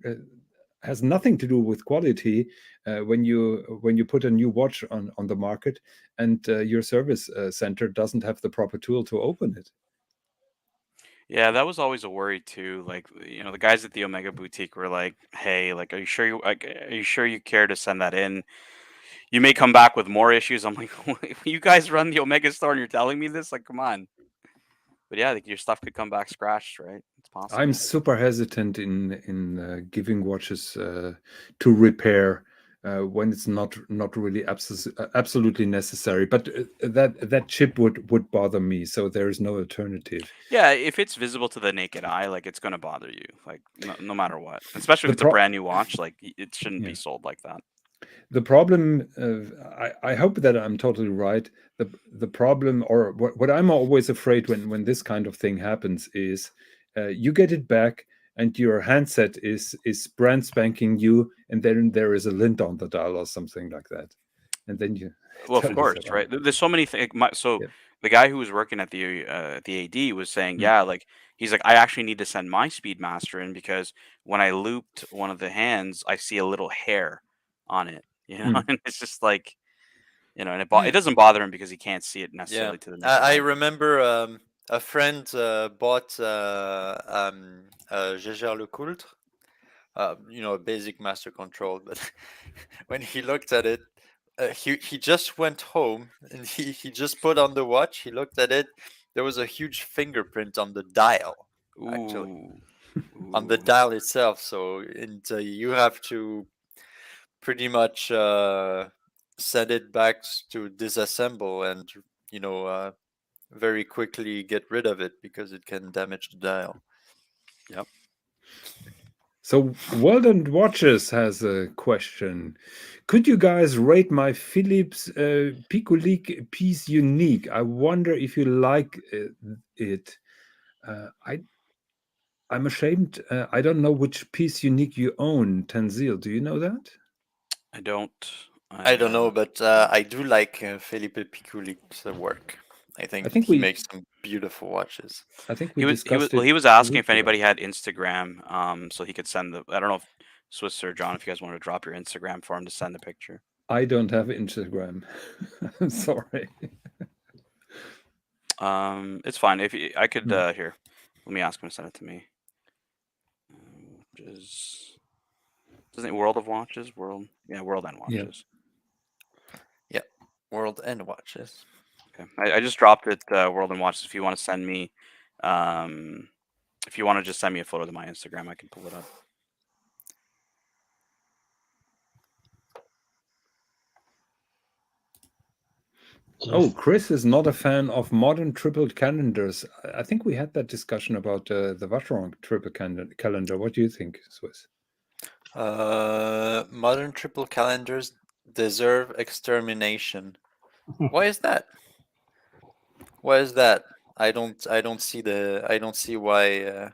Speaker 1: has nothing to do with quality when you put a new watch on the market and your service center doesn't have the proper tool to open it.
Speaker 2: Yeah, that was always a worry too. Like, the guys at the Omega Boutique were like, "Hey, like, are you sure you care to send that in? You may come back with more issues." I'm like, "You guys run the Omega store and you're telling me this? Like, come on." But yeah, like, your stuff could come back scratched, right? It's possible.
Speaker 1: I'm super hesitant in giving watches to repair when it's not really absolutely necessary. But that chip would bother me, so there is no alternative.
Speaker 2: Yeah, if it's visible to the naked eye, like, it's gonna bother you, like, no matter what. Especially if
Speaker 1: The
Speaker 2: it's a brand new watch, like, it shouldn't
Speaker 1: Yeah.
Speaker 2: be sold like that.
Speaker 1: The problem, I hope that I'm totally right. The problem, or what I'm always afraid when this kind of thing happens, is you get it back and your handset is brand spanking new, and then there is a lint on the dial or something like that, and then you
Speaker 2: Well, of
Speaker 1: tell
Speaker 2: course,
Speaker 1: yourself,
Speaker 2: right? There's so many things. So
Speaker 1: yeah.
Speaker 2: the guy who was working at the AD was saying,
Speaker 1: Mm.
Speaker 2: yeah, like, he's like, I actually need to send my Speedmaster in because when I looped one of the hands, I see a little hair on it, and it's just like, and it doesn't bother him because he can't see it necessarily to the naked
Speaker 3: I
Speaker 2: eye.
Speaker 3: remember a friend bought Gégère Le Coultre, a basic master control, but when he looked at it, he just went home and he just put on the watch. He looked at it. There was a huge fingerprint on the dial, actually,
Speaker 2: Ooh.
Speaker 3: on the dial itself. So you have to pretty much send it back to disassemble and very quickly get rid of it because it can damage the dial.
Speaker 2: Yep.
Speaker 1: So Weldon Watches has a question. Could you guys rate my Philips Picolik piece unique? I wonder if you like it. I'm ashamed. I don't know which piece unique you own. Tanzil, do you know that?
Speaker 2: I don't.
Speaker 3: I don't know, but I do like Felipe Piculic's work. I think he makes some beautiful watches.
Speaker 1: I think we discussed it.
Speaker 2: He was asking if anybody had Instagram, so he could send I don't know if Swis or John, if you guys want to drop your Instagram for him to send the picture.
Speaker 1: I don't have Instagram. I'm sorry.
Speaker 2: It's fine. If I could, here, let me ask him to send it to me. Isn't it World of Watches? World and Watches.
Speaker 3: Yeah, World and Watches.
Speaker 2: Okay, I just dropped it. World and Watches. If you want to send me, if you want to just send me a photo to my Instagram, I can pull it up.
Speaker 1: Oh, Chris is not a fan of modern triple calendars. I think we had that discussion about the Vacheron triple calendar. What do you think, Swis?
Speaker 3: Modern triple calendars deserve extermination. Why is that? Why is that? I don't see why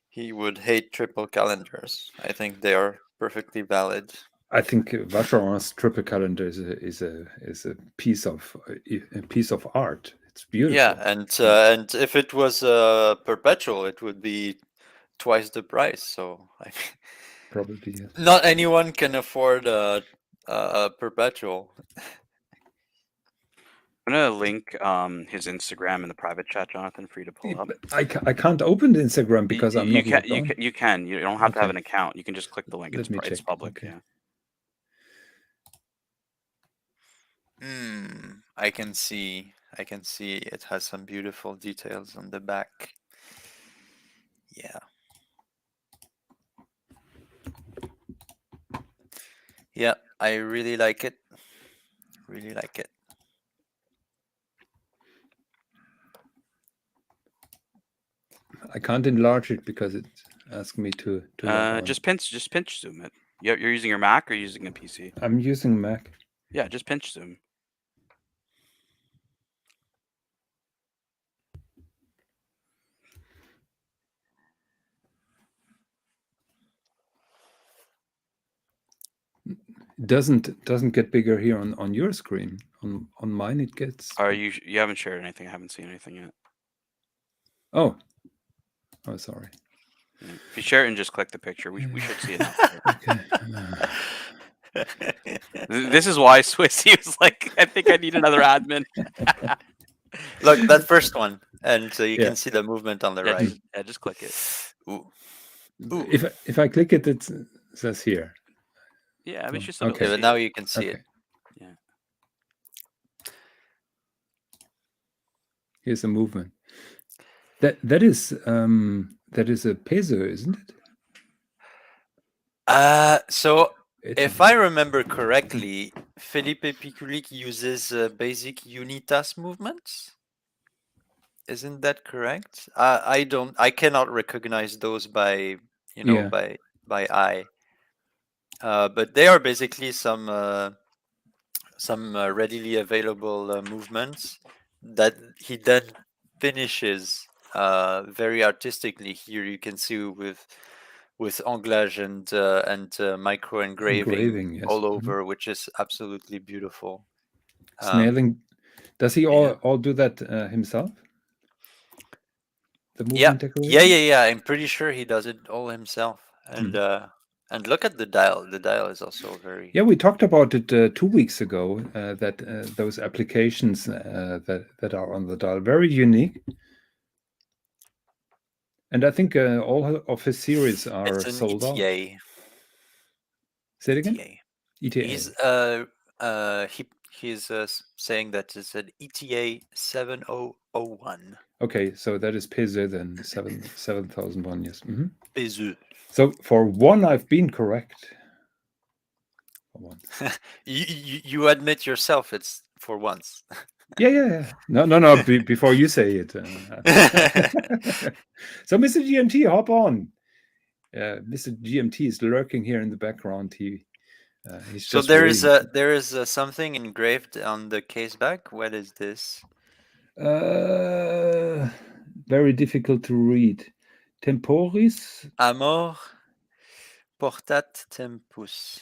Speaker 3: he would hate triple calendars. I think they are perfectly valid.
Speaker 1: I think Vacheron's triple calendar is a piece of art. It's beautiful.
Speaker 3: Yeah, and if it was perpetual, it would be twice the price. So
Speaker 1: probably yes.
Speaker 3: Not anyone can afford a perpetual.
Speaker 2: I'm gonna link his Instagram in the private chat, Jonathan, for you to pull up.
Speaker 1: I can't open the Instagram because I'm not logged on.
Speaker 2: You can. You don't have to have an account. You can just click the link.
Speaker 1: Let me check.
Speaker 2: It's public.
Speaker 1: Okay.
Speaker 3: Yeah. I can see. It has some beautiful details on the back. Yeah. Yeah, I really like it. Really like it.
Speaker 1: I can't enlarge it because it asks me to log on.
Speaker 2: Just pinch zoom it. You're using your Mac or using a PC?
Speaker 1: I'm using Mac.
Speaker 2: Yeah, just pinch zoom.
Speaker 1: It doesn't get bigger here on your screen. On mine it gets.
Speaker 2: Are you haven't shared anything? I haven't seen anything yet.
Speaker 1: Oh, sorry.
Speaker 2: Yeah. If you share it and just click the picture, we should see it now.
Speaker 1: Okay.
Speaker 2: This is why Swis, he was like, I think I need another admin.
Speaker 3: Look, that first one, and you
Speaker 1: Yeah.
Speaker 3: can see the movement on the
Speaker 2: Yeah,
Speaker 3: right.
Speaker 2: just click it.
Speaker 3: Ooh.
Speaker 1: If I click it, it says here.
Speaker 2: Yeah, I mean, you still
Speaker 1: Okay.
Speaker 3: Yeah, but now you can see it.
Speaker 2: Yeah.
Speaker 1: Here's a movement. That is a peso, isn't it?
Speaker 3: So
Speaker 1: It's
Speaker 3: if I remember correctly, Felipe Piculic uses basic unitas movements. Isn't that correct? I cannot recognize those by
Speaker 1: Yeah.
Speaker 3: by eye. But they are basically some readily available movements that he then finishes very artistically. Here you can see with anglage and micro engraving
Speaker 1: Yes.
Speaker 3: all over, which is absolutely beautiful.
Speaker 1: Snailing. Does he all do that himself? The movement decoration?
Speaker 3: Yeah. I'm pretty sure he does it all himself. And look at the dial. The dial is also very.
Speaker 1: Yeah, we talked about it 2 weeks ago. That those applications that are on the dial, very unique. And I think all of his series are
Speaker 3: It's an
Speaker 1: sold out.
Speaker 3: ETA.
Speaker 1: Say it again. ETA.
Speaker 3: He's saying that it's an ETA 7001.
Speaker 1: Okay, so that is peso then 7,001. Yes. Mm-hmm.
Speaker 3: Peso.
Speaker 1: So for one, I've been correct. For once.
Speaker 3: you admit yourself it's for once.
Speaker 1: Yeah. No. Before you say it. So, Mr. GMT, hop on. Mr. GMT is lurking here in the background. He's
Speaker 3: So
Speaker 1: just
Speaker 3: there
Speaker 1: waiting.
Speaker 3: is something engraved on the case back. What is this?
Speaker 1: Very difficult to read. Temporis.
Speaker 3: Amor portat tempus.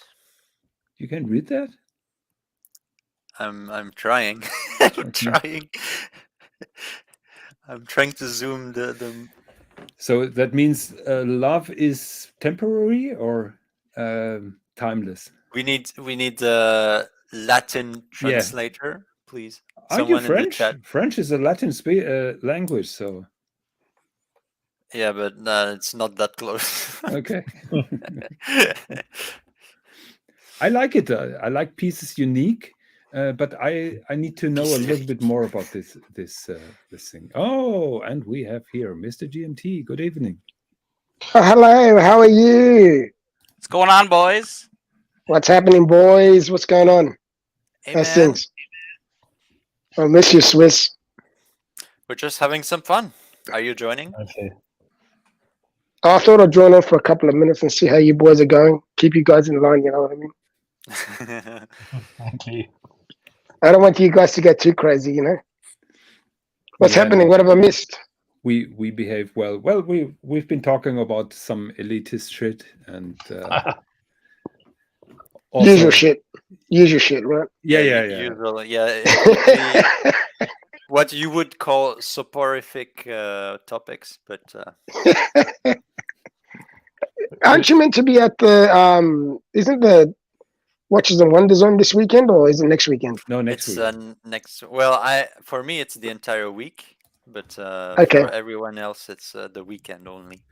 Speaker 1: You can read that?
Speaker 3: I'm trying. I'm trying. I'm trying to zoom the.
Speaker 1: So that means love is temporary or timeless.
Speaker 3: We need a Latin translator, please.
Speaker 1: Are
Speaker 3: Someone
Speaker 1: you French?
Speaker 3: in the chat.
Speaker 1: French is a Latin language, so.
Speaker 3: Yeah, but it's not that close.
Speaker 1: Okay. I like it. I like pieces unique, but I need to know a little bit more about this thing. Oh, and we have here Mr. GMT. Good evening.
Speaker 5: Oh, hello. How are you?
Speaker 2: What's going on, boys?
Speaker 5: What's happening, boys? What's going on?
Speaker 3: Hey,
Speaker 5: How's
Speaker 3: man.
Speaker 5: things? I miss you, Swis.
Speaker 3: We're just having some fun. Are you joining?
Speaker 4: Okay.
Speaker 5: I thought I'd join on for a couple of minutes and see how you boys are going. Keep you guys in line, you know what I mean?
Speaker 4: Thank you.
Speaker 5: I don't want you guys to get too crazy, you know? What's happening? What have I missed?
Speaker 1: We behave well. Well, we've been talking about some elitist shit and also,
Speaker 5: Usual shit, right?
Speaker 1: Yeah.
Speaker 3: Usually, yeah. What you would call soporific topics, but
Speaker 5: aren't you meant to be at the isn't the Watches and Wonders on this weekend, or is it next weekend?
Speaker 1: No, next
Speaker 3: it's
Speaker 1: week.
Speaker 3: next. Well, for me it's the entire week, but
Speaker 5: Okay.
Speaker 3: for everyone else it's the weekend only.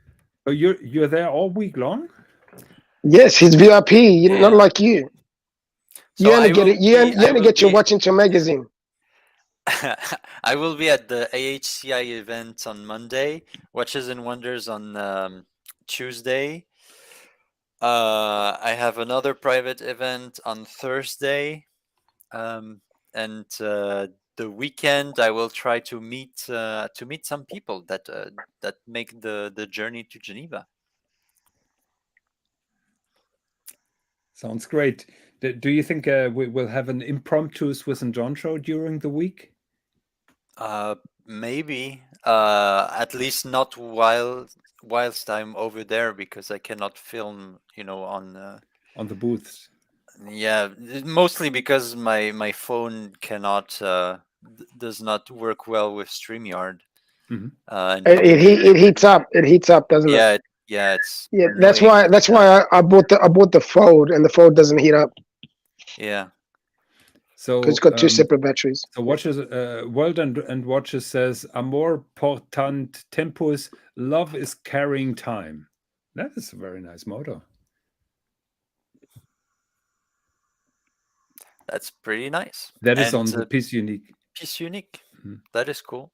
Speaker 1: Oh, you're there all week long?
Speaker 5: Yes, he's VIP. Not like you.
Speaker 3: So
Speaker 5: you only get it. You only get your Watch Into magazine.
Speaker 3: I will be at the AHCI event on Monday, Watches and Wonders on Tuesday. I have another private event on Thursday, and the weekend I will try to meet some people that make the journey to Geneva.
Speaker 1: Sounds great. Do you think we will have an impromptu Swis Jon Show during the week?
Speaker 3: Maybe. At least not whilst I'm over there, because I cannot film, on
Speaker 1: the booths.
Speaker 3: Yeah, mostly because my phone cannot does not work well with StreamYard.
Speaker 1: Mm-hmm.
Speaker 5: It heats up. It heats up, doesn't it?
Speaker 3: Yeah, it's
Speaker 5: That's why I bought the Fold, and the Fold doesn't heat up.
Speaker 3: Yeah.
Speaker 1: So
Speaker 5: it's got two separate batteries.
Speaker 1: So Watches, World and Watches says, "Amor portant tempus, love is carrying time." That is a very nice motto.
Speaker 3: That's pretty nice.
Speaker 1: That is on the Piece Unique.
Speaker 3: Piece Unique. Mm-hmm. That is cool.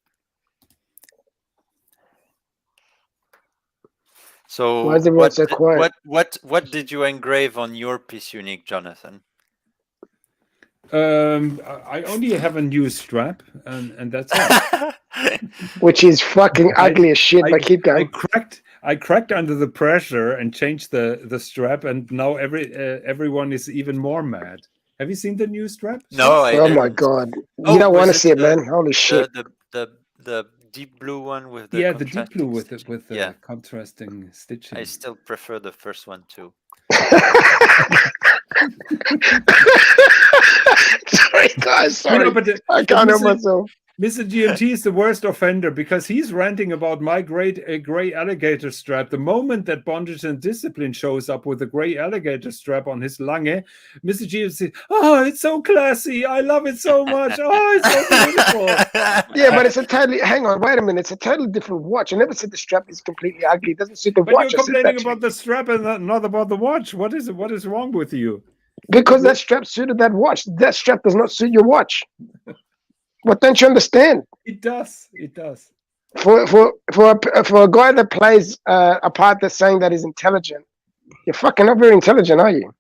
Speaker 3: So
Speaker 5: why is everyone so quiet?
Speaker 3: What did you engrave on your Piece Unique, Jonathan?
Speaker 1: I only have a new strap, and that's it.
Speaker 5: Which is fucking ugly as shit. But keep going.
Speaker 1: I cracked under the pressure and changed the strap, and now everyone is even more mad. Have you seen the new strap?
Speaker 3: No, I didn't.
Speaker 5: My god! You don't want to see it, man. Holy shit!
Speaker 3: The deep blue one with the
Speaker 1: the deep blue with the contrasting stitching.
Speaker 3: I still prefer the first one too.
Speaker 5: Sorry, guys. Sorry, I can't help myself.
Speaker 1: Mr. GMT is the worst offender because he's ranting about my gray alligator strap. The moment that Bondage and Discipline shows up with a gray alligator strap on his Lange, Mr. GMT, oh, it's so classy. I love it so much. Oh, it's so beautiful.
Speaker 5: Yeah, but it's a totally, hang on, wait a minute. It's a totally different watch. I never said the strap is completely ugly. It doesn't suit the watch.
Speaker 1: But you're complaining about the strap and not about the watch. What is wrong with you?
Speaker 5: Because that strap suited that watch. That strap does not suit your watch. What don't you understand?
Speaker 1: It does. It does.
Speaker 5: For a guy that plays a part that's saying that he's intelligent, you're fucking not very intelligent, are you?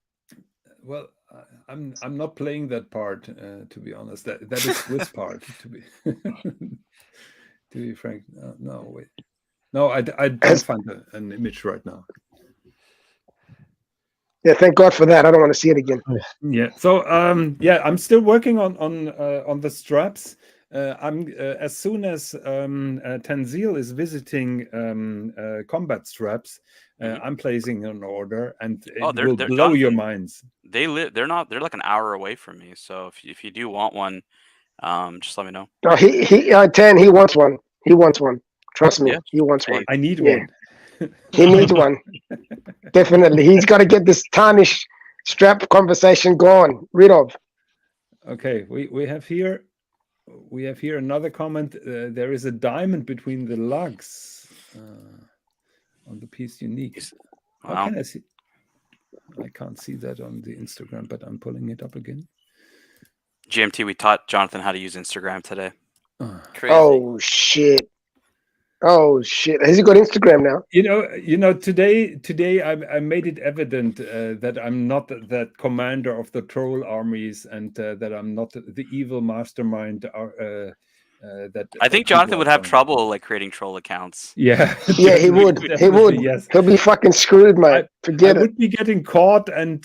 Speaker 1: Well, I'm not playing that part, to be honest. That is Swis part, to be frank. No, wait. No, I don't find an image right now.
Speaker 5: Yeah, thank God for that. I don't want to see it again.
Speaker 1: Yeah. So I'm still working on the straps. As soon as Tanzil is visiting combat straps, I'm placing an order, and it will blow your minds.
Speaker 2: They're like an hour away from me. So if you do want one, just let me know.
Speaker 5: No, he wants one. He wants one. Trust me, he wants one.
Speaker 1: I need one.
Speaker 5: He needs one. Definitely. He's got to get this tarnish strap conversation gone, rid of.
Speaker 1: Okay, we have here another comment. There is a diamond between the lugs on the Piece Unique.
Speaker 2: Wow.
Speaker 1: How can I see? I can't see that on the Instagram, but I'm pulling it up again.
Speaker 2: GMT, we taught Jonathan how to use Instagram today.
Speaker 3: Crazy.
Speaker 5: Oh shit. Oh shit! Has he got Instagram now?
Speaker 1: You know. Today, I made it evident that I'm not that commander of the troll armies, and that I'm not the evil mastermind. That
Speaker 2: I think Jonathan would have trouble like creating troll accounts.
Speaker 1: Yeah,
Speaker 5: yeah, he would. He would.
Speaker 1: Yes,
Speaker 5: he'll be fucking screwed, mate. Forget it.
Speaker 1: I would be getting caught and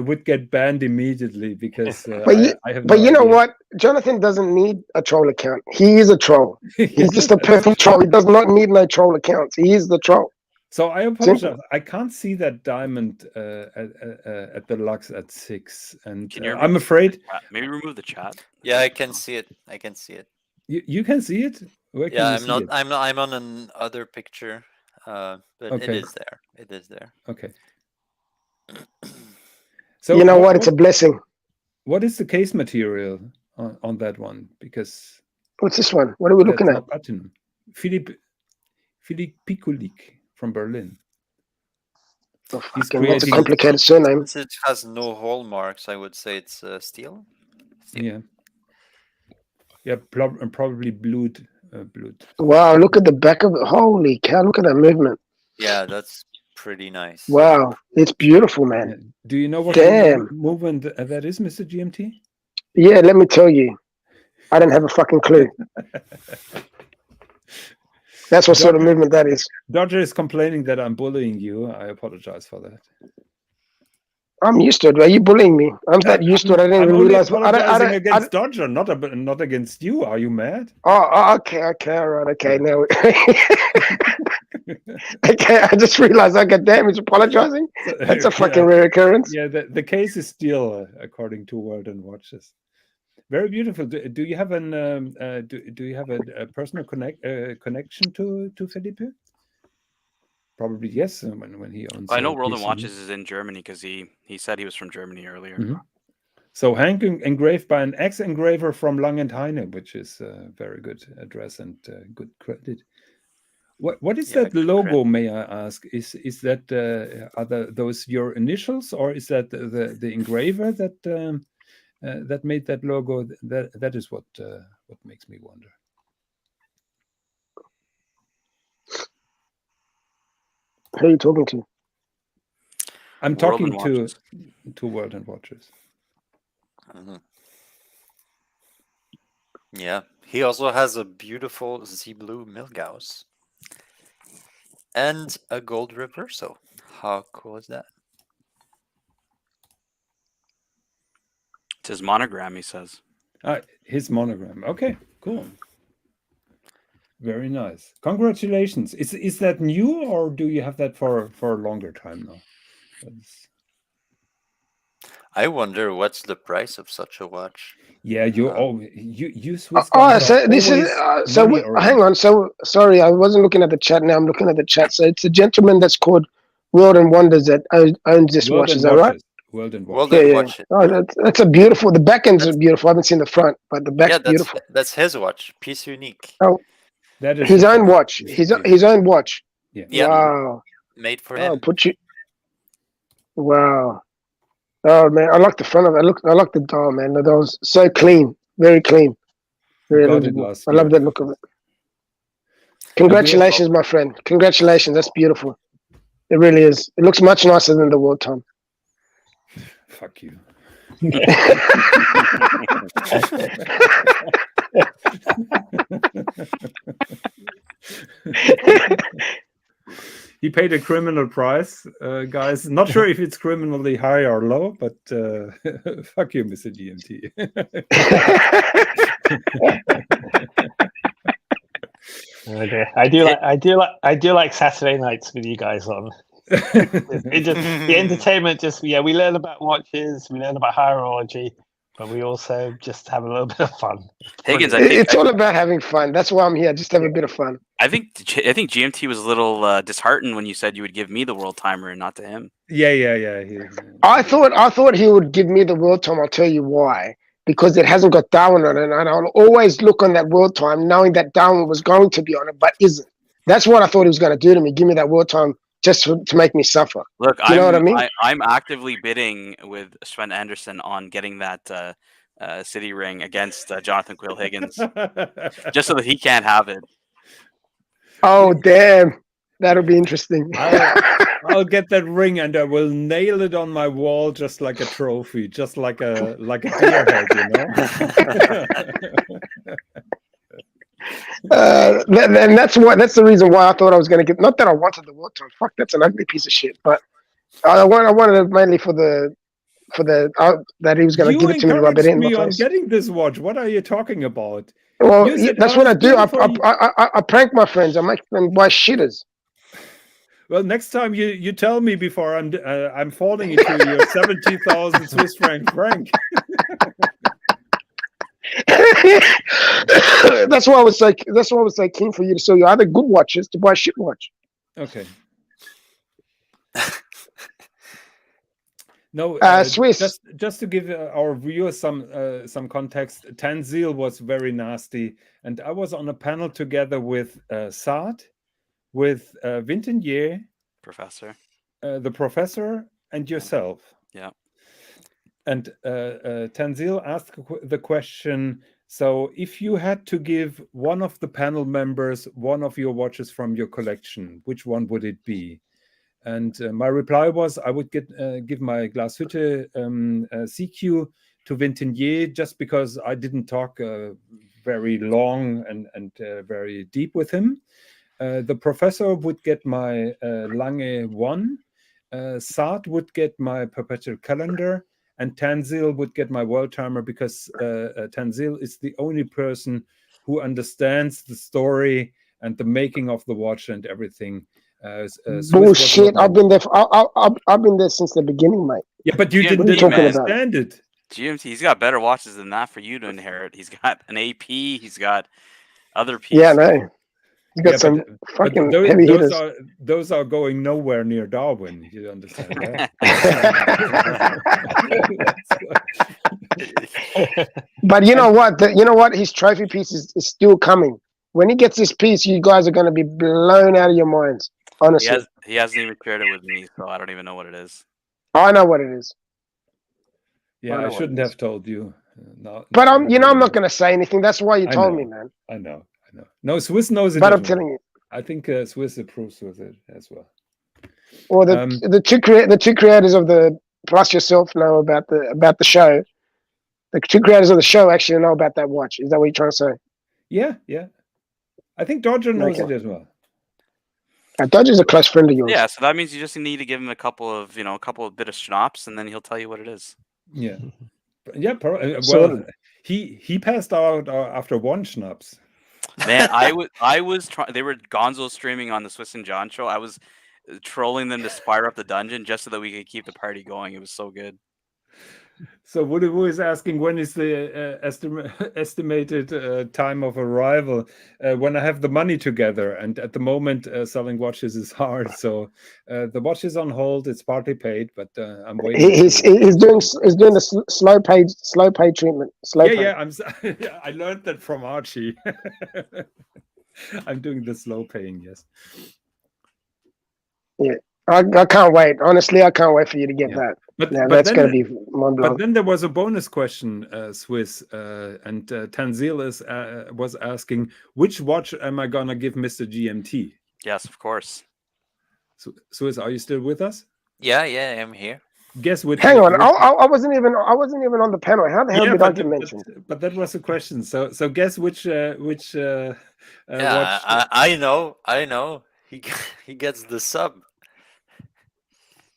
Speaker 1: would get banned immediately because. I have.
Speaker 5: But you know what? Jonathan doesn't need a troll account. He is a troll. He's just a perfect troll. He does not need no troll accounts. He is the troll.
Speaker 1: So I apologize. Simple. I can't see that diamond at the Lux at 6, and I'm afraid.
Speaker 2: Maybe remove the chat.
Speaker 3: Yeah, I can see it. I can see it.
Speaker 1: You can see it? Where can you see it?
Speaker 3: I'm on another picture, but
Speaker 1: okay.
Speaker 3: It is there. It is there.
Speaker 1: Okay. So
Speaker 5: you know what? It's a blessing.
Speaker 1: What is the case material on that one? Because
Speaker 5: what's this one? What are we looking at?
Speaker 1: Platinum. Philipp Pikulik from Berlin.
Speaker 5: Oh, that's a complicated surname.
Speaker 3: Since it has no hallmarks, I would say it's steel.
Speaker 1: Yeah. Yeah, probably blood.
Speaker 5: Wow, look at the back of it. Holy cow, look at that movement.
Speaker 3: Yeah, that's pretty nice.
Speaker 5: Wow, it's beautiful, man.
Speaker 1: Yeah. Do you know what
Speaker 5: Damn.
Speaker 1: movement that is, Mr. GMT?
Speaker 5: Yeah, let me tell you, I don't have a fucking clue. That's what sort of movement that is.
Speaker 1: Dodger is complaining that I'm bullying you. I apologize for that.
Speaker 5: I'm used to it. Are you bullying me? I'm that used to it. I didn't
Speaker 1: I'm
Speaker 5: even
Speaker 1: only
Speaker 5: realize.
Speaker 1: apologizing against Dodger, not against you. Are you mad?
Speaker 5: Okay, all right, okay. Now, okay, I just realized I got damaged apologizing. That's a fucking rare occurrence.
Speaker 1: Yeah, the case is still according to World and Watches. Very beautiful. Do you have do you have a personal connection to Felipe? Probably yes. When he owns.
Speaker 2: I know World and
Speaker 1: PCB.
Speaker 2: Watches is in Germany because he said he was from Germany earlier.
Speaker 1: Mm-hmm. So Hank engraved by an ex-engraver from Lange and Heine, which is a very good address and good credit. What is that logo? May I ask? Is that those your initials, or is that the engraver that that made that logo? That is what makes me wonder.
Speaker 5: Who are you talking to?
Speaker 1: I'm talking to World and Watches.
Speaker 3: Mm-hmm. Yeah, he also has a beautiful Z blue Milgauss and a gold reverso. How cool is that?
Speaker 2: It's his monogram, he says.
Speaker 1: His monogram. Okay, cool. Very nice. Congratulations. Is that new, or do you have that for a longer time now?
Speaker 3: I wonder what's the price of such a watch.
Speaker 1: Yeah, you Swiss guys
Speaker 5: so this is hang on. So sorry, I wasn't looking at the chat. Now I'm looking at the chat. So it's a gentleman that's called World and Wonders that owns this watch. Is that right?
Speaker 1: World and Watches.
Speaker 5: Yeah. Oh, that's a beautiful. The back ends are beautiful. I haven't seen the front, but the back's beautiful.
Speaker 3: That's his watch, piece unique.
Speaker 5: Oh,
Speaker 1: that is
Speaker 5: his own watch. His own watch.
Speaker 1: Yeah.
Speaker 5: Wow.
Speaker 3: Made for him.
Speaker 5: Wow. Oh man, I like the front of it. I like the dial, man. The dial's so clean, very clean, very legible. I love that look of it. Congratulations, my friend. Congratulations. That's beautiful. It really is. It looks much nicer than the World Time.
Speaker 1: Fuck you. He paid a criminal price, guys. Not sure if it's criminally high or low, but fuck you, Mr. GMT.
Speaker 4: I do like Saturday nights with you guys on. The entertainment we learn about watches, we learn about horology, but we also just have a little bit of fun.
Speaker 2: Higgins,
Speaker 5: it's all about having fun. That's why I'm here, just have a bit of fun.
Speaker 2: I think GMT was a little disheartened when you said you would give me the World Timer and not to him.
Speaker 1: Yeah.
Speaker 5: I thought he would give me the World Time. I'll tell you why. Because it hasn't got Darwin on it, and I'll always look on that World Time knowing that Darwin was going to be on it, but isn't. That's what I thought he was going to do to me. Give me that World Time just to make me suffer.
Speaker 2: Look,
Speaker 5: you know what I mean?
Speaker 2: I'm actively bidding with Sven Anderson on getting that city ring against Jonathan Quill Higgins, just so that he can't have it.
Speaker 5: Oh damn, that'll be interesting.
Speaker 1: I'll get that ring and I will nail it on my wall just like a trophy, just like a deer head, you know.
Speaker 5: And that's the reason why I thought I was going to get. Not that I wanted the World Time. Fuck, that's an ugly piece of shit. But I wanted it mainly for the that he was going to give it to me. Rub it in my face.
Speaker 1: I'm getting this watch. What are you talking about?
Speaker 5: Well, that's what I do. I prank my friends. I make them buy shitters.
Speaker 1: Well, next time you tell me before I'm falling into your 70,000 Swiss franc prank.
Speaker 5: That's why I was so keen for you to sell your other good watches to buy a shit watch.
Speaker 1: Okay. No,
Speaker 5: Swiss.
Speaker 1: Just to give our viewers some context, Tanzil was very nasty, and I was on a panel together with Saad, with Vintenier,
Speaker 2: Professor,
Speaker 1: the professor, and yourself.
Speaker 2: Yeah.
Speaker 1: And Tanzil asked the question, so if you had to give one of the panel members one of your watches from your collection, which one would it be? And my reply was I would give my Glashütte CQ to Vintenier just because I didn't talk very long and very deep with him. The professor would get my Lange 1. Saad would get my perpetual calendar, and Tanzil would get my world timer because Tanzil is the only person who understands the story and the making of the watch and everything.
Speaker 5: Bullshit! I've been there. I've been there since the beginning, mate.
Speaker 1: Yeah, but you
Speaker 2: Yeah,
Speaker 1: didn't
Speaker 2: what are you talking
Speaker 5: about?
Speaker 1: understand it.
Speaker 2: GMT, he's got better watches than that for you to inherit. He's got an AP. He's got other pieces.
Speaker 5: Yeah, no. He's got some fucking heavy hitters.
Speaker 1: Those are going nowhere near Darwin. You understand that?
Speaker 5: But you know what? His trophy piece is still coming. When he gets this piece, you guys are going to be blown out of your minds. Honestly,
Speaker 2: he hasn't even shared it with me, so I don't even know what it is.
Speaker 5: I know what it is.
Speaker 1: Yeah, I shouldn't have told you.
Speaker 5: But I'm not going to say anything. That's why you told me, man.
Speaker 1: I know. No, Swis knows it.
Speaker 5: But I'm telling you,
Speaker 1: I think Swis approves with it as well.
Speaker 5: Or the two creators of the plus yourself know about the show. The two creators of the show actually know about that watch. Is that what you're trying to say?
Speaker 1: Yeah. I think Dodger knows it as well.
Speaker 5: Dodger's a close friend of yours.
Speaker 2: Yeah, so that means you just need to give him a couple of bit of schnapps, and then he'll tell you what it is.
Speaker 1: Yeah. Well, he passed out after one schnapps.
Speaker 2: Man, I was trying. They were Gonzo streaming on the Swis Jon Show. I was trolling them to spire up the dungeon just so that we could keep the party going. It was so good.
Speaker 1: So Wudu is asking when is the estimated time of arrival when I have the money together, and at the moment selling watches is hard. So the watch is on hold. It's partly paid, but I'm waiting.
Speaker 5: He's doing the slow pay treatment.
Speaker 1: I learned that from Archie. I'm doing the slow paying. Yes.
Speaker 5: Yeah. I can't wait. Honestly, I can't wait for you to get that. But that's going to be mind blowing.
Speaker 1: But then there was a bonus question, Swis, and Tanzil was asking, which watch am I going to give Mr. GMT?
Speaker 2: Yes, of course.
Speaker 1: So, Swis, are you still with us?
Speaker 3: Yeah, I'm here.
Speaker 1: Guess which.
Speaker 5: Hang on, I wasn't even on the panel. How the hell did I get mentioned?
Speaker 1: But that was a question. So guess which watch.
Speaker 3: I know. He gets the sub.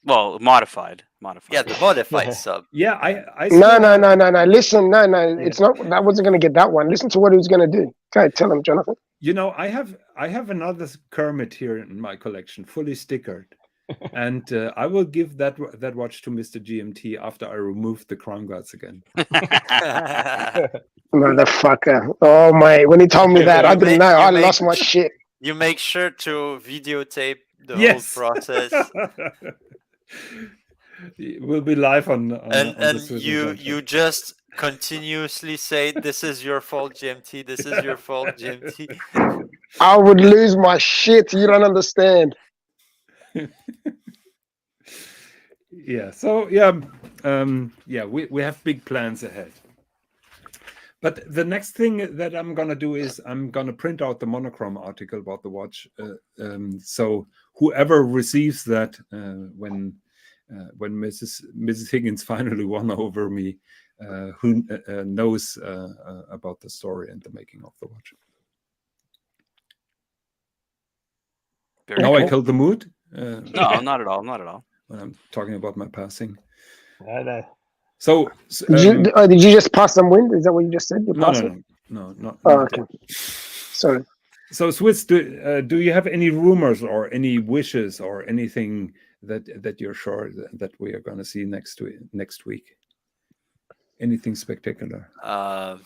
Speaker 2: Well, modified.
Speaker 3: Yeah, the modified sub.
Speaker 1: Yeah, I
Speaker 5: No. Listen, no. It's not. I wasn't going to get that one. Listen to what he was going to do. Okay, tell him, Jonathan.
Speaker 1: I have another Kermit here in my collection, fully stickered, and I will give that watch to Mr. GMT after I remove the crown guards again.
Speaker 5: Motherfucker! Oh my! When he told me that, I didn't know. I lost my shit.
Speaker 3: You make sure to videotape the whole process.
Speaker 1: We'll be live on
Speaker 3: and you just continuously say, "This is your fault, GMT. This is your fault, GMT."
Speaker 5: I would lose my shit. You don't understand.
Speaker 1: Yeah. So we have big plans ahead. But the next thing that I'm gonna do is I'm gonna print out the monochrome article about the watch. So whoever receives that when Mrs. Higgins finally won over me, who knows about the story and the making of the watch. I killed the mood.
Speaker 2: No, not at all. Not at all.
Speaker 1: When I'm talking about my passing.
Speaker 4: I know.
Speaker 1: So
Speaker 5: did you just pass some wind? Is that what you just said?
Speaker 1: No.
Speaker 5: Okay. Sorry.
Speaker 1: So Swis, do you have any rumors or any wishes or anything that you're sure that we are going to see next week? Anything spectacular?
Speaker 3: I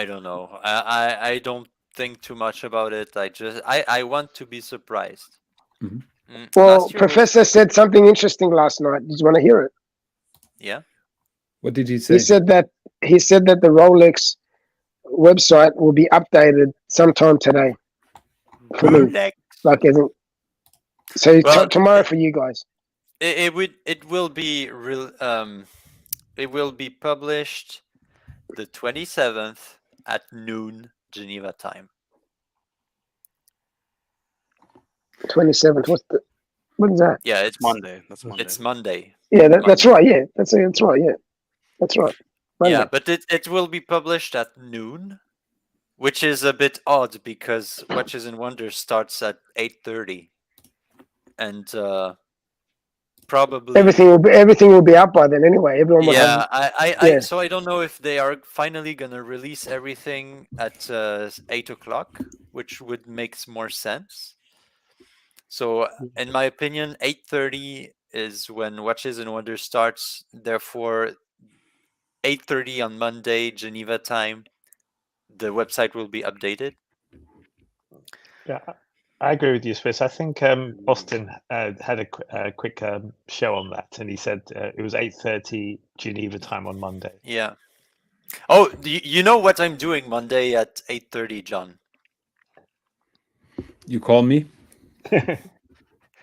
Speaker 3: don't know. I don't think too much about it. I want to be surprised.
Speaker 1: Mm-hmm.
Speaker 5: Well, Professor said something interesting last night. Did you want to hear it?
Speaker 3: Yeah.
Speaker 1: What did he say?
Speaker 5: He said that the Rolex website will be updated sometime today. For me. Like, isn't so tomorrow for you guys.
Speaker 3: It will be published the 27th at noon Geneva time.
Speaker 5: 27th. When's that?
Speaker 3: Yeah,
Speaker 2: It's Monday. That's Monday.
Speaker 3: It's Monday.
Speaker 5: Yeah, that's right. Yeah, that's right. Yeah, that's right. Monday.
Speaker 3: Yeah, but it will be published at noon, which is a bit odd because Watches and Wonders starts at 8:30, and probably
Speaker 5: everything will be out by then anyway. Everyone will have.
Speaker 3: Yeah, so I don't know if they are finally gonna release everything at 8 o'clock, which would make more sense. So, in my opinion, 8:30 is when Watches and Wonders starts. Therefore, 8:30 on Monday, Geneva time, the website will be updated.
Speaker 4: Yeah, I agree with you, Swis. I think Austin had a quick show on that, and he said it was 8:30 Geneva time on Monday.
Speaker 3: Yeah. Oh, you know what I'm doing Monday at 8:30, John?
Speaker 1: You call me?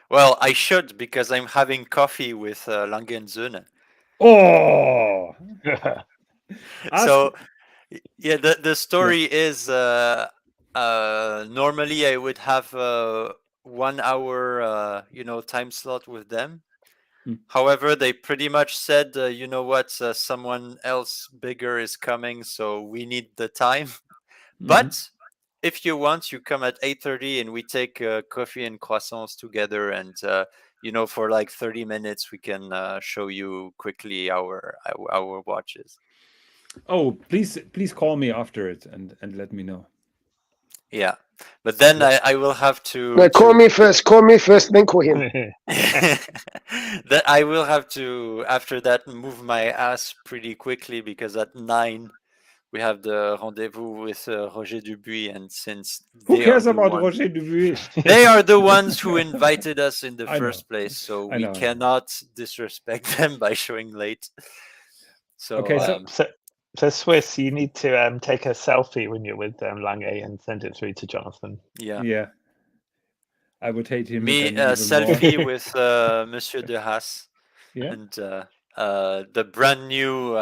Speaker 3: Well, I should because I'm having coffee with Lange and Sohne.
Speaker 1: Oh!
Speaker 3: So, yeah, the story is normally I would have 1 hour, time slot with them. However, they pretty much said, you know what, someone else bigger is coming, so we need the time. But if you want, you come at 8:30 and we take coffee and croissants together, and for like 30 minutes we can show you quickly our watches.
Speaker 1: Oh, please call me after it and let me know.
Speaker 3: Yeah, but then I will have to.
Speaker 5: No, call me first. Call me first, then call him.
Speaker 3: That I will have to, after that, move my ass pretty quickly because at 9 we have the rendezvous with Roger Dubuis, and since
Speaker 1: who cares about Roger Dubuis?
Speaker 3: They are the ones who invited us in the
Speaker 1: I
Speaker 3: first
Speaker 1: know.
Speaker 3: place, so
Speaker 1: I
Speaker 3: we
Speaker 1: know.
Speaker 3: cannot disrespect them by showing late. So
Speaker 1: Okay,
Speaker 4: so Swis, you need to take a selfie when you're with Lange and send it through to Jonathan.
Speaker 3: yeah,
Speaker 1: I would hate him.
Speaker 3: me
Speaker 1: then even
Speaker 3: selfie
Speaker 1: more.
Speaker 3: with Monsieur de Haas,
Speaker 1: Yeah.
Speaker 3: and the brand new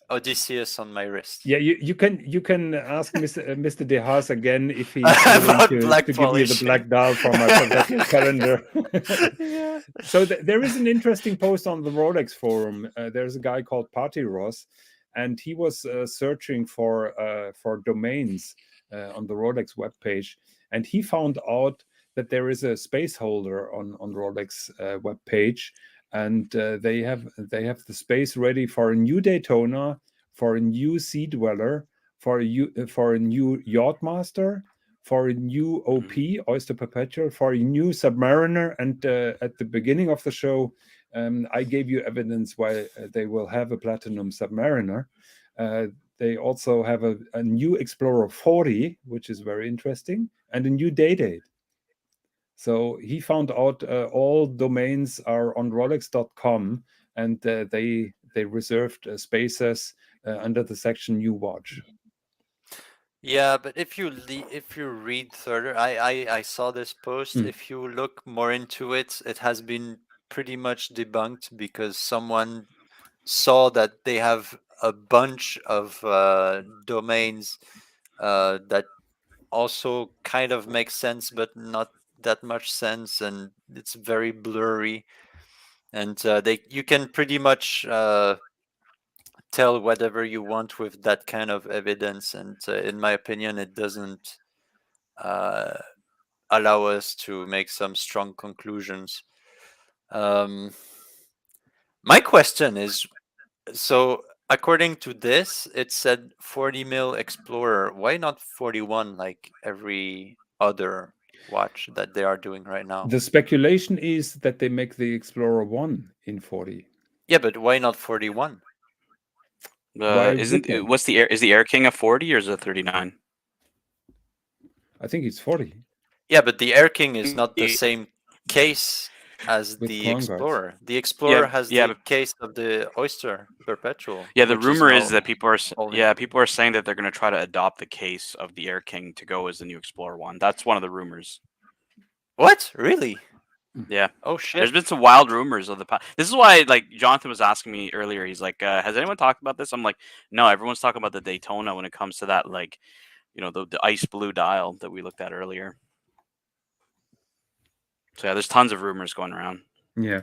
Speaker 3: Odysseus on my wrist.
Speaker 1: Yeah, you can ask Mr. De Haas again if he's willing to give me the black dial from my forgotten calendar.
Speaker 3: Yeah.
Speaker 1: So there is an interesting post on the Rolex forum. There's a guy called Party Ross, and he was searching for domains on the Rolex webpage, and he found out that there is a space holder on Rolex webpage, and they have the space ready for a new Daytona, for a new Sea Dweller, for a new Yachtmaster, for a new OP, Oyster Perpetual, for a new Submariner, and at the beginning of the show, I gave you evidence why they will have a Platinum Submariner. They also have a new Explorer 40, which is very interesting, and a new Day-Date. So he found out all domains are on Rolex.com, and they reserved spaces under the section New Watch.
Speaker 3: Yeah, but if you read further, I saw this post. If you look more into it, it has been pretty much debunked because someone saw that they have a bunch of domains that also kind of make sense, but not that much sense, and it's very blurry. And you can pretty much tell whatever you want with that kind of evidence, and in my opinion it doesn't allow us to make some strong conclusions. My question is, so according to this it said 40 mil Explorer, why not 41 like every other watch that they are doing right now?
Speaker 1: The speculation is that they make the Explorer 1 in 40.
Speaker 3: Yeah, but why not 41?
Speaker 2: Is the Air King a 40 or is it a 39?
Speaker 1: I think it's 40.
Speaker 3: Yeah, but the Air King is not the same case as
Speaker 1: With
Speaker 3: the
Speaker 1: chrome guards.
Speaker 3: Explorer. The Explorer has the case of the Oyster Perpetual.
Speaker 2: Yeah, the rumor is that people are saying that they're going to try to adopt the case of the Air King to go as the new Explorer 1. That's one of the rumors.
Speaker 3: What? Really?
Speaker 2: Yeah.
Speaker 3: Oh shit.
Speaker 2: There's been some wild rumors of the past. This is why, like, Jonathan was asking me earlier. He's like, "Has anyone talked about this?" I'm like, "No, everyone's talking about the Daytona when it comes to that, like, the ice blue dial that we looked at earlier." So yeah, there's tons of rumors going around.
Speaker 1: Yeah.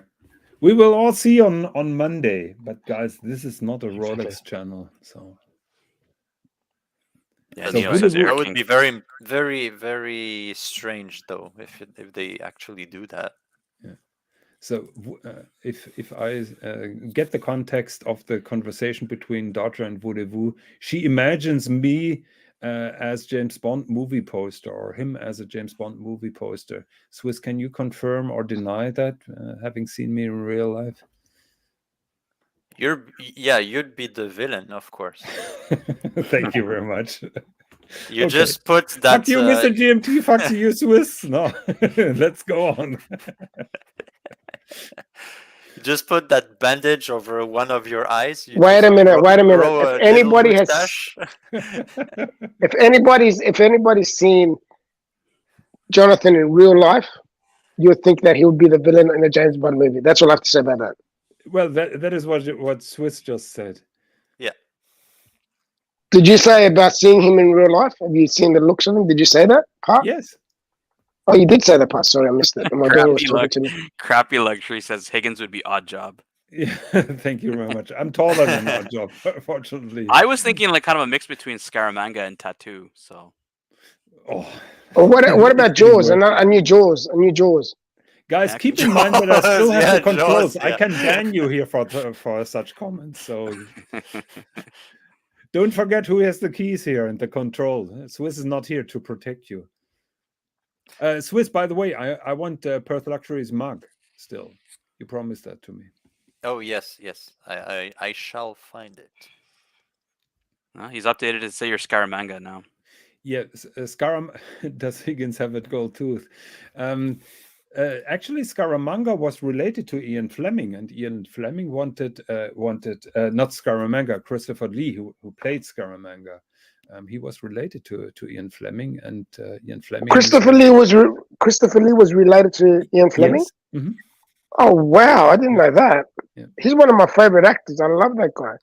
Speaker 1: We will all see on Monday. But guys, this is not a
Speaker 4: Exactly.
Speaker 1: Rolex channel. So
Speaker 2: Yeah,
Speaker 1: So
Speaker 2: Neo says
Speaker 1: Voodoo-
Speaker 3: That would
Speaker 2: King.
Speaker 3: be very, very, very strange, though, if they actually do that.
Speaker 1: So if I get the context of the conversation between Dodger and Voodoo, she imagines me as James Bond movie poster, or him as a James Bond movie poster. Swis, can you confirm or deny that, having seen me in real life?
Speaker 3: You'd be the villain, of course.
Speaker 1: Thank you very much.
Speaker 3: You
Speaker 1: Okay.
Speaker 3: just put that.
Speaker 1: Fuck you, Mr. GMT. Fuck you, Swis. No, let's go on.
Speaker 3: Just put that bandage over one of your eyes. You
Speaker 5: Wait
Speaker 3: just
Speaker 5: a minute.
Speaker 3: grow
Speaker 5: If
Speaker 3: a little
Speaker 5: anybody has,
Speaker 3: mustache.
Speaker 5: if anybody's seen Jonathan in real life, you would think that he would be the villain in a James Bond movie. That's all I have to say about that.
Speaker 1: Well, that is what Swis just said.
Speaker 5: Did you say about seeing him in real life? Have you seen the looks of him? Did you say that part?
Speaker 1: Yes.
Speaker 5: Oh, you did say that part. Sorry, I missed it. My daughter was talking to me.
Speaker 2: Crappy Luxury says Higgins would be odd job.
Speaker 1: Yeah, thank you very much. I'm taller than our job, fortunately.
Speaker 2: I was thinking like kind of a mix between Scaramanga and Tattoo. So
Speaker 1: Oh.
Speaker 5: Well, what about Jaws? A new Jaws. A new Jaws.
Speaker 1: Guys,
Speaker 2: Yeah,
Speaker 1: keep in mind that I still have
Speaker 3: yeah,
Speaker 1: the controls.
Speaker 3: Jaws,
Speaker 1: I
Speaker 3: yeah.
Speaker 1: can ban you here for such comments. So don't forget who has the keys here and the control. Swis is not here to protect you. Swis, by the way, I want Perth Luxury's mug still. You promised that to me.
Speaker 3: Oh yes. I shall find it.
Speaker 2: He's updated to say you're Scaramanga now.
Speaker 1: Yeah, does Higgins have a gold tooth? Actually, Scaramanga was related to Ian Fleming, and Ian Fleming wanted not Scaramanga, Christopher Lee, who played Scaramanga. He was related to Ian Fleming, and Ian Fleming.
Speaker 5: Christopher Lee was related to Ian Fleming.
Speaker 1: Yes. Mm-hmm.
Speaker 5: Oh wow, I didn't know that.
Speaker 1: Yeah.
Speaker 5: He's one of my favorite actors. I love that guy.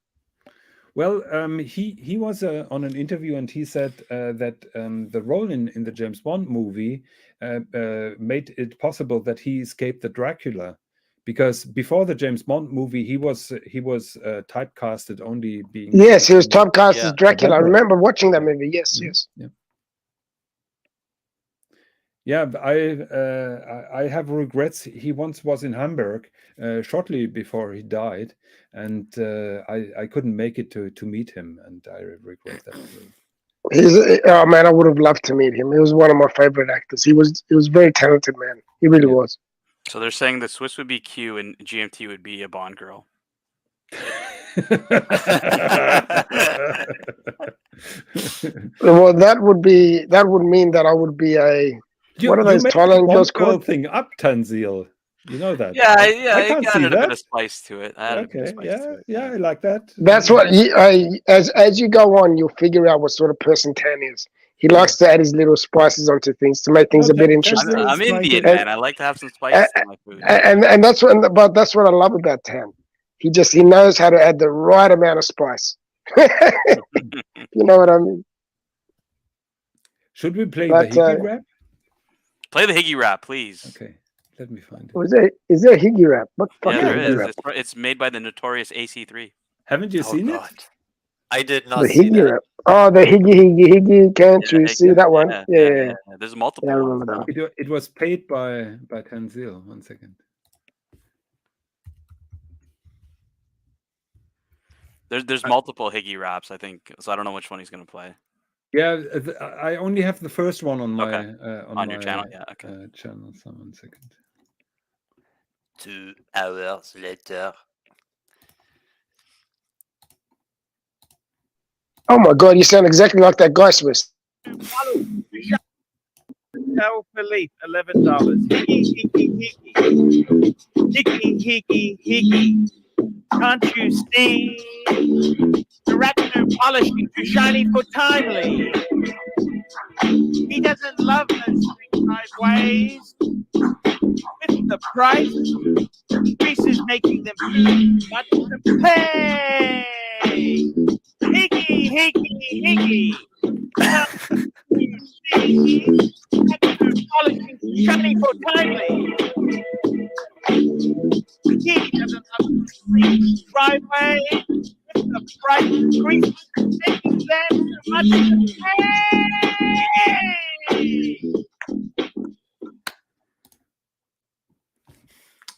Speaker 1: Well, he was on an interview, and he said that the role in the James Bond movie made it possible that he escaped the Dracula, because before the James Bond movie, he was typecasted only being.
Speaker 5: Yes, he was typecast as
Speaker 3: Yeah.
Speaker 5: Dracula. I remember watching that movie. Yes, yes.
Speaker 1: Yeah. Yeah, I have regrets. He once was in Hamburg shortly before he died, and I couldn't make it to meet him, and I regret that.
Speaker 5: Oh man, I would have loved to meet him. He was one of my favorite actors. He was very talented, man. He really was.
Speaker 2: So they're saying the Swis would be Q and GMT would be a Bond girl.
Speaker 5: Well, that would mean that I would be a. What are those
Speaker 1: made
Speaker 5: Thailand
Speaker 1: the
Speaker 5: girls
Speaker 1: Bond girl
Speaker 5: called?
Speaker 1: thing up, Tanzil. You know that?
Speaker 2: Yeah,
Speaker 1: I
Speaker 2: it
Speaker 1: can't see
Speaker 2: added a bit
Speaker 1: that.
Speaker 2: of spice to it.
Speaker 1: Okay, yeah, I like that.
Speaker 5: That's what as you go on, you'll figure out what sort of person Tan is. He likes to add his little spices onto things to make things a bit interesting.
Speaker 1: Tanzil
Speaker 2: I'm
Speaker 1: is
Speaker 2: Indian,
Speaker 1: like
Speaker 2: man. I like to have some spice in my food.
Speaker 5: And that's what I love about Tan. He knows how to add the right amount of spice. You know what I mean?
Speaker 1: Should we play
Speaker 5: But,
Speaker 1: the Higgy rap?
Speaker 2: Play the Higgy rap, please.
Speaker 1: Okay, let me find it.
Speaker 5: Is there a Higgy rap? What the fuck
Speaker 2: Yeah,
Speaker 5: is
Speaker 2: there
Speaker 5: Higgy
Speaker 2: is.
Speaker 5: rap?
Speaker 2: It's made by the notorious AC3.
Speaker 1: Haven't you
Speaker 3: Oh
Speaker 1: seen
Speaker 3: God,
Speaker 1: it?
Speaker 3: I did not
Speaker 5: The
Speaker 3: see
Speaker 5: Higgy
Speaker 3: that.
Speaker 5: rap. Oh, the Higgy. Can't you see
Speaker 2: yeah,
Speaker 5: that one? Yeah.
Speaker 2: There's multiple
Speaker 5: Yeah, I
Speaker 2: ones.
Speaker 5: remember that one.
Speaker 1: It was paid by Tanzil. 1 second.
Speaker 2: There's multiple Higgy raps, I think. So I don't know which one he's gonna play.
Speaker 1: Yeah, I only have the first one on my
Speaker 2: On your channel, yeah. Okay.
Speaker 1: channel. So 1 second.
Speaker 3: 2 hours later.
Speaker 5: Oh my God, you sound exactly like that guy, Swiss.
Speaker 6: Tell Philippe $11. Higgy. Can't you see? The rat's too polishing, too shiny for timely. He doesn't love those street ways. With the price, Greece is making them too much to pay. Higgy. Can't you see? That's too polishing, too shining so timely. He doesn't love the street driveway with the bright grease making them much hey!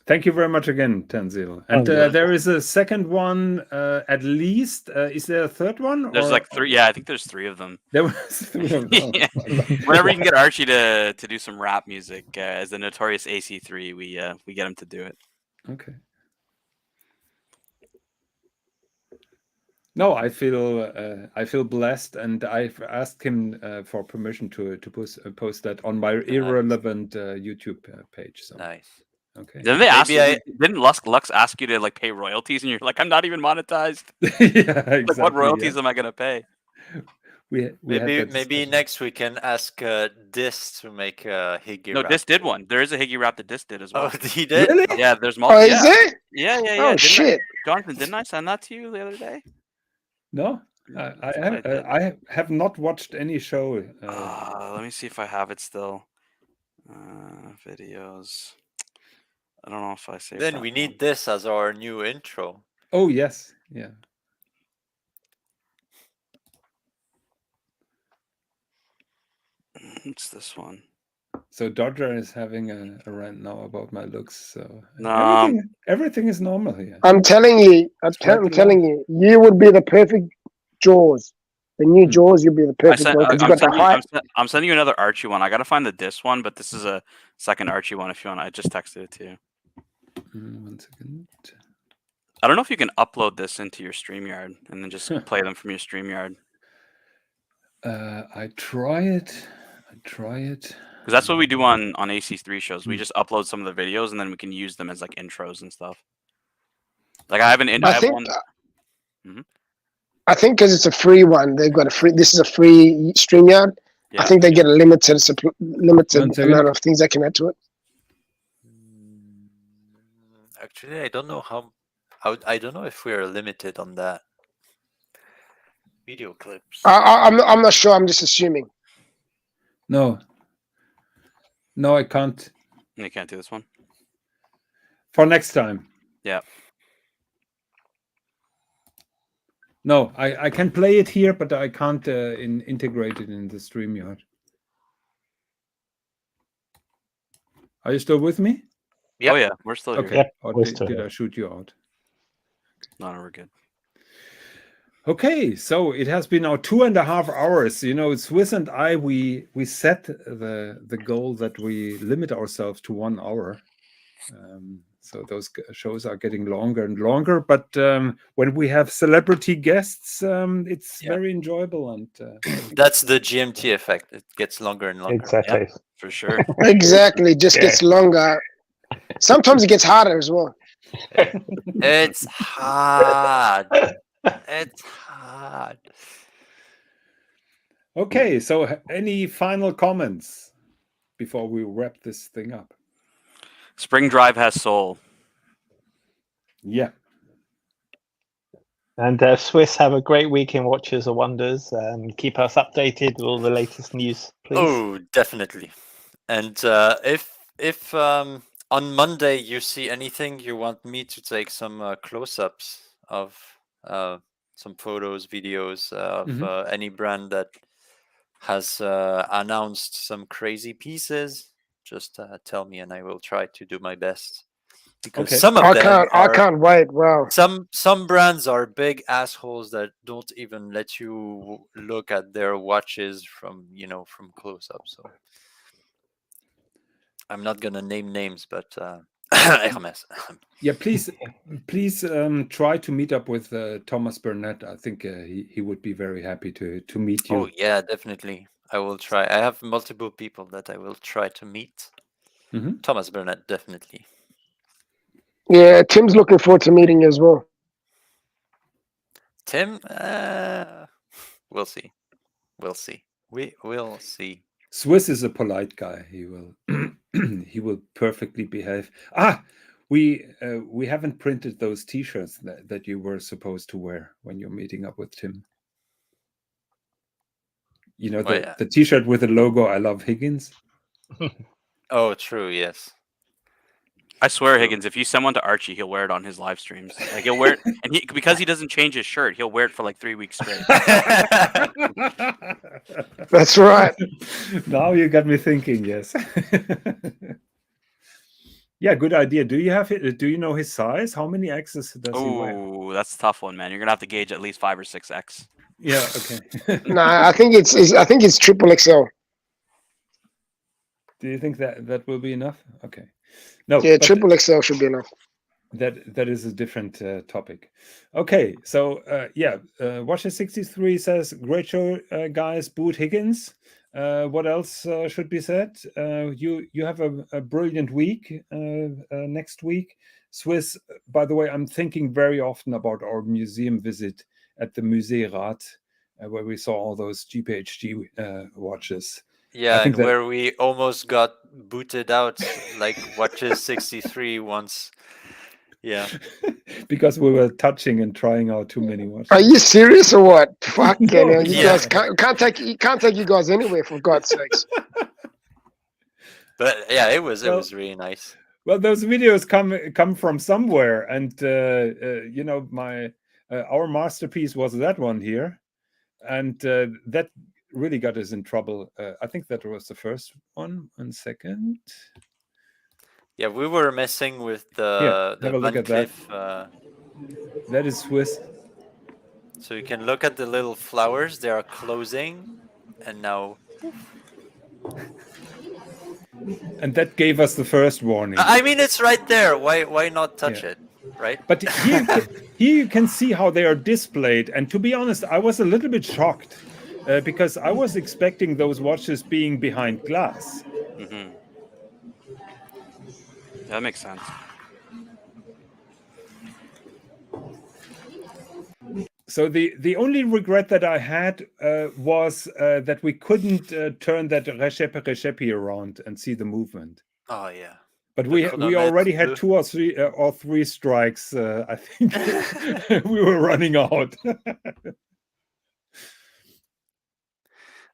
Speaker 1: Thank you very much again, Tanzil. And there is a second one, at least. Is there a third one?
Speaker 2: There's
Speaker 1: or,
Speaker 2: like 3. Yeah, I think there's 3 of them.
Speaker 1: There was 3 of them.
Speaker 2: Yeah. Whenever you can get Archie to do some rap music, as the notorious AC3, we get him to do it.
Speaker 1: Okay. No, I feel blessed, and I've asked him for permission to post that on my irrelevant YouTube page. So
Speaker 3: Nice.
Speaker 1: okay.
Speaker 2: Didn't they ask you?
Speaker 3: Maybe
Speaker 2: Didn't Lux ask you to like pay royalties, and you're like, I'm not even monetized.
Speaker 1: Yeah, exactly.
Speaker 2: Like, what royalties am I gonna pay?
Speaker 1: We had
Speaker 3: Maybe
Speaker 1: that
Speaker 3: maybe
Speaker 1: discussion.
Speaker 3: next we can ask Dis to make a Higgy
Speaker 2: No,
Speaker 3: rap.
Speaker 2: Dis did one. There is a Higgy rap that Dis did as well.
Speaker 3: Oh, he did?
Speaker 1: Really?
Speaker 2: Yeah, there's
Speaker 5: Oh,
Speaker 2: multiple.
Speaker 5: is it?
Speaker 2: Yeah.
Speaker 5: Oh,
Speaker 2: Didn't
Speaker 5: shit.
Speaker 2: Jonathan, didn't I send that to you the other day?
Speaker 1: No,
Speaker 2: I thought did.
Speaker 1: I have not watched any show.
Speaker 2: Let me see if I have it still. Videos. I don't know if I saved
Speaker 3: Then
Speaker 2: that
Speaker 3: we
Speaker 2: one.
Speaker 3: need this as our new intro.
Speaker 1: Oh yes, yeah.
Speaker 2: It's this one.
Speaker 1: So Dodger is having a rant now about my looks. So
Speaker 2: No.
Speaker 1: everything is normal here.
Speaker 5: I'm telling you, I'm
Speaker 1: Spread the
Speaker 5: telling
Speaker 1: love.
Speaker 5: you, you would be the perfect Jaws. The new Jaws, you'd be the perfect Jaws because you got the height.
Speaker 2: I'm sending you another Archie one. I gotta find the Dis one, but this is a second Archie one if you want. I just texted it to you.
Speaker 1: 1 second.
Speaker 2: I don't know if you can upload this into your StreamYard and then just play them from your StreamYard.
Speaker 1: I try it.
Speaker 2: Because that's what we do on AC3 shows. We just upload some of the videos and then we can use them as like intros and stuff. Like I have an
Speaker 5: I think
Speaker 2: one.
Speaker 5: I think because it's a free one, they've got a free. This is a free StreamYard.
Speaker 2: Yeah.
Speaker 5: I think they get a limited
Speaker 1: One second.
Speaker 5: amount of things they can add to it.
Speaker 3: Actually, I don't know how. I don't know if we are limited on that. Video clips.
Speaker 5: I'm not sure. I'm just assuming.
Speaker 1: No, I can't.
Speaker 2: You can't do this one.
Speaker 1: For next time.
Speaker 2: Yeah.
Speaker 1: No, I can play it here, but I can't integrate it in the StreamYard. Are you still with me?
Speaker 3: Yep.
Speaker 2: Oh yeah, we're still here.
Speaker 1: Okay.
Speaker 4: Yep,
Speaker 1: Or
Speaker 4: we're
Speaker 1: did,
Speaker 4: still
Speaker 1: did
Speaker 4: here.
Speaker 1: I shoot you out?
Speaker 2: No, we're good.
Speaker 1: Okay, so it has been now 2.5 hours. You know, Swis and I, we set the goal that we limit ourselves to 1 hour. So those shows are getting longer and longer. But when we have celebrity guests, it's very enjoyable. And
Speaker 3: That's the GMT effect. It gets longer and longer.
Speaker 4: Exactly.
Speaker 2: For sure.
Speaker 5: Exactly. Just
Speaker 4: Yeah.
Speaker 5: gets longer. Sometimes it gets harder as well.
Speaker 3: It's hard. It's hard.
Speaker 1: okay, so any final comments before we wrap this thing up?
Speaker 2: Spring Drive has soul.
Speaker 1: Yeah.
Speaker 4: And Swis, have a great week in Watches of Wonders. Keep us updated with all the latest news, please.
Speaker 3: Oh, definitely. And if on Monday you see anything you want me to take some close-ups of some photos, videos of any brand that has announced some crazy pieces, just tell me and I will try to do my best. Because
Speaker 1: Okay.
Speaker 3: some of
Speaker 5: I
Speaker 3: them
Speaker 5: can't wait. Wow.
Speaker 3: some brands are big assholes that don't even let you look at their watches from close up. So I'm not gonna name names, but Hermes.
Speaker 1: Yeah, please try to meet up with Thomas Burnett. I think he would be very happy to meet you.
Speaker 3: Oh yeah, definitely. I will try. I have multiple people that I will try to meet. Thomas Burnett, definitely.
Speaker 5: Yeah, Tim's looking forward to meeting you as well.
Speaker 3: Tim, we'll see. We will see.
Speaker 1: Swis is a polite guy. He will he will perfectly behave. We haven't printed those T-shirts that you were supposed to wear when you're meeting up with Tim. You know, the T-shirt with the logo "I love Higgins."
Speaker 3: Oh, true. Yes.
Speaker 2: I swear, Higgins, if you send one to Archie, he'll wear it on his live streams. Like he'll wear it, and because he doesn't change his shirt, he'll wear it for like 3 weeks straight.
Speaker 5: That's right.
Speaker 1: Now you got me thinking. Yes. Yeah, good idea. Do you have it? Do you know his size? How many X's does he wear?
Speaker 2: Oh, that's a tough one, man. You're gonna have to gauge at least 5 or 6X.
Speaker 1: Yeah. Okay.
Speaker 5: No, I think it's triple XL.
Speaker 1: Do you think that will be enough? Okay. No.
Speaker 5: Yeah,
Speaker 1: but
Speaker 5: triple XL should be enough.
Speaker 1: that is a different topic. Okay. So Watcher 63 says, "Great show, guys. Boot Higgins." What else should be said? You have a brilliant week next week. Swiss, by the way, I'm thinking very often about our museum visit at the Musée Rat, where we saw all those GPHG watches.
Speaker 3: Yeah,
Speaker 1: think
Speaker 3: and
Speaker 1: that-
Speaker 3: where we almost got booted out, like Watches 63 once. Yeah.
Speaker 1: Because we were touching and trying out too many watches.
Speaker 5: Are you serious or what? Fuck,
Speaker 1: No,
Speaker 5: you
Speaker 3: yeah.
Speaker 5: guys can't take you guys anywhere, for God's sakes.
Speaker 3: But yeah, it was
Speaker 1: Well-
Speaker 3: really nice.
Speaker 1: Well, those videos come from somewhere, and my our masterpiece was that one here, and that really got us in trouble. I think that was the first one. 1 second.
Speaker 3: Yeah, we were messing with
Speaker 1: Here,
Speaker 3: the
Speaker 1: have a look
Speaker 3: Van
Speaker 1: at that.
Speaker 3: Cleef,
Speaker 1: That is Swiss.
Speaker 3: so you can look at the little flowers. They are closing, and now
Speaker 1: And that gave us the first warning.
Speaker 3: I mean it's right there. Why not touch
Speaker 1: Yeah.
Speaker 3: it, right?
Speaker 1: But here you can see how they are displayed. And to be honest, I was a little bit shocked because I was expecting those watches being behind glass.
Speaker 2: Mm-hmm. That makes sense.
Speaker 1: So the only regret that I had was that we couldn't turn that recepi around and see the movement.
Speaker 3: Oh yeah.
Speaker 1: But
Speaker 3: The
Speaker 1: we
Speaker 3: chronometer
Speaker 1: already had
Speaker 3: too.
Speaker 1: 2 or 3 strikes. I think we were running out.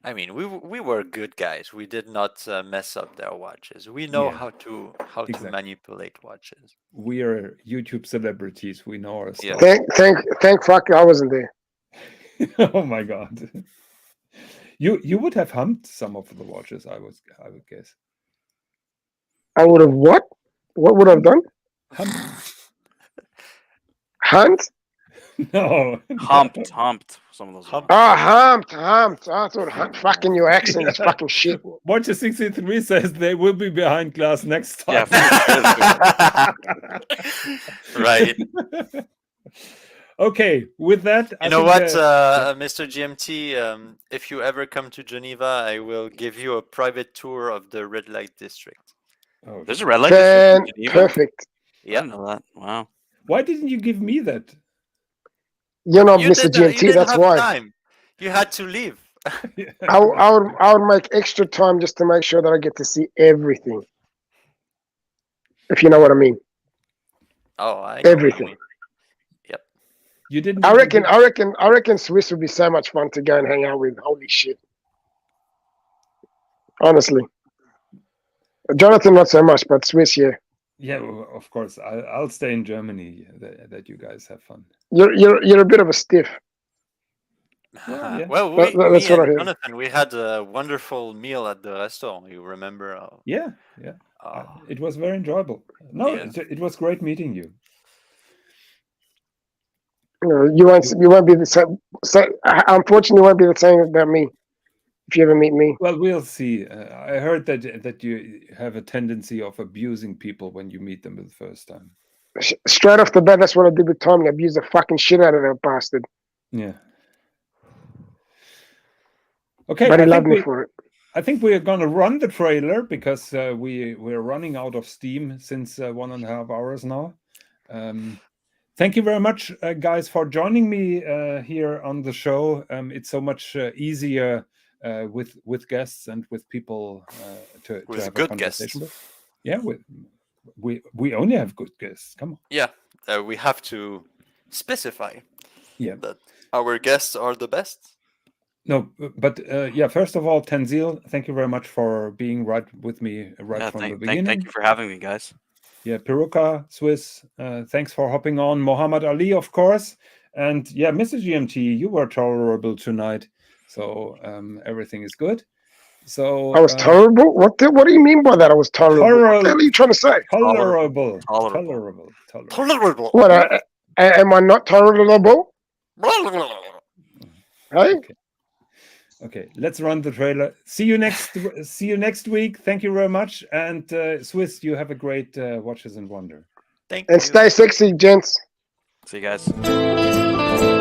Speaker 3: I mean, we were good guys. We did not mess up their watches. We know
Speaker 1: Yeah.
Speaker 3: how to
Speaker 1: Exactly.
Speaker 3: manipulate watches.
Speaker 1: We are YouTube celebrities. We know our
Speaker 3: Yeah.
Speaker 1: stuff.
Speaker 5: Thank fuck I wasn't there.
Speaker 1: Oh my god. You would have humped some of the watches, I would guess.
Speaker 5: I would have what? What would I have done?
Speaker 1: Humped?
Speaker 5: Hunt?
Speaker 1: No.
Speaker 2: Humped some of those.
Speaker 3: Humped.
Speaker 5: Oh, humped. I thought fucking your accent is fucking shit.
Speaker 1: Watcher 63 says they will be behind glass next time.
Speaker 2: Yeah,
Speaker 3: Right.
Speaker 1: Okay, with that,
Speaker 3: You know what, Mr. GMT? If you ever come to Geneva, I will give you a private tour of the red light district.
Speaker 1: Oh,
Speaker 2: There's a red light district in Geneva?
Speaker 5: Perfect.
Speaker 2: I didn't know that. Wow.
Speaker 1: why didn't you give me that?
Speaker 5: You're not
Speaker 3: You
Speaker 5: Mr.
Speaker 3: didn't- you
Speaker 5: GMT,
Speaker 3: didn't
Speaker 5: that's
Speaker 3: have
Speaker 5: why.
Speaker 3: time. You had to leave.
Speaker 5: I would make extra time just to make sure that I get to see everything. If you know what I mean.
Speaker 3: Oh, I know.
Speaker 5: Everything.
Speaker 3: Yep.
Speaker 1: You didn't.
Speaker 5: I
Speaker 1: even
Speaker 5: reckon Swiss would be so much fun to go and hang out with. Holy shit. Honestly. Jonathan not so much, but Swiss, yeah.
Speaker 1: Yeah, well, of course. I'll stay in Germany. That you guys have fun.
Speaker 5: You're a bit of a stiff.
Speaker 1: Well, yeah.
Speaker 3: Well,
Speaker 5: That's
Speaker 3: me
Speaker 5: what I
Speaker 3: and
Speaker 5: heard.
Speaker 3: Jonathan, we had a wonderful meal at the restaurant. You remember?
Speaker 1: Yeah. It was very enjoyable. No,
Speaker 3: Yeah.
Speaker 1: it was great meeting you.
Speaker 5: You won't be the same. So unfortunately, you won't be the same about me if you ever meet me.
Speaker 1: Well, we'll see. I heard that you have a tendency of abusing people when you meet them for the first time.
Speaker 5: Straight off the bat, that's what I did with Tommy. I abused the fucking shit out of that bastard.
Speaker 1: Yeah. Okay,
Speaker 5: But he
Speaker 1: I
Speaker 5: loved
Speaker 1: think
Speaker 5: me for it.
Speaker 1: I think we're going to run the trailer because we're running out of steam since 1.5 hours now. Thank you very much, guys, for joining me here on the show. It's so much easier with guests and with people to
Speaker 3: With
Speaker 1: have
Speaker 3: good
Speaker 1: a conversation
Speaker 3: guests.
Speaker 1: with. Yeah, we only have good guests. Come on.
Speaker 3: Yeah, we have to specify
Speaker 1: Yeah.
Speaker 3: that our guests are the best.
Speaker 1: No, but yeah, first of all, Tanzil, thank you very much for being right with me right from the beginning.
Speaker 2: Thank you for having me, guys.
Speaker 1: Yeah, Peruka, Swis, thanks for hopping on. Muhammad Ali, of course. And yeah, Mr. GMT, you were tolerable tonight. So everything is good. So
Speaker 5: I was tolerable? What do you mean by that? I was tolerable? What the hell are you trying to say?
Speaker 1: Tolerable.
Speaker 5: What? Am I not tolerable? Hey?
Speaker 1: Okay, let's run the trailer. See you next week. Thank you very much. And Swis, you have a great Watches and Wonder.
Speaker 3: Thank
Speaker 5: and
Speaker 3: you.
Speaker 5: stay sexy, gents.
Speaker 2: See you guys.